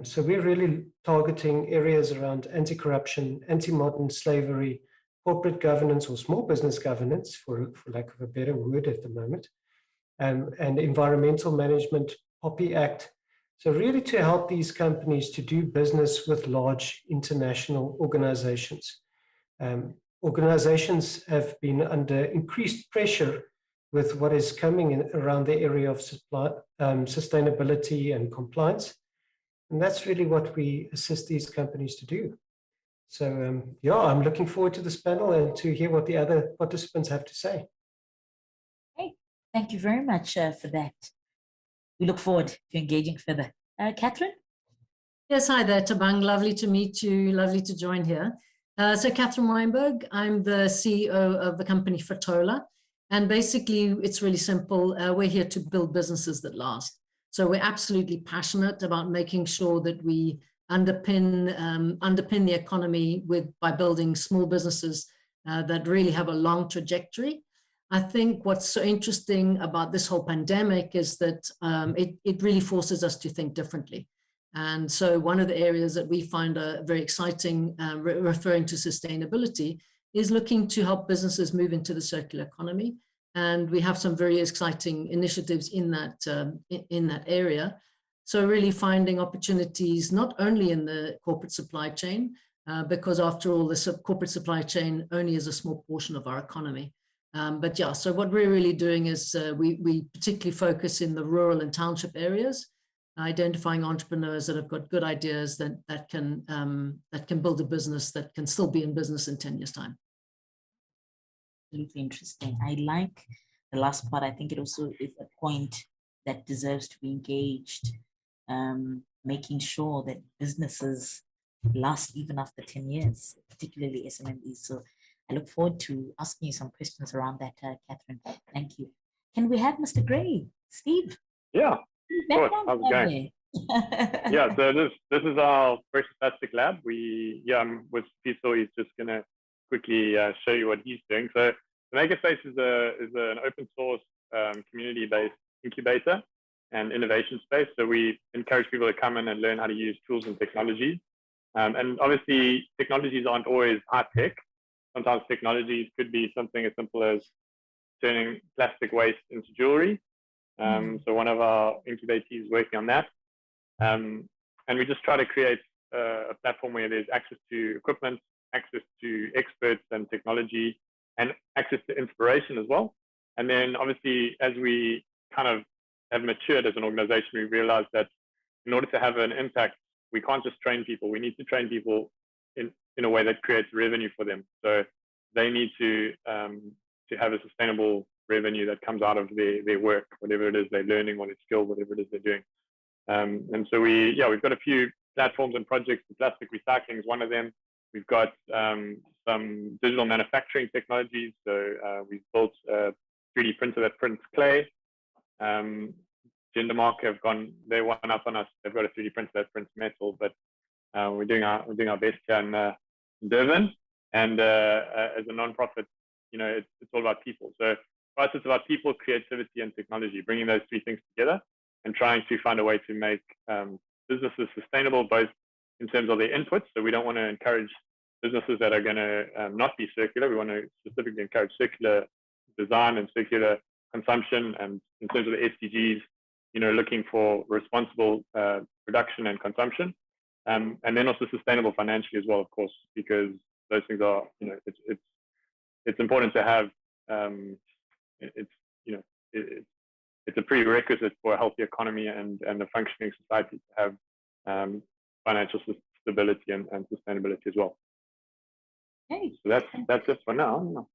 So we're really targeting areas around anti-corruption, anti-modern slavery, corporate governance or small business governance, for lack of a better word at the moment, and environmental management, POPI Act, So really to help these companies to do business with large international organizations. Organizations have been under increased pressure with what is coming in around the area of sustainability and compliance. And that's really what we assist these companies to do. So yeah, I'm looking forward to this panel and to hear what the other participants have to say. Okay, thank you very much for that. We look forward to engaging further. Catherine? Yes, hi there, Tabang. Lovely to meet you. Lovely to join here. So Catherine Weinberg, I'm the CEO of the company Fatola. And basically, it's really simple. We're here to build businesses that last. So we're absolutely passionate about making sure that we underpin the economy by building small businesses that really have a long trajectory. I think what's so interesting about this whole pandemic is that it really forces us to think differently. And so one of the areas that we find very exciting, referring to sustainability, is looking to help businesses move into the circular economy. And we have some very exciting initiatives in that area. So really finding opportunities, not only in the corporate supply chain, because after all, the corporate supply chain only is a small portion of our economy. But yeah, so what we're really doing is we particularly focus in the rural and township areas, identifying entrepreneurs that have got good ideas that can build a business that can still be in business in 10 years' time. Absolutely interesting. I like the last part. I think it also is a point that deserves to be engaged, making sure that businesses last even after 10 years, particularly SMMEs. So I look forward to asking you some questions around that, Catherine. Thank you. Can we have Mr. Gray? Steve? Yeah, of course. How's it going? Yeah, so this is our precious plastic lab. With Fiesel, he's just going to quickly show you what he's doing. So the Makerspace is an open source community-based incubator and innovation space. So we encourage people to come in and learn how to use tools and technologies. And obviously, technologies aren't always high tech. Sometimes technologies could be something as simple as turning plastic waste into jewelry. So one of our incubatees is working on that. And we just try to create a platform where there's access to equipment, access to experts and technology, and access to inspiration as well. And then obviously, as we kind of have matured as an organization, we realized that in order to have an impact, we can't just train people. We need to train people in a way that creates revenue for them. So they need to have a sustainable revenue that comes out of their work, whatever it is they're learning or their skill, whatever it is they're doing. And so we've got a few platforms and projects. The plastic recycling is one of them. We've got some digital manufacturing technologies. So we've built a 3D printer that prints clay. Gendermark they one up on us. They've got a 3D printer that prints metal, but we're doing our best here in Durban. And as a non-profit, it's all about people. So for us, it's about people, creativity, and technology, bringing those three things together and trying to find a way to make businesses sustainable, both in terms of their inputs. So we don't want to encourage businesses that are going to not be circular. We want to specifically encourage circular design and circular consumption. And in terms of the SDGs, looking for responsible production and consumption. And then also sustainable financially as well, of course, because those things are, it's important to have, it's a prerequisite for a healthy economy and a functioning society to have financial stability and sustainability as well. Okay. So that's it for now.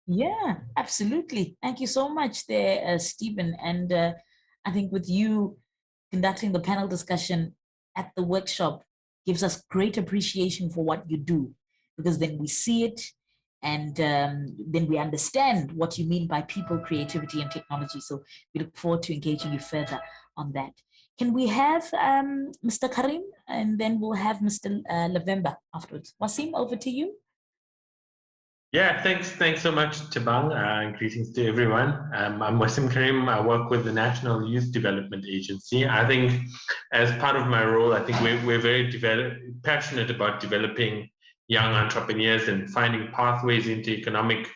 Yeah, absolutely. Thank you so much there, Stephen. And I think with you conducting the panel discussion at the workshop gives us great appreciation for what you do, because then we see it and then we understand what you mean by people, creativity, and technology. So we look forward to engaging you further on that. Can we have Mr. Karim, and then we'll have Mr. Lavemba afterwards. Wasim, over to you. Yeah, thanks so much, Tabang, and greetings to everyone. I'm Wasim Karim. I work with the National Youth Development Agency. I think as part of my role, I think we're very passionate about developing young entrepreneurs and finding pathways into economic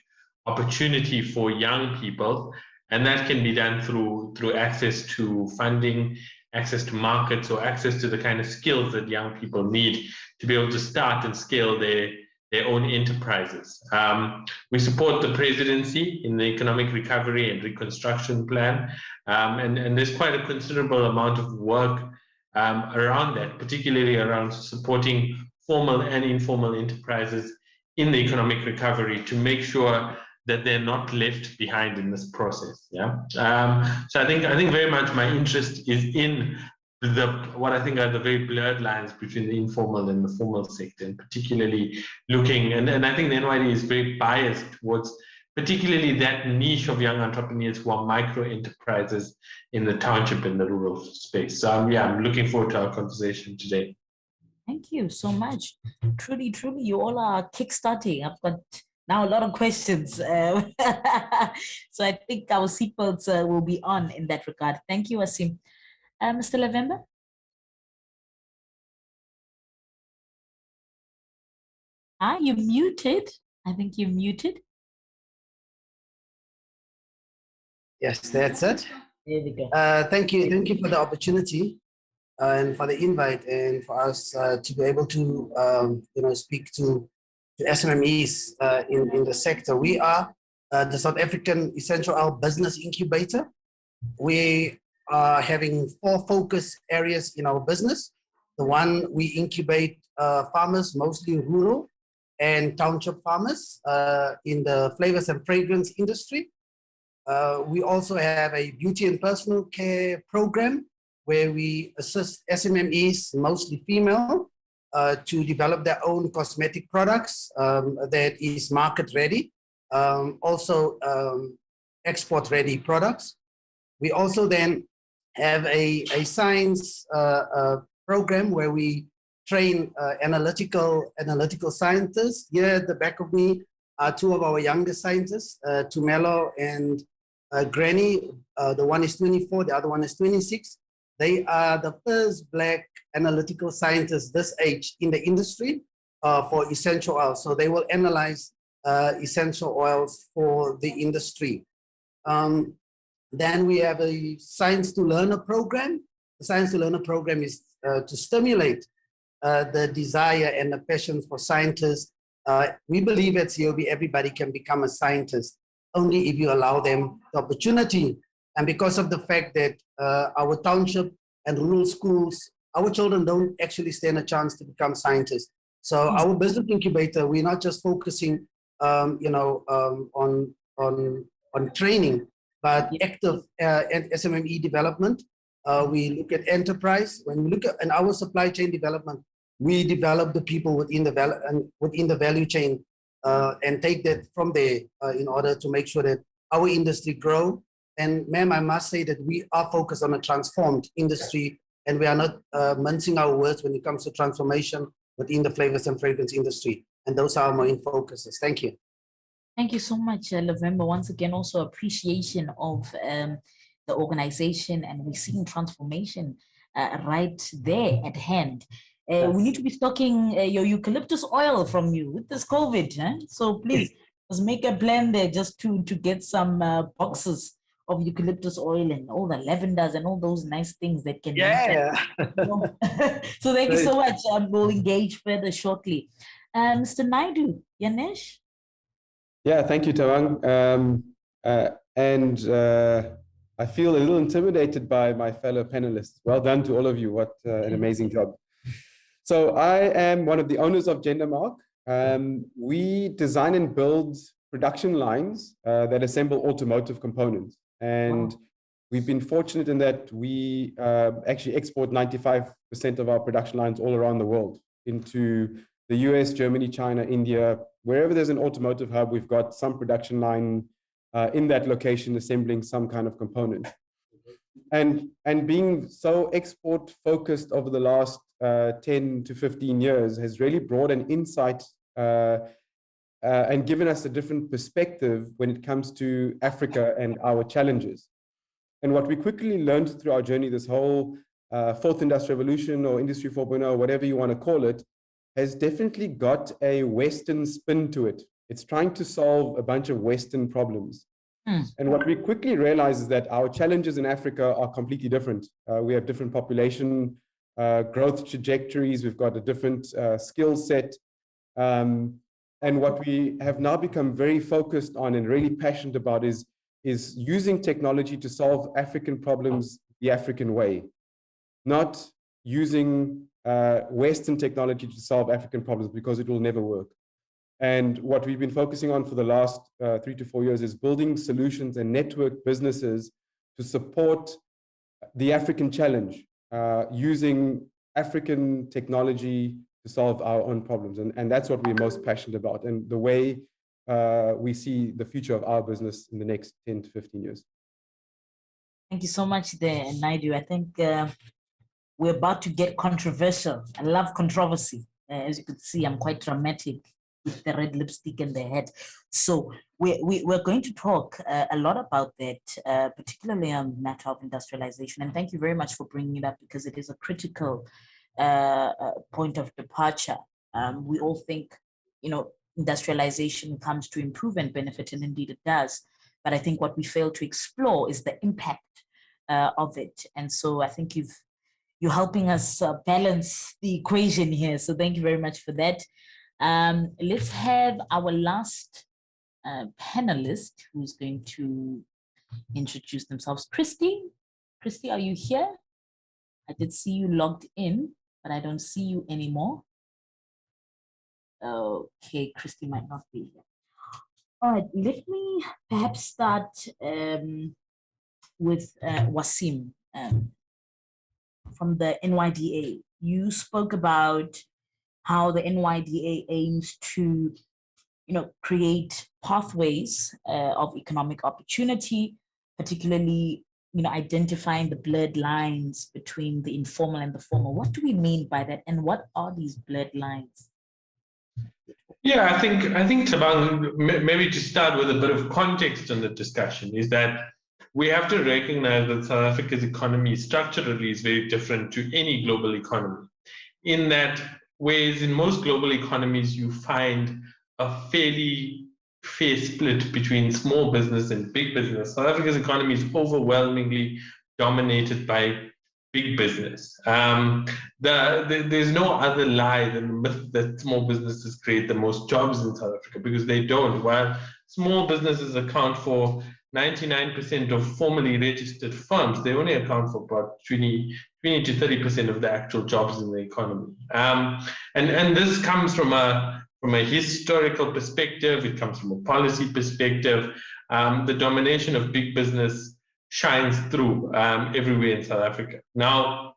opportunity for young people. And that can be done through access to funding access to markets or access to the kind of skills that young people need to be able to start and scale their own enterprises. We support the presidency in the Economic Recovery and Reconstruction Plan, and there's quite a considerable amount of work around that, particularly around supporting formal and informal enterprises in the economic recovery to make sure that they're not left behind in this process. Yeah. So I think very much my interest is in what I think are the very blurred lines between the informal and the formal sector, and particularly looking, and I think the NYD is very biased towards particularly that niche of young entrepreneurs who are micro enterprises in the township and the rural space. So I'm looking forward to our conversation today. Thank you so much. Truly, you all are kickstarting. I've got now a lot of questions. So I think our seatbelts will be on in that regard. Thank you, Asim. Mr. Lavemba? You're muted. I think you're muted. Yes, that's it. There we go. Thank you for the opportunity and for the invite, and for us to be able to speak to SMMEs in the sector. We are the South African Essential Oil Business Incubator. We are having 4 focus areas in our business. The one, we incubate farmers, mostly rural and township farmers in the flavors and fragrance industry. We also have a beauty and personal care program where we assist SMMEs, mostly female, to develop their own cosmetic products that is market ready, also export ready products. We also then have a science program where we train analytical scientists. Here at the back of me are 2 of our youngest scientists, Tumelo and Granny. The one is 24, the other one is 26. They are the first Black analytical scientists this age in the industry for essential oils. So they will analyze essential oils for the industry. Then we have a Science to Learner program. The Science to Learner program is to stimulate the desire and the passion for scientists. We believe at COB everybody can become a scientist only if you allow them the opportunity. And because of the fact that our township and rural schools, our children don't actually stand a chance to become scientists. So our business incubator, we're not just focusing on training, but active SMME development. We look at enterprise. When we look at in our supply chain development, we develop the people within the value chain and take that from there in order to make sure that our industry grow. And ma'am, I must say that we are focused on a transformed industry, and we are not mincing our words when it comes to transformation within the flavors and fragrance industry. And those are our main focuses. Thank you. Thank you so much, Lavemba. Once again, also appreciation of the organization, and we're seeing transformation right there at hand. We need to be stocking your eucalyptus oil from you with this COVID. So please, let's make a plan there just to get some boxes of eucalyptus oil and all the lavenders and all those nice things that can. Yeah. So thank you so much. We'll engage further shortly. Mr. Naidu, Yanesh? Yeah, thank you, Tawang. I feel a little intimidated by my fellow panelists. Well done to all of you. What an amazing job. So I am one of the owners of GenderMark. We design and build production lines that assemble automotive components. And we've been fortunate in that we actually export 95% of our production lines all around the world into the US, Germany, China, India. Wherever there's an automotive hub, we've got some production line in that location assembling some kind of component. And being so export focused over the last 10 to 15 years has really brought an insight and given us a different perspective when it comes to Africa and our challenges. And what we quickly learned through our journey, this whole fourth industrial revolution or industry 4.0, whatever you want to call it, has definitely got a Western spin to it. It's trying to solve a bunch of Western problems. And what we quickly realize is that our challenges in Africa are completely different. We have different population growth trajectories. We've got a different skill set. And what we have now become very focused on and really passionate about is using technology to solve African problems the African way, not using Western technology to solve African problems, because it will never work. And what we've been focusing on for the last 3 to 4 years is building solutions and network businesses to support the African challenge, using African technology to solve our own problems. And that's what we're most passionate about, and the way we see the future of our business in the next 10 to 15 years. Thank you so much there, Naidu. I think we're about to get controversial. I love controversy. As you could see, I'm quite dramatic with the red lipstick and the head. So we're going to talk a lot about that, particularly on the matter of industrialization. And thank you very much for bringing it up, because it is a critical point of departure. We all think, industrialization comes to improve and benefit, and indeed it does. But I think what we fail to explore is the impact of it. And so I think you're helping us balance the equation here. So thank you very much for that. Let's have our last panelist who's going to introduce themselves. Christy, are you here? I did see you logged in, but I don't see you anymore. Okay, Christy might not be here. All right, let me perhaps start with Wasim from the NYDA. You spoke about how the NYDA aims to, create pathways of economic opportunity, particularly, identifying the blurred lines between the informal and the formal. What do we mean by that, and what are these blurred lines? Yeah, I think Tabang, maybe to start with a bit of context on the discussion, is that we have to recognize that South Africa's economy structurally is very different to any global economy, in that whereas in most global economies you find a fairly fair split between small business and big business, South Africa's economy is overwhelmingly dominated by big business. There's no other lie than the myth that small businesses create the most jobs in South Africa, because they don't. While small businesses account for 99% of formally registered firms, they only account for about 20 to 30% of the actual jobs in the economy. And this comes from a historical perspective, it comes from a policy perspective. The domination of big business shines through everywhere in South Africa. Now,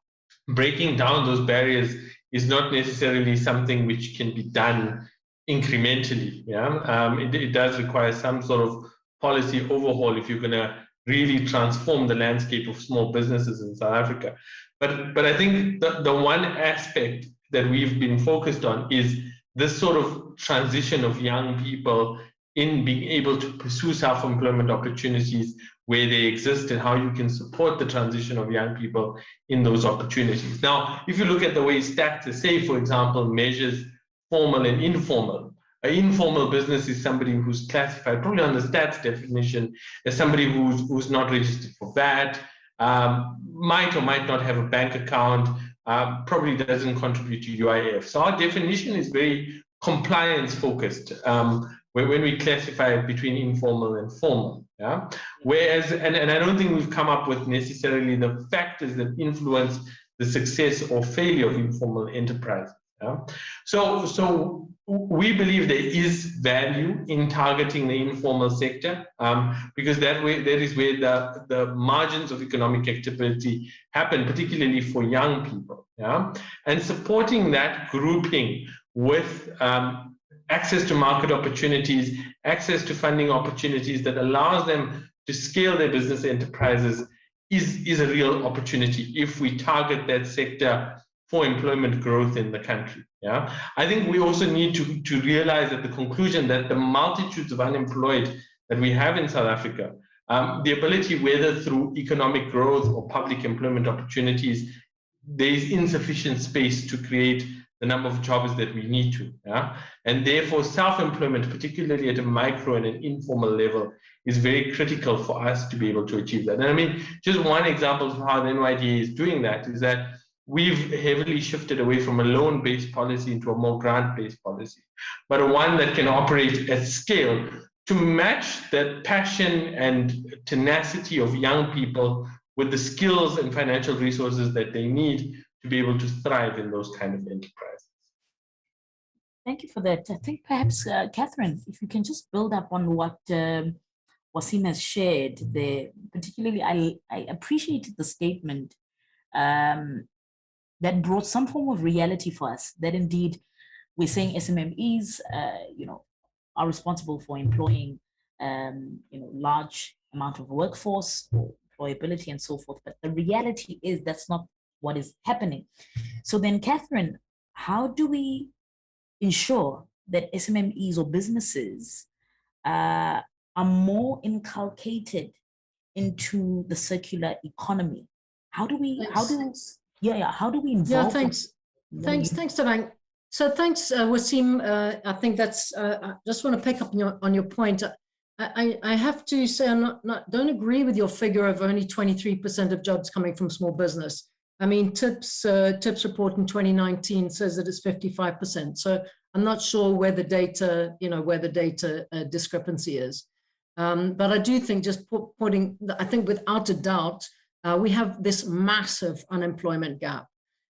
breaking down those barriers is not necessarily something which can be done incrementally. It does require some sort of policy overhaul if you're going to really transform the landscape of small businesses in South Africa. But I think the one aspect that we've been focused on is this sort of transition of young people in being able to pursue self-employment opportunities where they exist, and how you can support the transition of young people in those opportunities. Now, if you look at the way Stats say, for example, measures formal and informal. An informal business is somebody who's classified, probably on the Stats definition, as somebody who's not registered for VAT, might or might not have a bank account, probably doesn't contribute to UIF. So our definition is very compliance focused when we classify it between informal and formal. Whereas, and I don't think we've come up with necessarily the factors that influence the success or failure of informal enterprise. So we believe there is value in targeting the informal sector, because that is where the margins of economic activity happen, particularly for young people. And supporting that grouping with access to market opportunities, access to funding opportunities that allows them to scale their business enterprises is a real opportunity if we target that sector for employment growth in the country. I think we also need to realize at the conclusion that the multitudes of unemployed that we have in South Africa, the ability, whether through economic growth or public employment opportunities, there is insufficient space to create the number of jobs that we need to. Yeah? And therefore, self-employment, particularly at a micro and an informal level, is very critical for us to be able to achieve that. And I mean, just one example of how the NYDA is doing that is that we've heavily shifted away from a loan-based policy into a more grant-based policy, but a one that can operate at scale to match that passion and tenacity of young people with the skills and financial resources that they need to be able to thrive in those kind of enterprises. Thank you for that. I think perhaps, Catherine, if you can just build up on what Wasim has shared there. Particularly, I appreciated the statement that brought some form of reality for us, that indeed we're saying SMMEs, are responsible for employing, large amount of workforce, or employability and so forth. But the reality is that's not what is happening. So then, Catherine, how do we ensure that SMMEs or businesses are more inculcated into the circular economy? How do we involve? Yeah, thanks, Tabang. So thanks, Wasim. I think that's. I just want to pick up on your point. I have to say don't agree with your figure of only 23% of jobs coming from small business. I mean, TIPS report in 2019 says that it's 55%. So I'm not sure where the data, discrepancy is. But I do think I think without a doubt, we have this massive unemployment gap.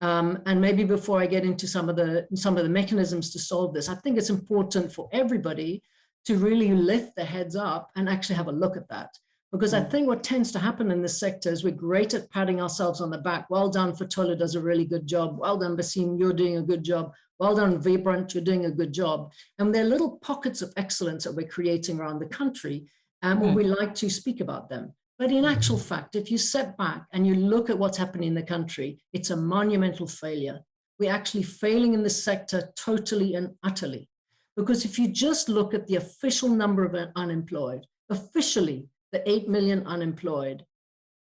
And maybe before I get into some of the mechanisms to solve this, I think it's important for everybody to really lift their heads up and actually have a look at that. Because I think what tends to happen in this sector is we're great at patting ourselves on the back. Well done, Fatola does a really good job. Well done, Basim, you're doing a good job. Well done, Vibrant, you're doing a good job. And there are little pockets of excellence that we're creating around the country, and we like to speak about them. But in actual fact, if you step back and you look at what's happening in the country, it's a monumental failure. We're actually failing in this sector totally and utterly. Because if you just look at the official number of unemployed, officially, the 8 million unemployed,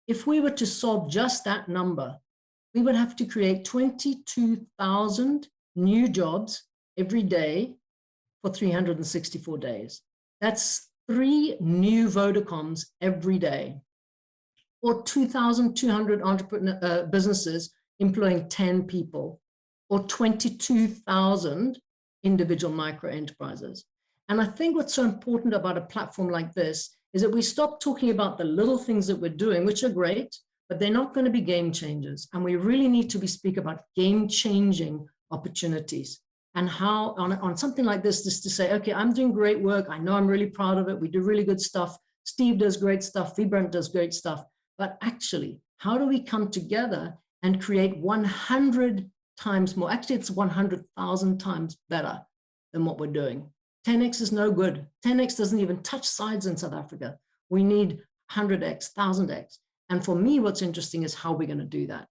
if we were to solve just that number, we would have to create 22,000 new jobs every day for 364 days. That's 3 new Vodacoms every day, or 2,200 businesses employing 10 people, or 22,000 individual micro enterprises. And I think what's so important about a platform like this is that we stop talking about the little things that we're doing, which are great, but they're not going to be game changers. And we really need to speak about game changing opportunities. And how on something like this, just to say, okay, I'm doing great work. I know I'm really proud of it. We do really good stuff. Steve does great stuff. Vibrant does great stuff. But actually, how do we come together and create 100 times more? Actually, it's 100,000 times better than what we're doing. 10x is no good. 10x doesn't even touch sides in South Africa. We need 100x, 1000x. And for me, what's interesting is how we're going to do that.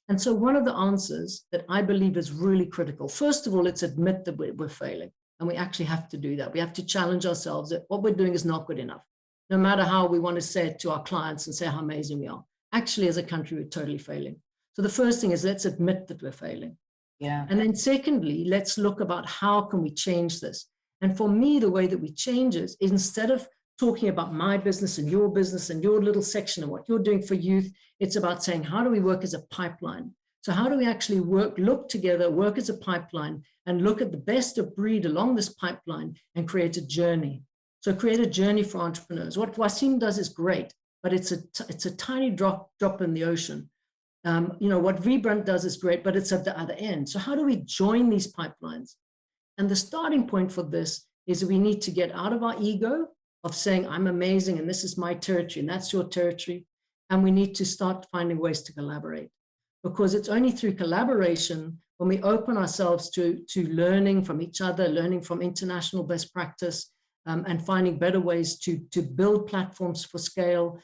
And so one of the answers that I believe is really critical, first of all, it's admit that we're failing. And we actually have to do that. We have to challenge ourselves that what we're doing is not good enough. No matter how we want to say it to our clients and say how amazing we are. Actually, as a country, we're totally failing. So the first thing is let's admit that we're failing. Yeah. And then secondly, let's look about how can we change this. And for me, the way that we change is instead of talking about my business and your little section and what you're doing for youth, it's about saying, how do we work as a pipeline? So how do we actually look together, work as a pipeline, and look at the best of breed along this pipeline and create a journey? So create a journey for entrepreneurs. What Wasim does is great, but it's a tiny drop in the ocean. What Vibrant does is great, but it's at the other end. So how do we join these pipelines? And the starting point for this is we need to get out of our ego of saying, I'm amazing, and this is my territory, and that's your territory. And we need to start finding ways to collaborate. Because it's only through collaboration, when we open ourselves to learning from each other, learning from international best practice, and finding better ways to build platforms for scale,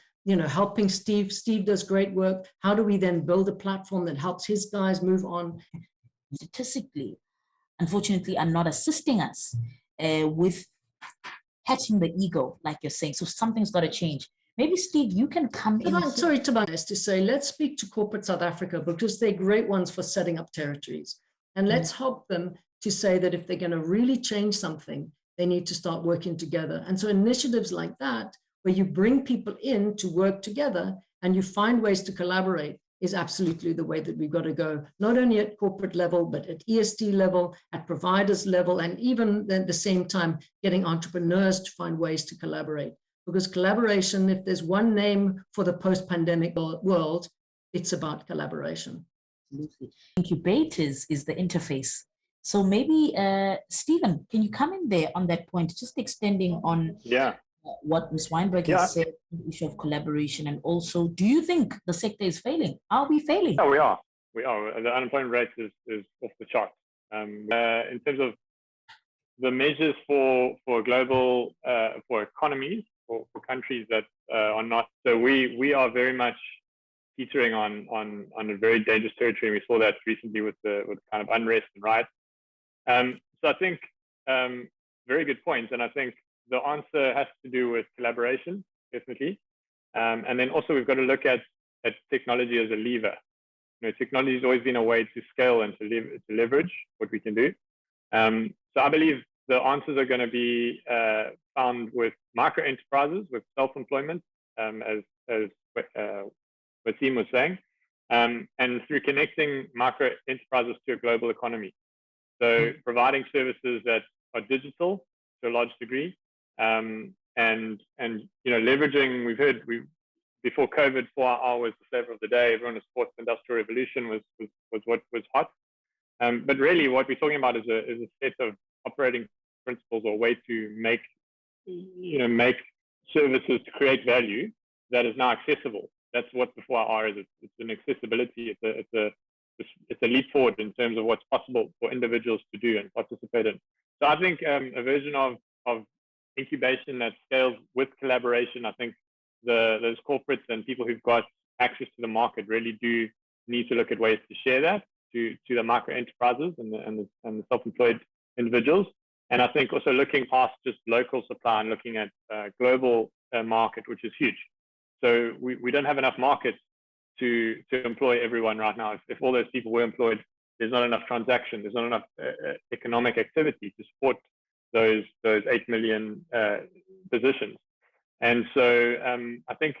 helping Steve. Steve does great work. How do we then build a platform that helps his guys move on? Statistically, unfortunately, are not assisting us with catching the ego, like you're saying. So something's got to change. Maybe, Steve, you can come in. Sorry, Tobias, to say, let's speak to corporate South Africa because they're great ones for setting up territories. And let's help them to say that if they're going to really change something, they need to start working together. And so initiatives like that, where you bring people in to work together and you find ways to collaborate, is absolutely the way that we've got to go, not only at corporate level, but at ESD level, at providers level, and even at the same time, getting entrepreneurs to find ways to collaborate. Because collaboration, if there's one name for the post-pandemic world, it's about collaboration. Absolutely. Incubators is the interface. So maybe, Stephen, can you come in there on that point, just extending on what Ms. Weinberg has said, the issue of collaboration, and also, do you think the sector is failing? Are we failing? Yeah, we are. We are. The unemployment rate is off the charts. In terms of the measures for global, for economies, for countries that are not, so we are very much teetering on a very dangerous territory. We saw that recently with kind of unrest and riots. So I think very good points, and I think the answer has to do with collaboration, definitely, and then also we've got to look at technology as a lever. You know, technology has always been a way to scale and to leverage what we can do. So I believe the answers are going to be found with micro enterprises, with self-employment, as Wasim was saying, and through connecting micro enterprises to a global economy. So providing services that are digital to a large degree, and you know, leveraging. Before COVID, 4 hours the flavor of the day. Everyone was sports industrial revolution was what was hot. But really, what we're talking about is a set of operating principles or way to make services to create value that is now accessible. That's what the 4 hours is. It's an accessibility. It's a leap forward in terms of what's possible for individuals to do and participate in. So I think a version of incubation that scales with collaboration. I think those corporates and people who've got access to the market really do need to look at ways to share that to the micro enterprises and the self-employed individuals. And I think also looking past just local supply and looking at global market, which is huge. So we don't have enough markets to employ everyone right now. If all those people were employed, there's not enough transaction, there's not enough economic activity to support those 8 million positions. And so I think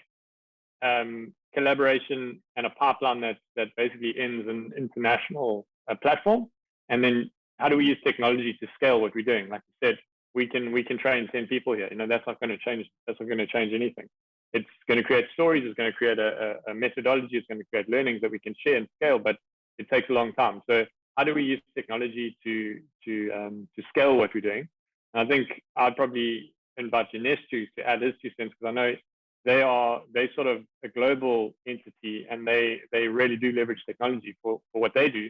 collaboration and a pipeline that basically ends an international platform, and then how do we use technology to scale what we're doing? Like you said, we can train 10 people here. You know, that's not going to change. That's not going to change anything. It's going to create stories. It's going to create a methodology. It's going to create learnings that we can share and scale. But it takes a long time. So how do we use technology to scale what we're doing? And I think I'd probably invite Janesh to add his 2 cents, because I know they're sort of a global entity, and they really do leverage technology for what they do.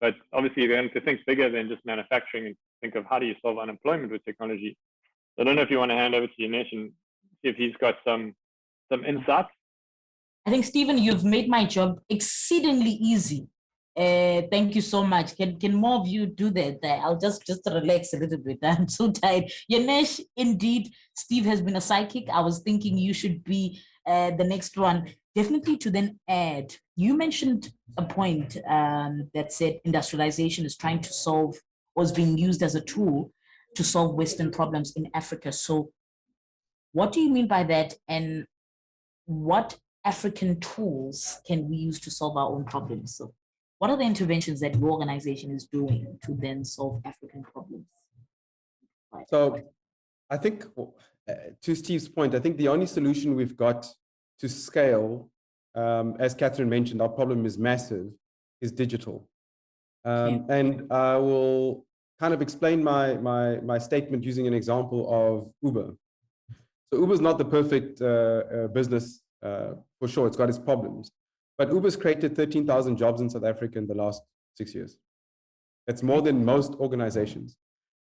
But obviously they're going to think bigger than just manufacturing and think of how do you solve unemployment with technology. So I don't know if you want to hand over to Janesh and see if he's got some insights. I think, Stephen, you've made my job exceedingly easy. Thank you so much. Can more of you do that? I'll just relax a little bit. I'm so tired. Yanesh, indeed, Steve has been a psychic. I was thinking you should be the next one. Definitely to then add, you mentioned a point that said industrialization is trying to solve, was being used as a tool to solve Western problems in Africa. So what do you mean by that? And what African tools can we use to solve our own problems? So what are the interventions that your organization is doing to then solve African problems? So I think, to Steve's point, I think the only solution we've got to scale, as Catherine mentioned, our problem is massive, is digital. And I will kind of explain my statement using an example of Uber. So Uber's not the perfect business, for sure. It's got its problems. But Uber's created 13,000 jobs in South Africa in the last 6 years. That's more than most organizations.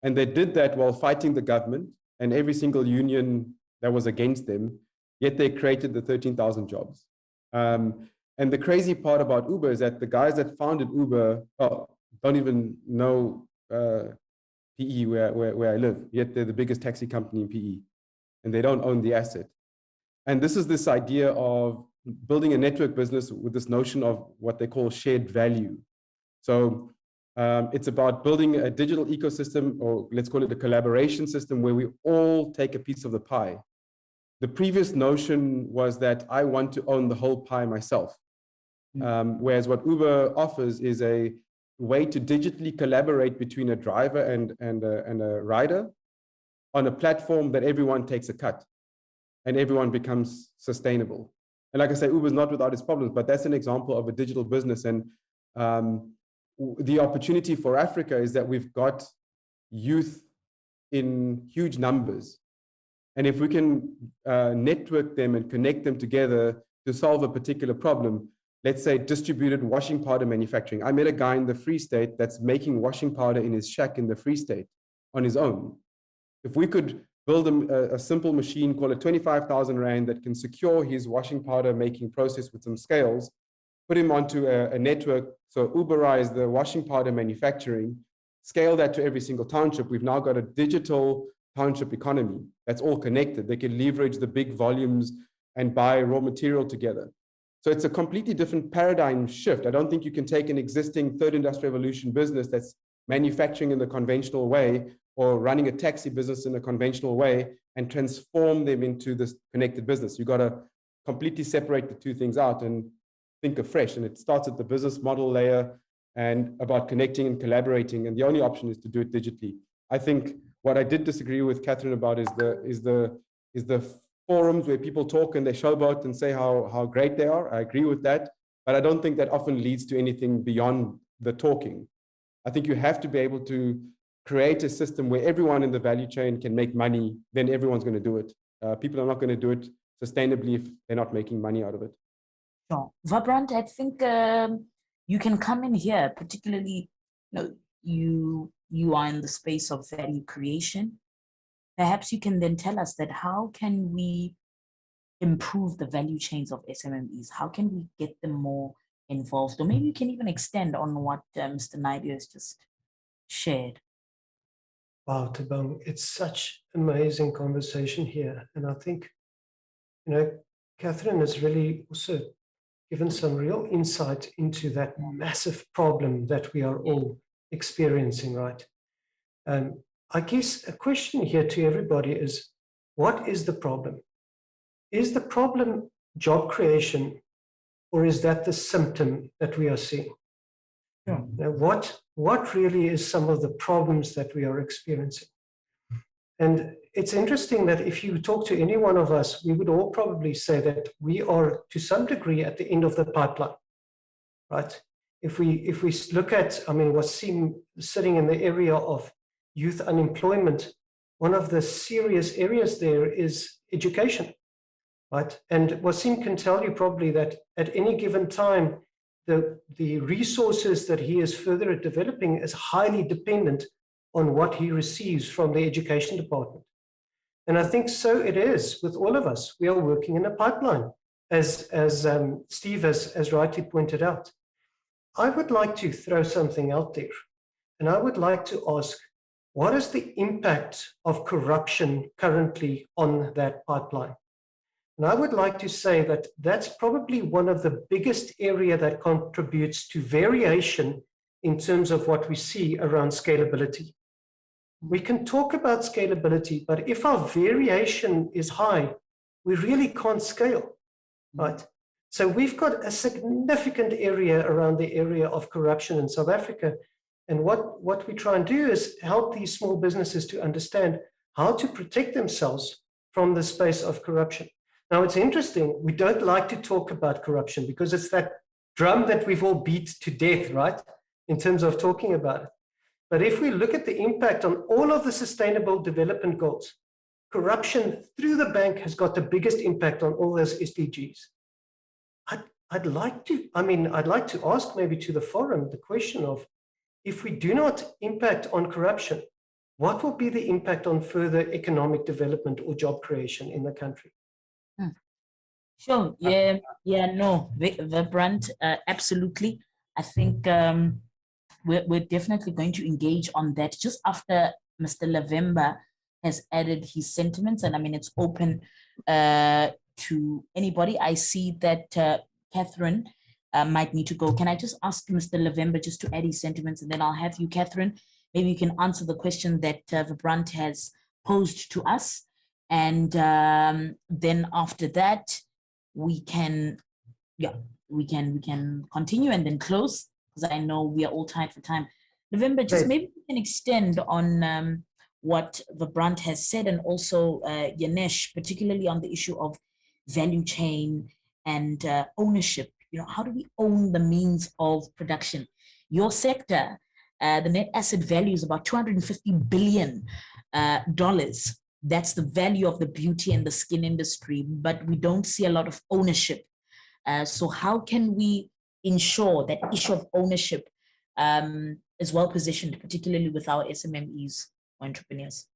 And they did that while fighting the government and every single union that was against them, yet they created the 13,000 jobs. And the crazy part about Uber is that the guys that founded Uber don't even know PE where I live, yet they're the biggest taxi company in PE, and they don't own the asset. And this is this idea of building a network business with this notion of what they call shared value. So It's about building a digital ecosystem, or let's call it a collaboration system, where we all take a piece of the pie. The previous notion was that I want to own the whole pie myself. Whereas what Uber offers is a way to digitally collaborate between a driver and a rider on a platform that everyone takes a cut and everyone becomes sustainable. And like I say, Uber is not without its problems, but that's an example of a digital business. And the opportunity for Africa is that we've got youth in huge numbers. And if we can network them and connect them together to solve a particular problem, let's say distributed washing powder manufacturing. I met a guy in the Free State that's making washing powder in his shack in the Free State on his own. If we could build a simple machine, call it 25,000 Rand, that can secure his washing powder making process with some scales, put him onto a network, so Uberize the washing powder manufacturing, scale that to every single township, we've now got a digital township economy that's all connected. They can leverage the big volumes and buy raw material together. So it's a completely different paradigm shift. I don't think you can take an existing third industrial revolution business that's manufacturing in the conventional way or running a taxi business in a conventional way and transform them into this connected business. You've got to completely separate the two things out and think afresh. And it starts at the business model layer and about connecting and collaborating. And the only option is to do it digitally. I think what I did disagree with Catherine about is the forums where people talk and they showboat and say how great they are. I agree with that, but I don't think that often leads to anything beyond the talking. I think you have to be able to create a system where everyone in the value chain can make money, then everyone's going to do it. People are not going to do it sustainably if they're not making money out of it. Sure. Vabrant, I think you can come in here, particularly, you are in the space of value creation. Perhaps you can then tell us that how can we improve the value chains of SMMEs? How can we get them more involved? Or maybe you can even extend on what Mr. Naidu has just shared. Wow, Thabang, it's such amazing conversation here. And I think, Catherine has really also given some real insight into that massive problem that we are all experiencing, right? I guess a question here to everybody is, what is the problem? Is the problem job creation, or is that the symptom that we are seeing? Yeah. Now, what really is some of the problems that we are experiencing? And it's interesting that if you talk to any one of us, we would all probably say that we are to some degree at the end of the pipeline, right? If we look at, what's sitting in the area of youth unemployment, one of the serious areas there is education, right? And Wasim can tell you probably that at any given time, the resources that he is further developing is highly dependent on what he receives from the education department. And I think so it is with all of us. We are working in a pipeline, as Steve has rightly pointed out. I would like to throw something out there, and I would like to ask, what is the impact of corruption currently on that pipeline? And I would like to say that that's probably one of the biggest area that contributes to variation in terms of what we see around scalability. We can talk about scalability, but if our variation is high, we really can't scale, right? So we've got a significant area around the area of corruption in South Africa. And what we try and do is help these small businesses to understand how to protect themselves from the space of corruption. Now, it's interesting, we don't like to talk about corruption because it's that drum that we've all beat to death, right? In terms of talking about it. But if we look at the impact on all of the sustainable development goals, corruption through the bank has got the biggest impact on all those SDGs. I'd like to ask maybe to the forum the question of, if we do not impact on corruption, what will be the impact on further economic development or job creation in the country? Sure. Vibrant, absolutely. I think we're definitely going to engage on that just after Mr. Lavemba has added his sentiments, and it's open to anybody. I see that Catherine might need to go. Can I just ask Mr. Lavemba just to add his sentiments, and then I'll have you, Catherine. Maybe you can answer the question that Vibrant has posed to us. And then after that, we can continue and then close, because I know we are all tight for time. November, just maybe we can extend on what Vibrant has said, and also Yanesh, particularly on the issue of value chain and ownership. You know, how do we own the means of production? Your sector, the net asset value is about $250 billion. That's the value of the beauty and the skin industry, but we don't see a lot of ownership. So how can we ensure that issue of ownership is well positioned, particularly with our SMMEs or entrepreneurs?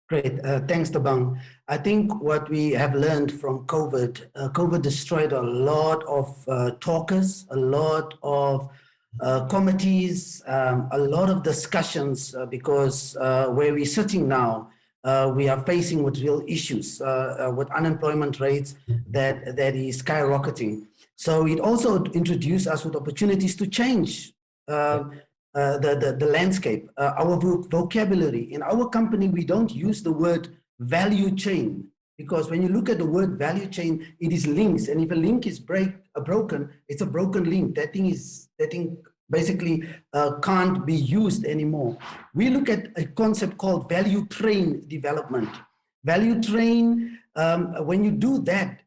Great, thanks, Tabang. I think what we have learned from COVID, COVID destroyed a lot of talkers, a lot of committees, a lot of discussions, because where we're sitting now, we are facing with real issues, with unemployment rates that is skyrocketing. So it also introduced us with opportunities to change the landscape, our vocabulary. In our company, we don't use the word value chain, because when you look at the word value chain, it is links, and if a link is broken, it's a broken link. That thing basically can't be used anymore. We look at a concept called value train development. Value train, when you do that,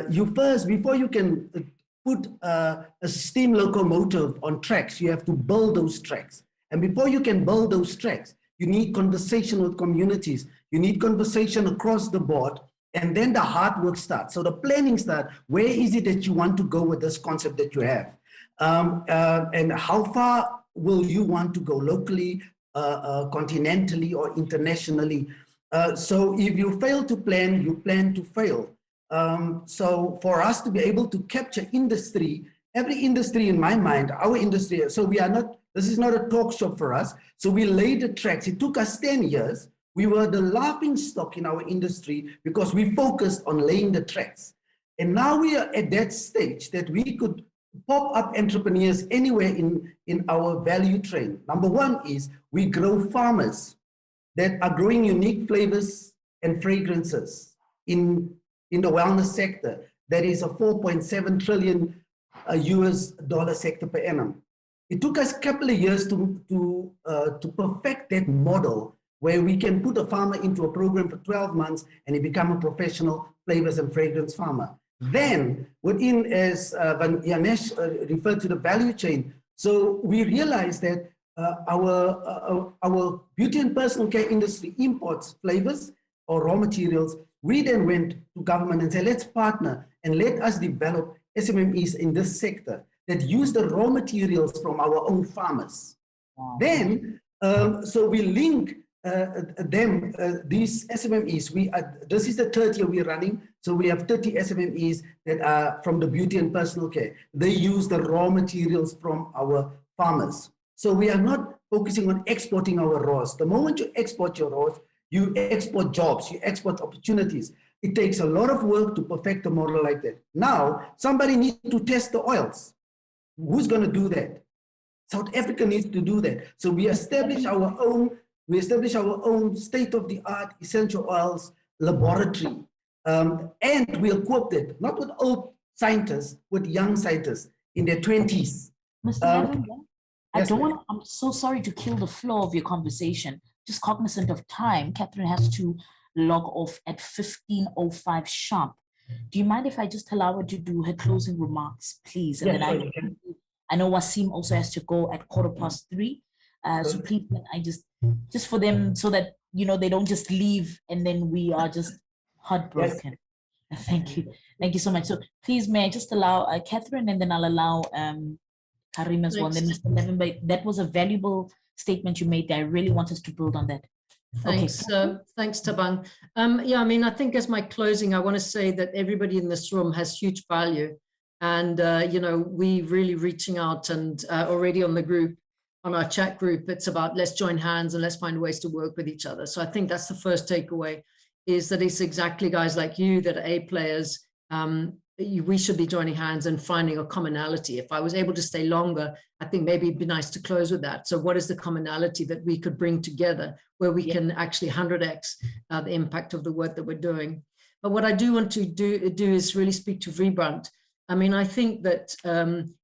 you first, before you can put a steam locomotive on tracks, you have to build those tracks. And before you can build those tracks, you need conversation with communities. You need conversation across the board, and then the hard work starts. So the planning starts. Where is it that you want to go with this concept that you have? And how far will you want to go locally, continentally, or internationally? So if you fail to plan, you plan to fail. So for us to be able to capture industry, every industry in my mind, our industry, so we are not, this is not a talk shop for us. So we laid the tracks. It took us 10 years. We were the laughing stock in our industry because we focused on laying the tracks. And now we are at that stage that we could pop up entrepreneurs anywhere in our value train. Number one is we grow farmers that are growing unique flavors and fragrances in the wellness sector. That is a $4.7 trillion US dollar sector per annum. It took us a couple of years to perfect that model where we can put a farmer into a program for 12 months and he become a professional flavors and fragrance farmer. Then within, as Yanesh referred to, the value chain, so we realized that our beauty and personal care industry imports flavors or raw materials. We then went to government and said, let's partner and let us develop SMMEs in this sector that use the raw materials from our own farmers. Wow. Then, so we link these SMMEs. This is the third year we're running. So we have 30 SMMEs that are from the beauty and personal care. They use the raw materials from our farmers. So we are not focusing on exporting our raws. The moment you export your raws, you export jobs, you export opportunities. It takes a lot of work to perfect a model like that. Now, somebody needs to test the oils. Who's going to do that? South Africa needs to do that. So we establish our own state-of-the-art essential oils laboratory. And we equipped it, not with old scientists, with young scientists in their 20s. Mr. Lavemba, yes, I'm so sorry to kill the flow of your conversation. Just cognizant of time, Catherine has to log off at 15:05 sharp. Do you mind if I just allow her to do her closing remarks, please? And then I know Wasim also has to go at 3:15. So please, I just for them, so that, you know, they don't just leave and then we are just heartbroken. Yes. Thank you so much. So please, may I just allow Catherine, and then I'll allow Karim as well. And then Mr. Lavemba, that was a valuable statement you made there. I really want us to build on that. Thanks, okay. Thanks, Tabang. Yeah, I mean, I think as my closing, I want to say that everybody in this room has huge value. And, you know, we really reaching out, and already on the group, on our chat group, it's about let's join hands and let's find ways to work with each other. So I think that's the first takeaway, is that it's exactly guys like you that are A players we should be joining hands and finding a commonality. If I was able to stay longer, I think maybe it'd be nice to close with that. So what is the commonality that we could bring together where we can actually 100x the impact of the work that we're doing? But what I do want to do is really speak to Vibrant. I mean, I think that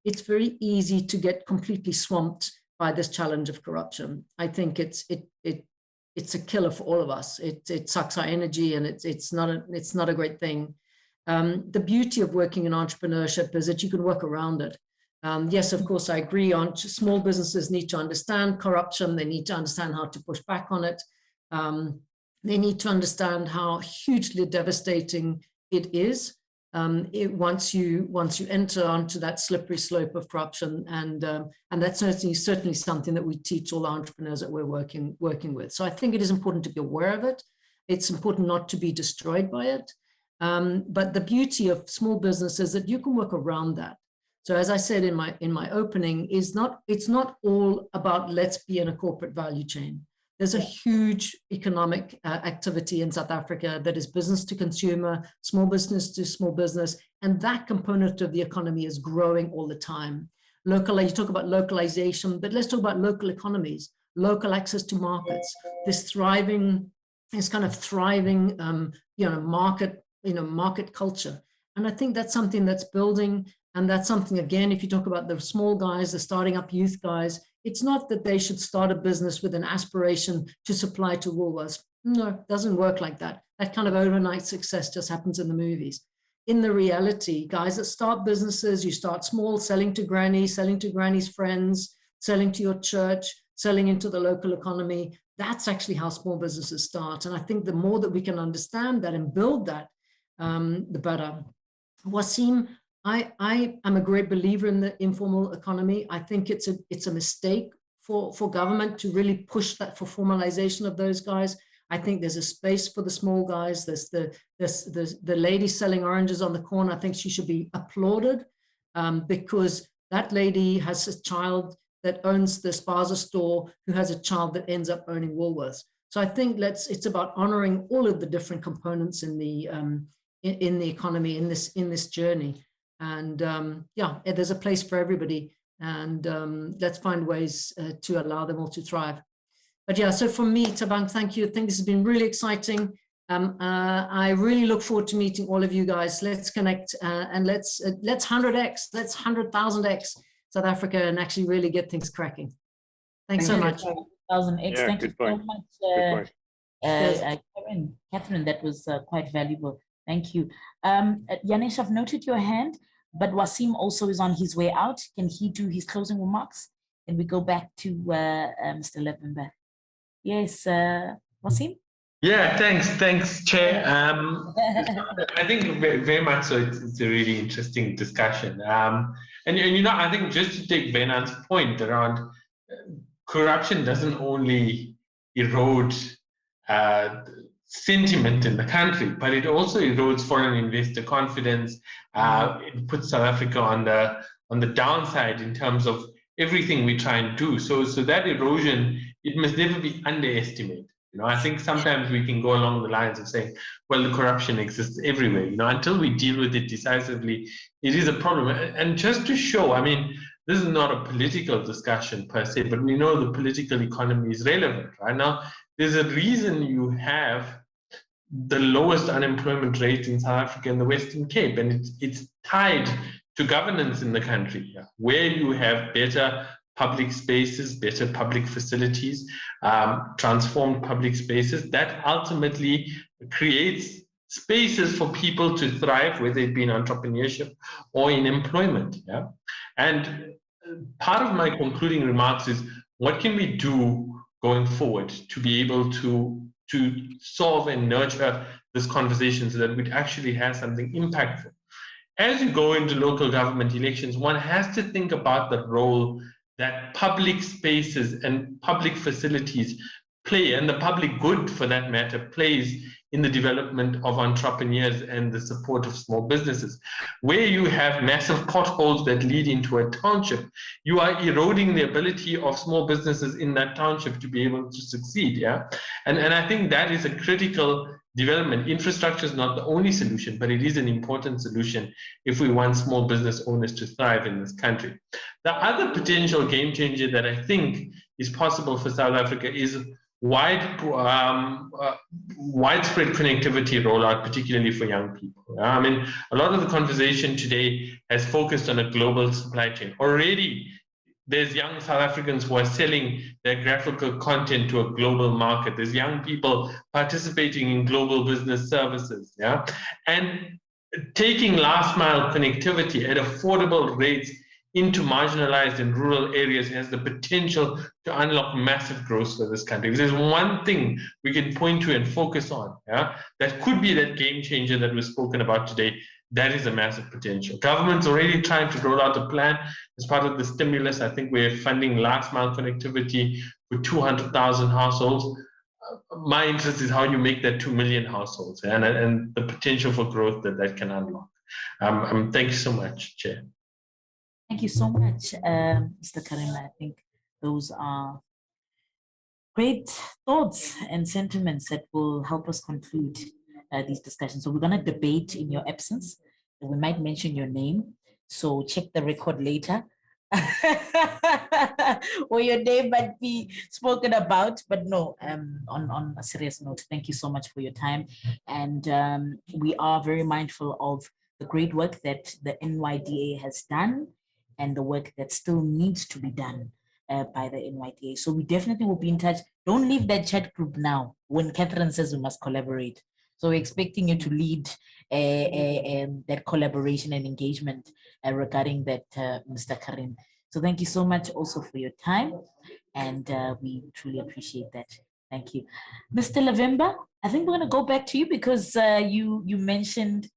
it's very easy to get completely swamped by this challenge of corruption. I think it's a killer for all of us. It sucks our energy, and it's not a great thing. The beauty of working in entrepreneurship is that you can work around it. Yes, of course, I agree on small businesses need to understand corruption. They need to understand how to push back on it. They need to understand how hugely devastating it is once you enter onto that slippery slope of corruption, and that's certainly something that we teach all the entrepreneurs that we're working with. So I think it is important to be aware of it. It's important not to be destroyed by it. But the beauty of small business is that you can work around that. So as I said in my opening, it's not all about let's be in a corporate value chain. There's a huge economic activity in South Africa that is business to consumer, small business to small business, and that component of the economy is growing all the time. You talk about localization, but let's talk about local economies, local access to markets, this kind of thriving, market culture. And I think that's something that's building, and that's something, again, if you talk about the small guys, the starting up youth guys, it's not that they should start a business with an aspiration to supply to Woolworths. No, it doesn't work like that. That kind of overnight success just happens in the movies. In the reality, guys that start businesses, you start small, selling to granny's friends, selling to your church, selling into the local economy. That's actually how small businesses start. And I think the more that we can understand that and build that, the better. Wasim, I am a great believer in the informal economy. I think it's a mistake for government to really push that for formalization of those guys. I think there's a space for the small guys. There's the lady selling oranges on the corner. I think she should be applauded because that lady has a child that owns the Spaza store who has a child that ends up owning Woolworths. So I think it's about honoring all of the different components in the economy in this journey. And there's a place for everybody, and let's find ways to allow them all to thrive. But yeah, so for me, Thabang, thank you. I think this has been really exciting. I really look forward to meeting all of you guys. Let's connect and let's 100x, let's 100,000x South Africa and actually really get things cracking. Thanks so much. 1,000x. Yeah, thank you so much, Catherine. That was quite valuable. Thank you. Yanesh, I've noted your hand, but Wasim also is on his way out. Can he do his closing remarks? And we go back to Mr. Levenberg. Yes, Wasim? Yeah, thanks, Chair. I think very much so. It's a really interesting discussion. And I think just to take Benan's point around corruption doesn't only erode sentiment in the country, but it also erodes foreign investor confidence. It puts South Africa on the downside in terms of everything we try and do. So that erosion, it must never be underestimated. I think sometimes we can go along the lines of saying, well, the corruption exists everywhere. Until we deal with it decisively, it is a problem. And just to show, I mean, this is not a political discussion per se, but we know the political economy is relevant. Right now, there's a reason you have the lowest unemployment rate in South Africa and the Western Cape, and it's tied to governance in the country, where you have better public spaces, better public facilities, transformed public spaces, that ultimately creates spaces for people to thrive, whether it be in entrepreneurship or in employment. And part of my concluding remarks is, what can we do going forward to be able to solve and nurture this conversation so that we actually have something impactful? As you go into local government elections, one has to think about the role that public spaces and public facilities play, and the public good, for that matter, plays in the development of entrepreneurs and the support of small businesses. Where you have massive potholes that lead into a township, you are eroding the ability of small businesses in that township to be able to succeed. And I think that is a critical development. Infrastructure is not the only solution, but it is an important solution if we want small business owners to thrive in this country. The other potential game changer that I think is possible for South Africa is widespread connectivity rollout, particularly for young people. I mean, a lot of the conversation today has focused on a global supply chain. Already, there's young South Africans who are selling their graphical content to a global market. There's young people participating in global business services, yeah? And taking last mile connectivity at affordable rates into marginalized and rural areas has the potential to unlock massive growth for this country. If there's one thing we can point to and focus on, yeah, that could be that game changer that was spoken about today, that is a massive potential. Government's already trying to roll out a plan as part of the stimulus. I think we're funding last mile connectivity for 200,000 households. My interest is how you make that 2 million households, and the potential for growth that can unlock. Thank you so much, Chair. Thank you so much, Mr. Karim. I think those are great thoughts and sentiments that will help us conclude these discussions. So we're going to debate in your absence. We might mention your name, so check the record later. Or your name might be spoken about, but no, on a serious note, thank you so much for your time. And we are very mindful of the great work that the NYDA has done and the work that still needs to be done by the NYDA. So we definitely will be in touch. Don't leave that chat group now when Catherine says we must collaborate. So we're expecting you to lead that collaboration and engagement regarding that, Mr. Karim. So thank you so much also for your time, and we truly appreciate that. Thank you. Mr. Lavemba, I think we're going to go back to you because you mentioned,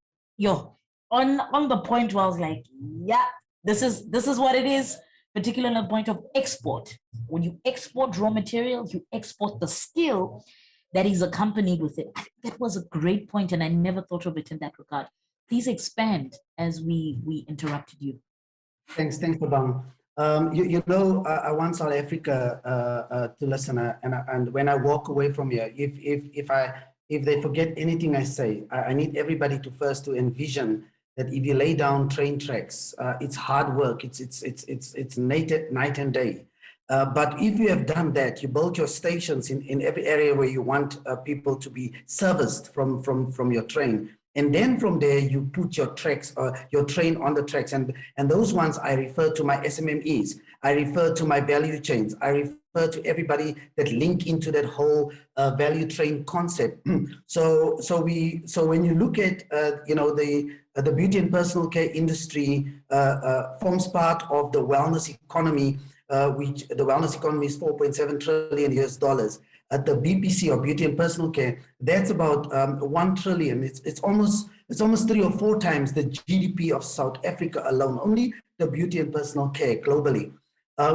on the point where I was like, yeah, this is what it is, particularly on the point of export. When you export raw materials, you export the skill that is accompanied with it. I think that was a great point, and I never thought of it in that regard. Please expand as we interrupted you. Thanks, Babang. I want South Africa to listen, and when I walk away from here, if they forget anything I say, I need everybody to envision that if you lay down train tracks, it's hard work. It's night and day. But if you have done that, you build your stations in every area where you want people to be serviced from your train. And then from there, you put your tracks or your train on the tracks. And those ones, I refer to my SMMEs. I refer to my value chains. I refer to everybody that link into that whole value train concept. So when you look at, the beauty and personal care industry forms part of the wellness economy, which the wellness economy is $4.7 trillion US. At the BPC, or beauty and personal care, that's about 1 trillion. It's almost 3 or 4 times the GDP of South Africa alone, only the beauty and personal care globally.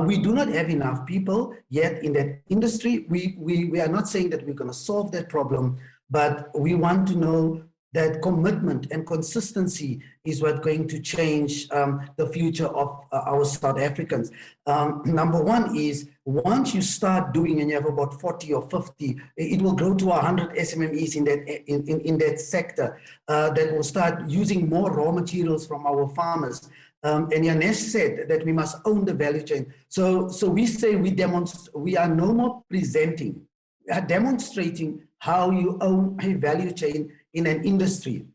We do not have enough people yet in that industry. We are not saying that we're going to solve that problem, but we want to know that commitment and consistency is what's going to change the future of our South Africans. Number one is, once you start doing and you have about 40 or 50, it will grow to 100 SMMEs in that sector that will start using more raw materials from our farmers. And Yanesh said that we must own the value chain. So we say we are no more presenting, we are demonstrating how you own a value chain in an industry.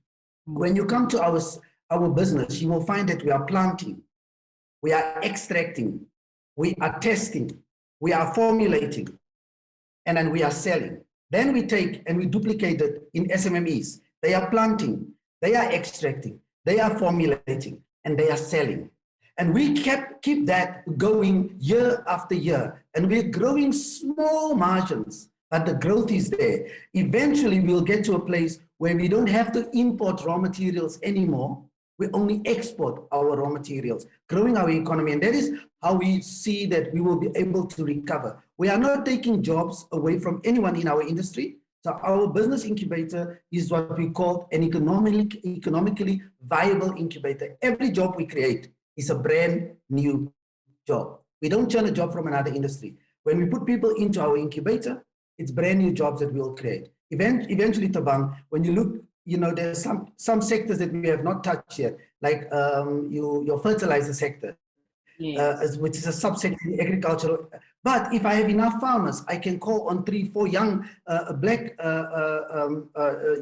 When you come to our business, you will find that we are planting, we are extracting, we are testing, we are formulating, and then we are selling. Then we take and we duplicate it in SMMEs. They are planting, they are extracting, they are formulating, and they are selling. And we keep that going year after year, and we're growing small margins, but the growth is there. Eventually, we'll get to a place where we don't have to import raw materials anymore. We only export our raw materials, growing our economy. And that is how we see that we will be able to recover. We are not taking jobs away from anyone in our industry. So our business incubator is what we call an economically viable incubator. Every job we create is a brand new job. We don't turn a job from another industry. When we put people into our incubator, it's brand new jobs that we'll create. Eventually, Tabang, when you look, there's some sectors that we have not touched yet, like your fertilizer sector. Yes. Which is a subsector in agricultural. But if I have enough farmers, I can call on 3, 4 young black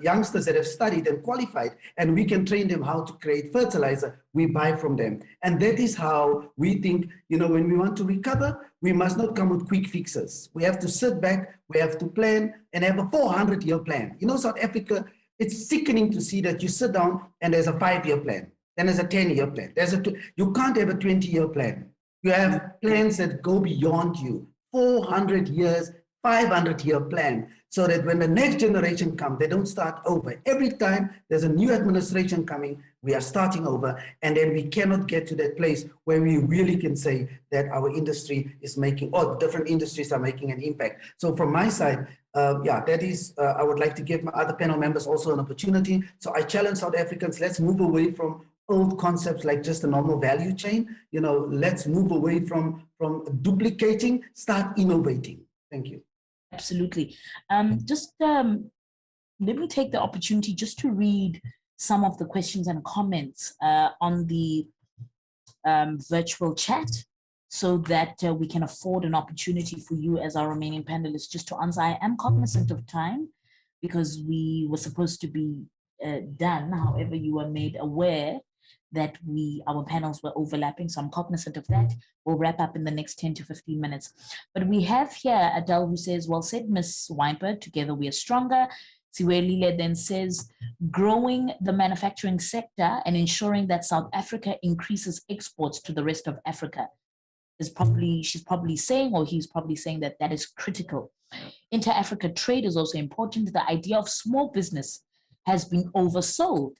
youngsters that have studied and qualified, and we can train them how to create fertilizer. We buy from them. And that is how we think, when we want to recover, we must not come with quick fixes. We have to sit back, we have to plan and have a 400-year plan. South Africa, it's sickening to see that you sit down and there's a 5-year plan. Then there's a 10-year plan. You can't have a 20-year plan. You have plans that go beyond you, 400 years, 500-year plan, so that when the next generation comes, they don't start over. Every time there's a new administration coming, we are starting over, and then we cannot get to that place where we really can say that our industry is making, or different industries are making an impact. So from my side, that is, I would like to give my other panel members also an opportunity. So I challenge South Africans, let's move away from old concepts like just a normal value chain. Let's move away from duplicating, start innovating. Thank you. Absolutely. Let me take the opportunity just to read some of the questions and comments on the virtual chat, so that we can afford an opportunity for you as our remaining panelists just to answer. I am cognizant of time because we were supposed to be done. However, you were made aware that our panels were overlapping, so I'm cognizant of that. We'll wrap up in the next 10 to 15 minutes. But we have here Adele who says, well said, Ms. Weinberg, together we are stronger. Siwelile then says, growing the manufacturing sector and ensuring that South Africa increases exports to the rest of Africa she's probably saying, or he's probably saying, that is critical. Inter-Africa trade is also important. The idea of small business has been oversold.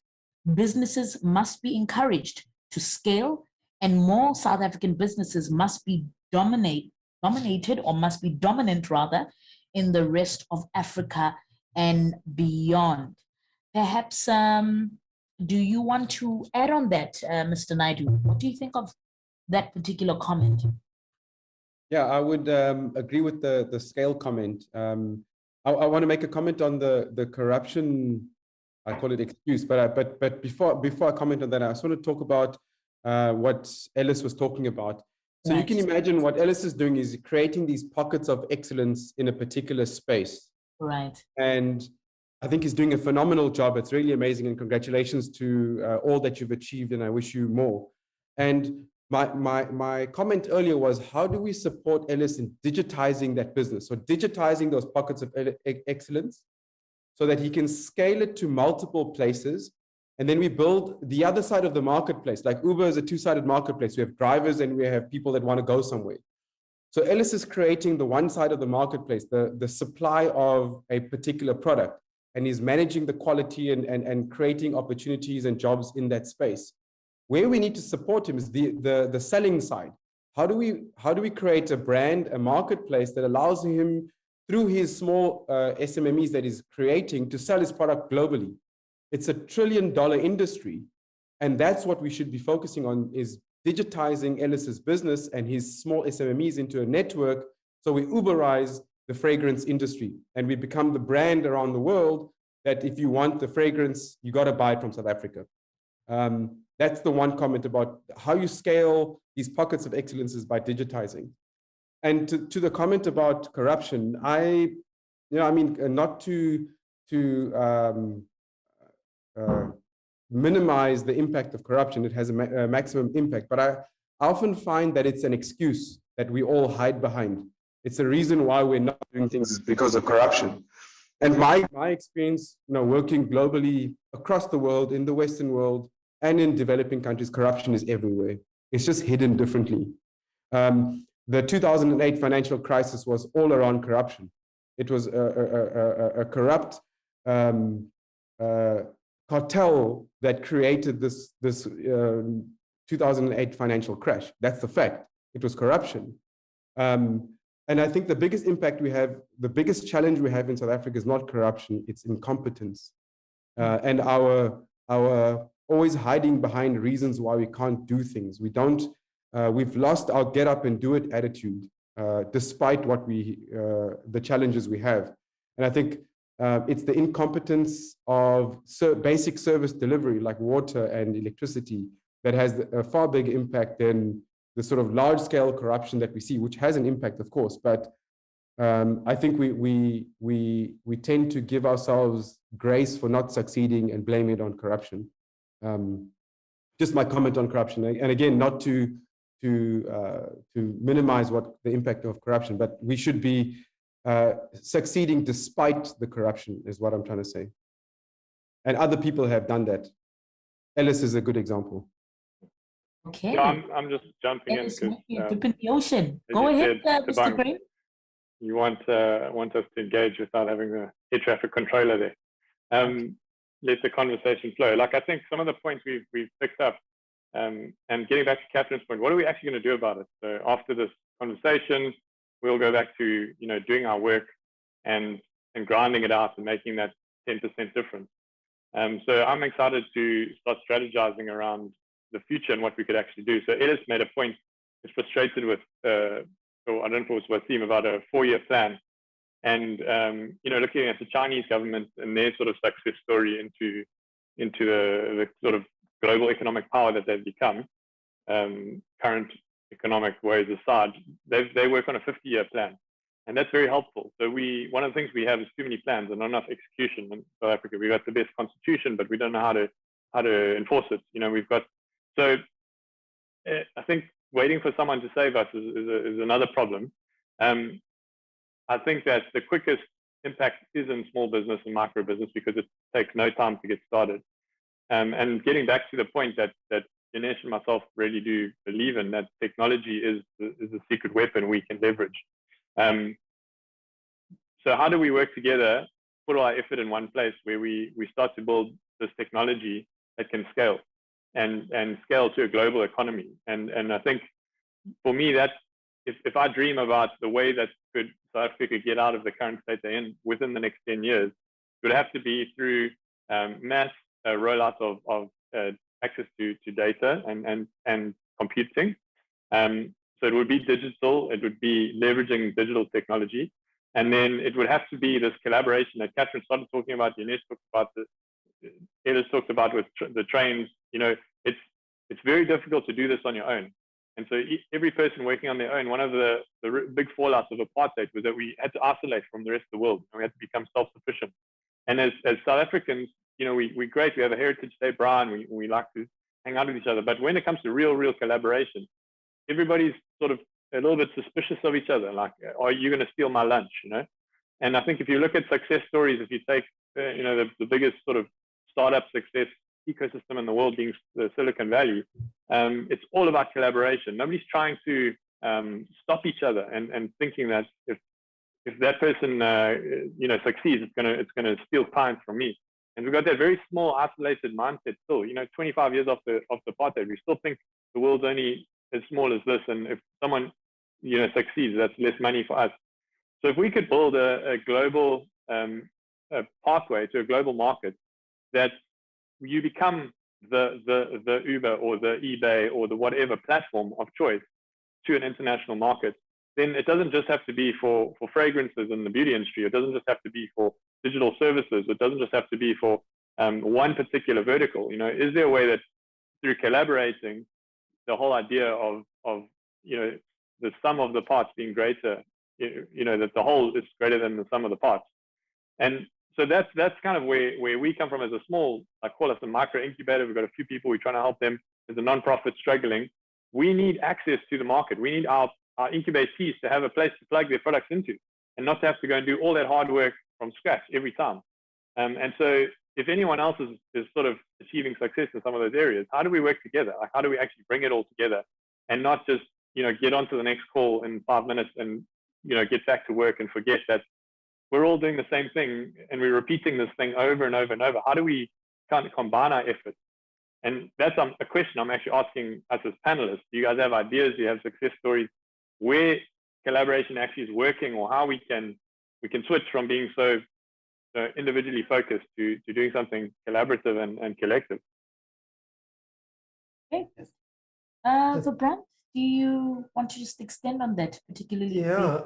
Businesses must be encouraged to scale, and more South African businesses must be dominated, or must be dominant rather, in the rest of Africa and beyond. Perhaps, do you want to add on that, Mr. Naidu? What do you think of that particular comment? Yeah, I would agree with the scale comment. I want to make a comment on the corruption. I call it excuse, but before I comment on that, I just want to talk about what Ellis was talking about. So you can imagine what Ellis is doing is creating these pockets of excellence in a particular space. Right. And I think he's doing a phenomenal job. It's really amazing, and congratulations to all that you've achieved, and I wish you more. And my comment earlier was, how do we support Ellis in digitizing that business? So digitizing those pockets of excellence so that he can scale it to multiple places. And then we build the other side of the marketplace. Like Uber is a two-sided marketplace. We have drivers and we have people that want to go somewhere. So Ellis is creating the one side of the marketplace, the supply of a particular product, and he's managing the quality and creating opportunities and jobs in that space. Where we need to support him is the selling side. How do we create a brand, a marketplace that allows him, through his small SMMEs that he's creating, to sell his product globally? It's $1 trillion industry, and that's what we should be focusing on, is digitizing Ellis's business and his small SMMEs into a network, so we Uberize the fragrance industry and we become the brand around the world that if you want the fragrance, you got to buy it from South Africa. That's the one comment about how you scale these pockets of excellences by digitizing. And to the comment about corruption, not to minimize the impact of corruption, it has a maximum impact, but I often find that it's an excuse that we all hide behind. It's a reason why we're not doing things, is because of corruption. And my experience, working globally across the world, in the Western world, and in developing countries, corruption is everywhere. It's just hidden differently. The 2008 financial crisis was all around corruption. It was a corrupt cartel that created this 2008 financial crash. That's the fact. It was corruption. And I think the biggest impact we have, the biggest challenge we have in South Africa is not corruption, it's incompetence. And our always hiding behind reasons why we can't do things. We've lost our get up and do it attitude. despite what the challenges we have. And I think it's the incompetence of basic service delivery like water and electricity that has a far bigger impact than the sort of large-scale corruption that we see, which has an impact, of course. But I think we tend to give ourselves grace for not succeeding and blame it on corruption. Just my comment on corruption, and again, not to minimize what the impact of corruption, but we should be succeeding despite the corruption, is what I'm trying to say. And other people have done that. Ellis is a good example. Okay. Yeah, I'm just jumping in because in the ocean. Go ahead, Mr. Green. You want us to engage without having the air traffic controller there. Let the conversation flow. Like I think some of the points we've picked up, and getting back to Catherine's point, what are we actually going to do about it? So after this conversation, we'll go back to doing our work and grinding it out and making that 10% difference. So I'm excited to start strategizing around the future and what we could actually do. So Ellis made a point. He's frustrated with, I don't know if it was Wasim, about a 4-year plan. And looking at the Chinese government and their sort of success story into the sort of global economic power that they've become, current economic woes aside, they work on a 50-year plan, and that's very helpful. So one of the things we have is too many plans and not enough execution. In South Africa, we've got the best constitution, but we don't know how to enforce it. So I think waiting for someone to save us is another problem. I think that the quickest impact is in small business and micro business because it takes no time to get started. And getting back to the point that Ganesh and myself really do believe in, that technology is the secret weapon we can leverage. So how do we work together, put our effort in one place where we start to build this technology that can scale and scale to a global economy? And I think for me, that if I dream about the way that South Africa could get out of the current state they're in within the next 10 years, it would have to be through mass rollout of access to data and computing. So it would be digital, it would be leveraging digital technology. And then it would have to be this collaboration that Catherine started talking about, Dinesh talked about, Ellis talked about with the trains. It's very difficult to do this on your own. And so every person working on their own, one of the big fallouts of apartheid was that we had to isolate from the rest of the world, and we had to become self-sufficient. And as South Africans, we're great. We have a Heritage Day, Brian. We like to hang out with each other. But when it comes to real collaboration, everybody's sort of a little bit suspicious of each other. Like, are you going to steal my lunch? And I think if you look at success stories, if you take the biggest sort of startup success ecosystem in the world being the Silicon Valley, it's all about collaboration. Nobody's trying to stop each other and thinking that if that person succeeds, it's gonna steal clients from me. And we've got that very small, isolated mindset still. 25 years after apartheid, we still think the world's only as small as this, and if someone succeeds, that's less money for us. So if we could build a global pathway to a global market, that you become the Uber or the eBay or the whatever platform of choice to an international market, then it doesn't just have to be for fragrances in the beauty industry. It doesn't just have to be for digital services. It doesn't just have to be for one particular vertical. Is there a way that through collaborating, the whole idea of the sum of the parts being greater, that the whole is greater than the sum of the parts? And so that's kind of where we come from as a small, I call us a micro incubator. We've got a few people, we're trying to help them as a non-profit struggling. We need access to the market. We need our incubatees to have a place to plug their products into and not to have to go and do all that hard work from scratch every time. And so if anyone else is sort of achieving success in some of those areas, how do we work together? Like, how do we actually bring it all together and not just, get onto the next call in 5 minutes and, get back to work and forget that we're all doing the same thing and we're repeating this thing over and over and over. How do we kind of combine our efforts? And that's a question I'm actually asking us as panelists. Do you guys have ideas? Do you have success stories where collaboration actually is working, or how we can switch from being so individually focused to doing something collaborative and collective? Okay. So Brent, do you want to just extend on that, particularly? Yeah,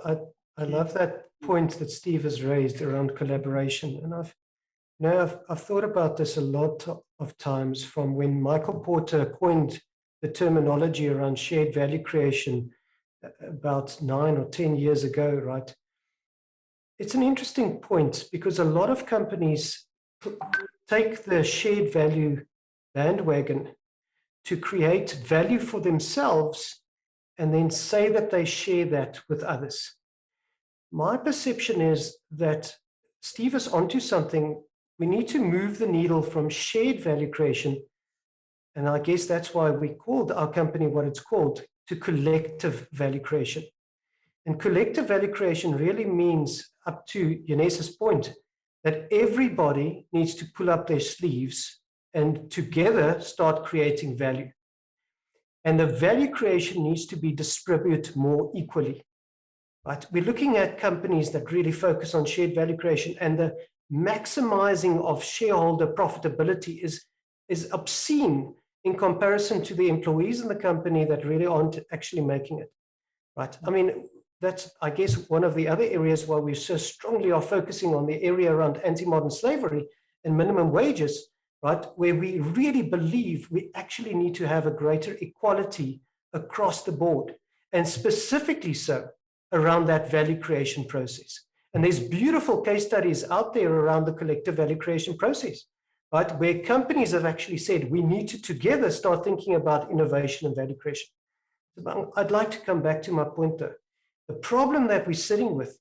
I love that point that Steve has raised around collaboration. And I've thought about this a lot of times from when Michael Porter coined the terminology around shared value creation about 9 or 10 years ago, right? It's an interesting point because a lot of companies take the shared value bandwagon to create value for themselves and then say that they share that with others. My perception is that Steve is onto something. We need to move the needle from shared value creation, and I guess that's why we called our company what it's called, to collective value creation. And collective value creation really means, up to Yanesa's point, that everybody needs to pull up their sleeves and together start creating value. And the value creation needs to be distributed more equally. Right? We're looking at companies that really focus on shared value creation, and the maximizing of shareholder profitability is obscene in comparison to the employees in the company that really aren't actually making it. Right? I mean, that's, I guess, one of the other areas why we so strongly are focusing on the area around anti-modern slavery and minimum wages, right? Where we really believe we actually need to have a greater equality across the board, and specifically so around that value creation process. And there's beautiful case studies out there around the collective value creation process, right? Where companies have actually said, we need to together start thinking about innovation and value creation. I'd like to come back to my point though. The problem that we're sitting with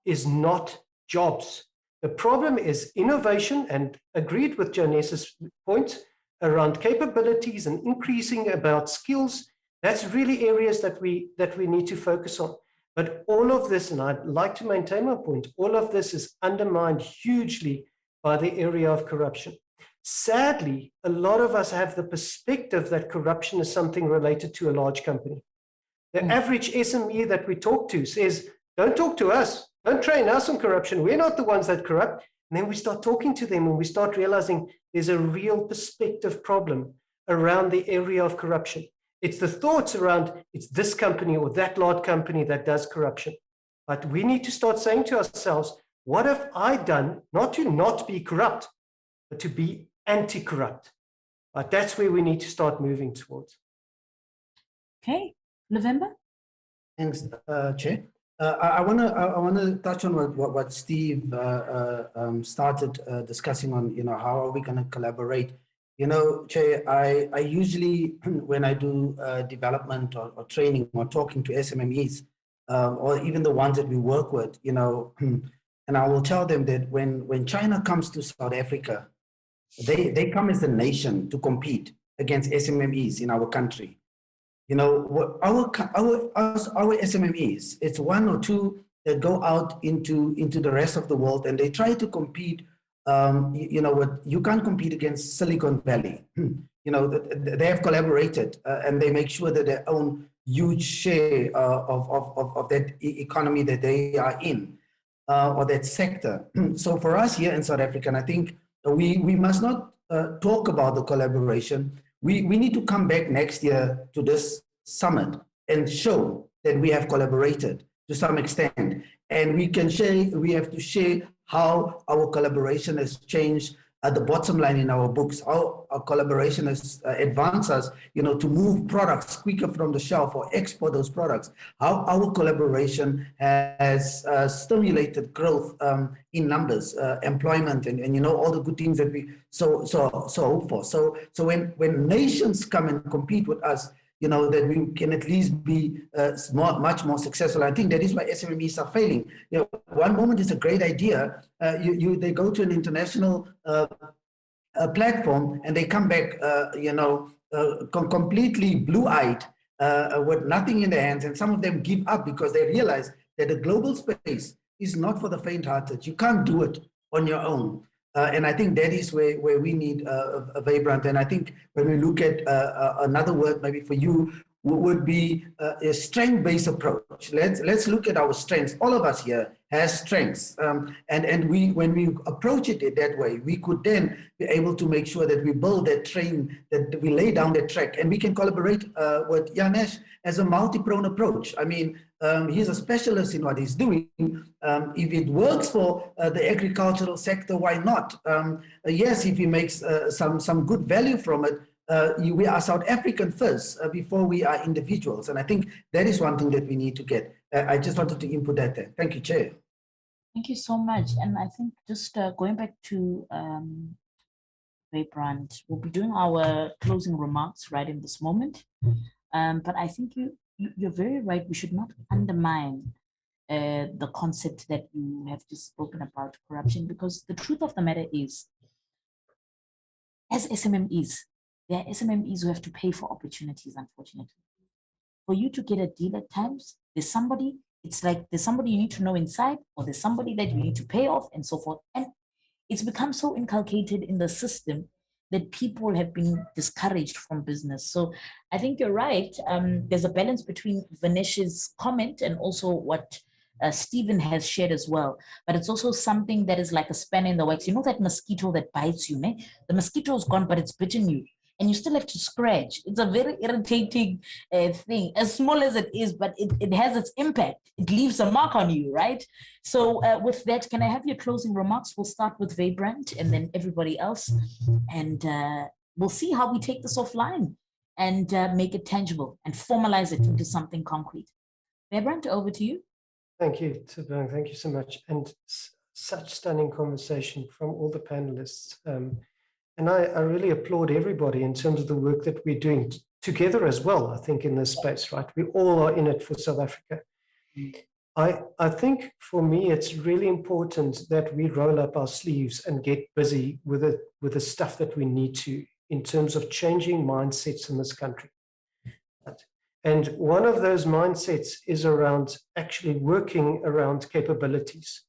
is not jobs. The problem is innovation, and agreed with Janesa's point around capabilities and increasing about skills. That's really areas that we need to focus on. But all of this, and I'd like to maintain my point, all of this is undermined hugely by the area of corruption. Sadly, a lot of us have the perspective that corruption is something related to a large company. The average SME that we talk to says, don't talk to us, don't train us on corruption, we're not the ones that corrupt. And then we start talking to them and we start realizing there's a real perspective problem around the area of corruption. It's the thoughts around, it's this company or that large company that does corruption. But we need to start saying to ourselves, what have I done not to not be corrupt, but to be anti-corrupt? But that's where we need to start moving towards. Okay, November. Thanks, Chair. I want to touch on what Steve started discussing on. How are we going to collaborate? Chair, I usually, when I do development or training or talking to SMMEs, or even the ones that we work with, and I will tell them that when China comes to South Africa, they come as a nation to compete against SMMEs in our country. Our SMMEs, it's one or two that go out into the rest of the world, and they try to compete. You can't compete against Silicon Valley. They have collaborated and they make sure that they own huge share of that economy that they are in, or that sector. So for us here in South Africa, and I think we must not talk about the collaboration. We need to come back next year to this summit and show that we have collaborated to some extent. And we have to share how our collaboration has changed the bottom line in our books, how our collaboration has advanced us, to move products quicker from the shelf or export those products, how our collaboration has stimulated growth in numbers, employment, and all the good things that we so hope for. So when nations come and compete with us, that we can at least be much more successful. I think that is why SMMEs are failing. One moment is a great idea. They go to an international platform and they come back, completely blue-eyed with nothing in their hands. And some of them give up because they realize that the global space is not for the faint-hearted. You can't do it on your own. And I think that is where we need a vibrant. And I think when we look at another word maybe for you, would be a strength-based approach. Let's look at our strengths. All of us here has strengths, and when we approach it that way, we could then be able to make sure that we build that train, that we lay down that track, and we can collaborate with Yanesh as a multi-pronged approach. I mean, he's a specialist in what he's doing. If it works for the agricultural sector, why not? Yes, if he makes some good value from it, we are South African first before we are individuals. And I think that is one thing that we need to get. I just wanted to input that there. Thank you, Chair. Thank you so much. And I think just going back to Weybrand, we'll be doing our closing remarks right in this moment. But I think you're very right. We should not undermine the concept that you have just spoken about, corruption, because the truth of the matter is, as SMMEs, there are SMMEs who have to pay for opportunities, unfortunately. For you to get a deal at times, there's somebody, it's like there's somebody you need to know inside, or there's somebody that you need to pay off, and so forth. And it's become so inculcated in the system that people have been discouraged from business. So I think you're right. There's a balance between Vanesh's comment and also what Stephen has shared as well. But it's also something that is like a spanner in the works. You know that mosquito that bites you, né? The mosquito is gone, but it's bitten you. And you still have to scratch. It's a very irritating thing, as small as it is, but it has its impact. It leaves a mark on you, right? So with that, can I have your closing remarks? We'll start with Weybrand and then everybody else. And we'll see how we take this offline and make it tangible and formalize it into something concrete. Weybrand, over to you. Thank you, Thabang. Thank you so much. And such stunning conversation from all the panelists. And I really applaud everybody in terms of the work that we're doing together as well, I think, in this space, right? We all are in it for South Africa. I think for me, it's really important that we roll up our sleeves and get busy with the stuff that we need to in terms of changing mindsets in this country. And one of those mindsets is around actually working around capabilities,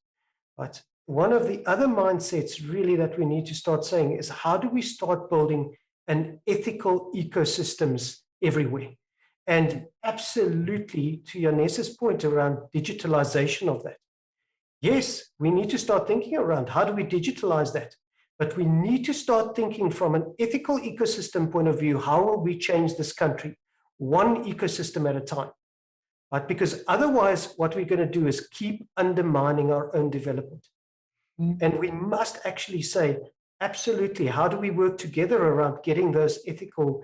right? One of the other mindsets really that we need to start saying is, how do we start building an ethical ecosystems everywhere? And absolutely, to Yanes's point around digitalization of that. Yes, we need to start thinking around how do we digitalize that? But we need to start thinking from an ethical ecosystem point of view, how will we change this country? One ecosystem at a time, right? Because otherwise, what we're going to do is keep undermining our own development. And we must actually say, absolutely, how do we work together around getting those ethical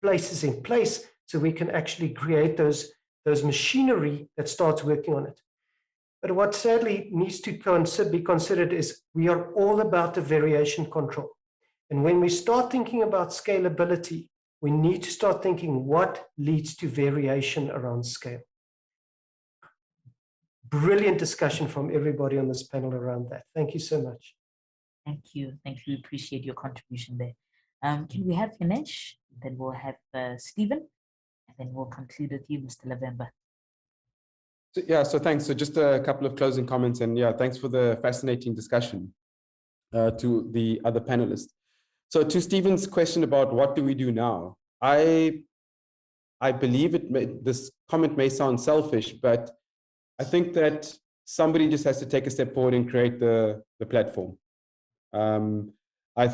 places in place so we can actually create those machinery that starts working on it? But what sadly needs to be considered is we are all about the variation control. And when we start thinking about scalability, we need to start thinking what leads to variation around scale. Brilliant discussion from everybody on this panel around that. Thank you so much. Thank you. Thank you. Appreciate your contribution there. Can we have Yanesh? Then we'll have Stephen, and then we'll conclude with you, Mr. Lavemba. So thanks. So just a couple of closing comments, and thanks for the fascinating discussion to the other panelists. So to Stephen's question about what do we do now, I believe this comment may sound selfish, but I think that somebody just has to take a step forward and create the platform. I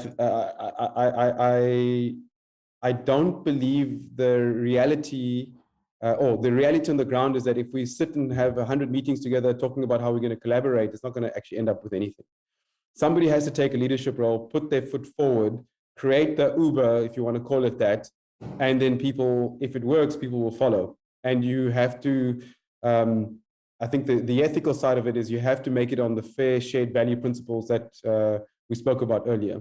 don't believe the reality on the ground is that if we sit and have 100 meetings together talking about how we're going to collaborate, it's not going to actually end up with anything. Somebody has to take a leadership role, put their foot forward, create the Uber, if you want to call it that, and then people, if it works, people will follow. And you have to, I think the ethical side of it is you have to make it on the fair shared value principles that we spoke about earlier.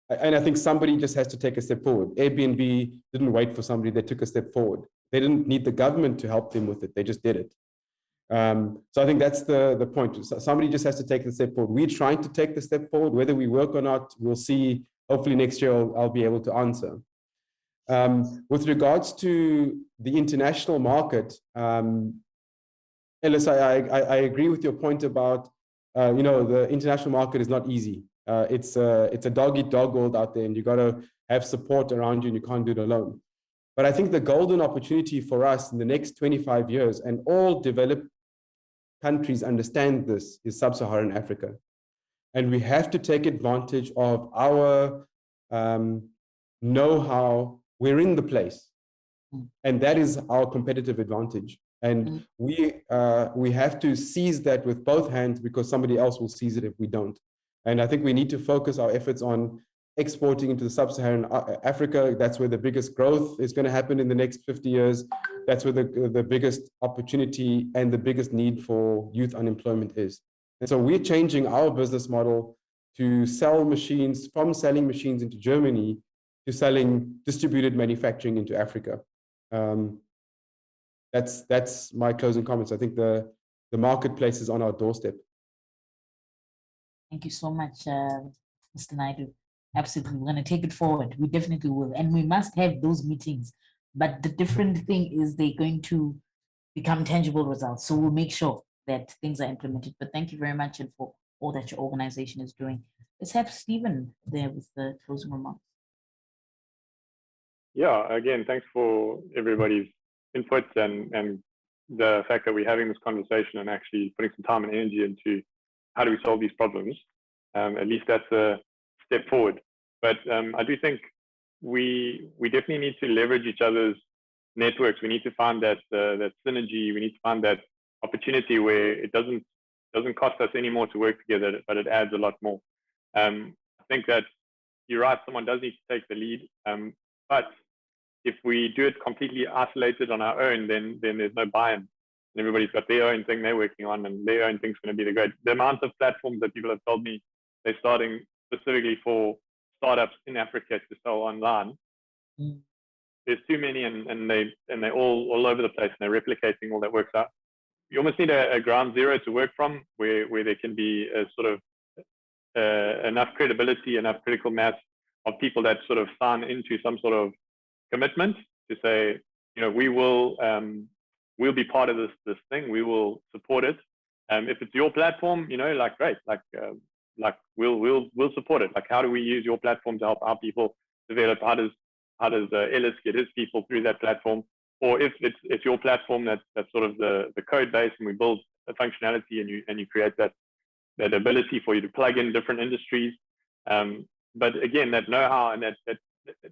And I think somebody just has to take a step forward. Airbnb didn't wait for somebody, they took a step forward. They didn't need the government to help them with it, they just did it. So I think that's the point. Somebody just has to take the step forward. We're trying to take the step forward, whether we work or not, we'll see. Hopefully next year I'll be able to answer. With regards to the international market, Ellis, I agree with your point about, the international market is not easy. It's a dog-eat-dog world out there, and you got to have support around you, and you can't do it alone. But I think the golden opportunity for us in the next 25 years, and all developed countries understand this, is sub-Saharan Africa. And we have to take advantage of our know-how. We're in the place. And that is our competitive advantage. And we have to seize that with both hands, because somebody else will seize it if we don't. And I think we need to focus our efforts on exporting into the sub-Saharan Africa. That's where the biggest growth is going to happen in the next 50 years. That's where the biggest opportunity and the biggest need for youth unemployment is. And so we're changing our business model to sell machines, from selling machines into Germany to selling distributed manufacturing into Africa. That's my closing comments. I think the marketplace is on our doorstep. Thank you so much, Mr. Naidu. Absolutely, we're going to take it forward. We definitely will. And we must have those meetings. But the different thing is they're going to become tangible results. So we'll make sure that things are implemented. But thank you very much, and for all that your organization is doing. Let's have Stephen there with the closing remarks. Yeah, again, thanks for everybody's input and the fact that we're having this conversation and actually putting some time and energy into how do we solve these problems. At least that's a step forward. But I do think we definitely need to leverage each other's networks. We need to find that synergy. We need to find that opportunity where it doesn't cost us any more to work together, but it adds a lot more. I think that you're right, someone does need to take the lead. But if we do it completely isolated on our own, then there's no buy-in. And everybody's got their own thing they're working on, and their own thing's going to be the great. The amount of platforms that people have told me they're starting specifically for startups in Africa to sell online. There's too many, and they're all over the place, and they're replicating all that works out. You almost need a ground zero to work from, where there can be a sort of enough credibility, enough critical mass of people that sort of sign into some sort of commitment to say, you know, we'll be part of this thing. We will support it. If it's your platform, you know, like great, like we'll support it. Like, how do we use your platform to help our people develop? How does Ellis get his people through that platform? Or if it's your platform that's sort of the code base, and we build a functionality, and you create that ability for you to plug in different industries. But again, that know-how and that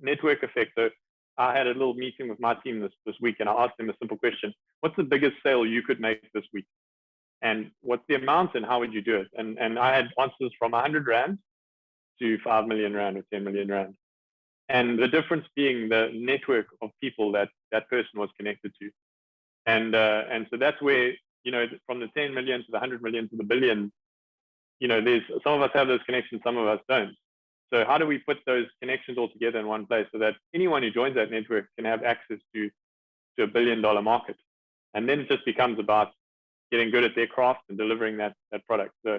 network effect. So I had a little meeting with my team this week, and I asked them a simple question: what's the biggest sale you could make this week? And what's the amount, and how would you do it? And I had answers from 100 Rand to 5 million Rand or 10 million Rand. And the difference being the network of people that person was connected to. And so that's where, you know, from the 10 million to the 100 million to the billion, you know, there's some of us have those connections, some of us don't. So how do we put those connections all together in one place so that anyone who joins that network can have access to a $1 billion market? And then it just becomes about getting good at their craft and delivering that product. So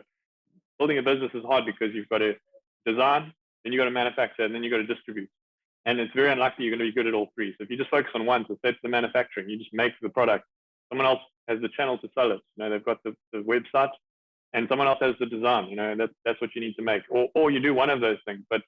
building a business is hard because you've got to design, then you've got to manufacture, and then you've got to distribute. And it's very unlikely you're going to be good at all three. So if you just focus on one, so that's the manufacturing, you just make the product. Someone else has the channel to sell it. You know, they've got the website, and someone else has the design. You know, that's what you need to make. Or you do one of those things. But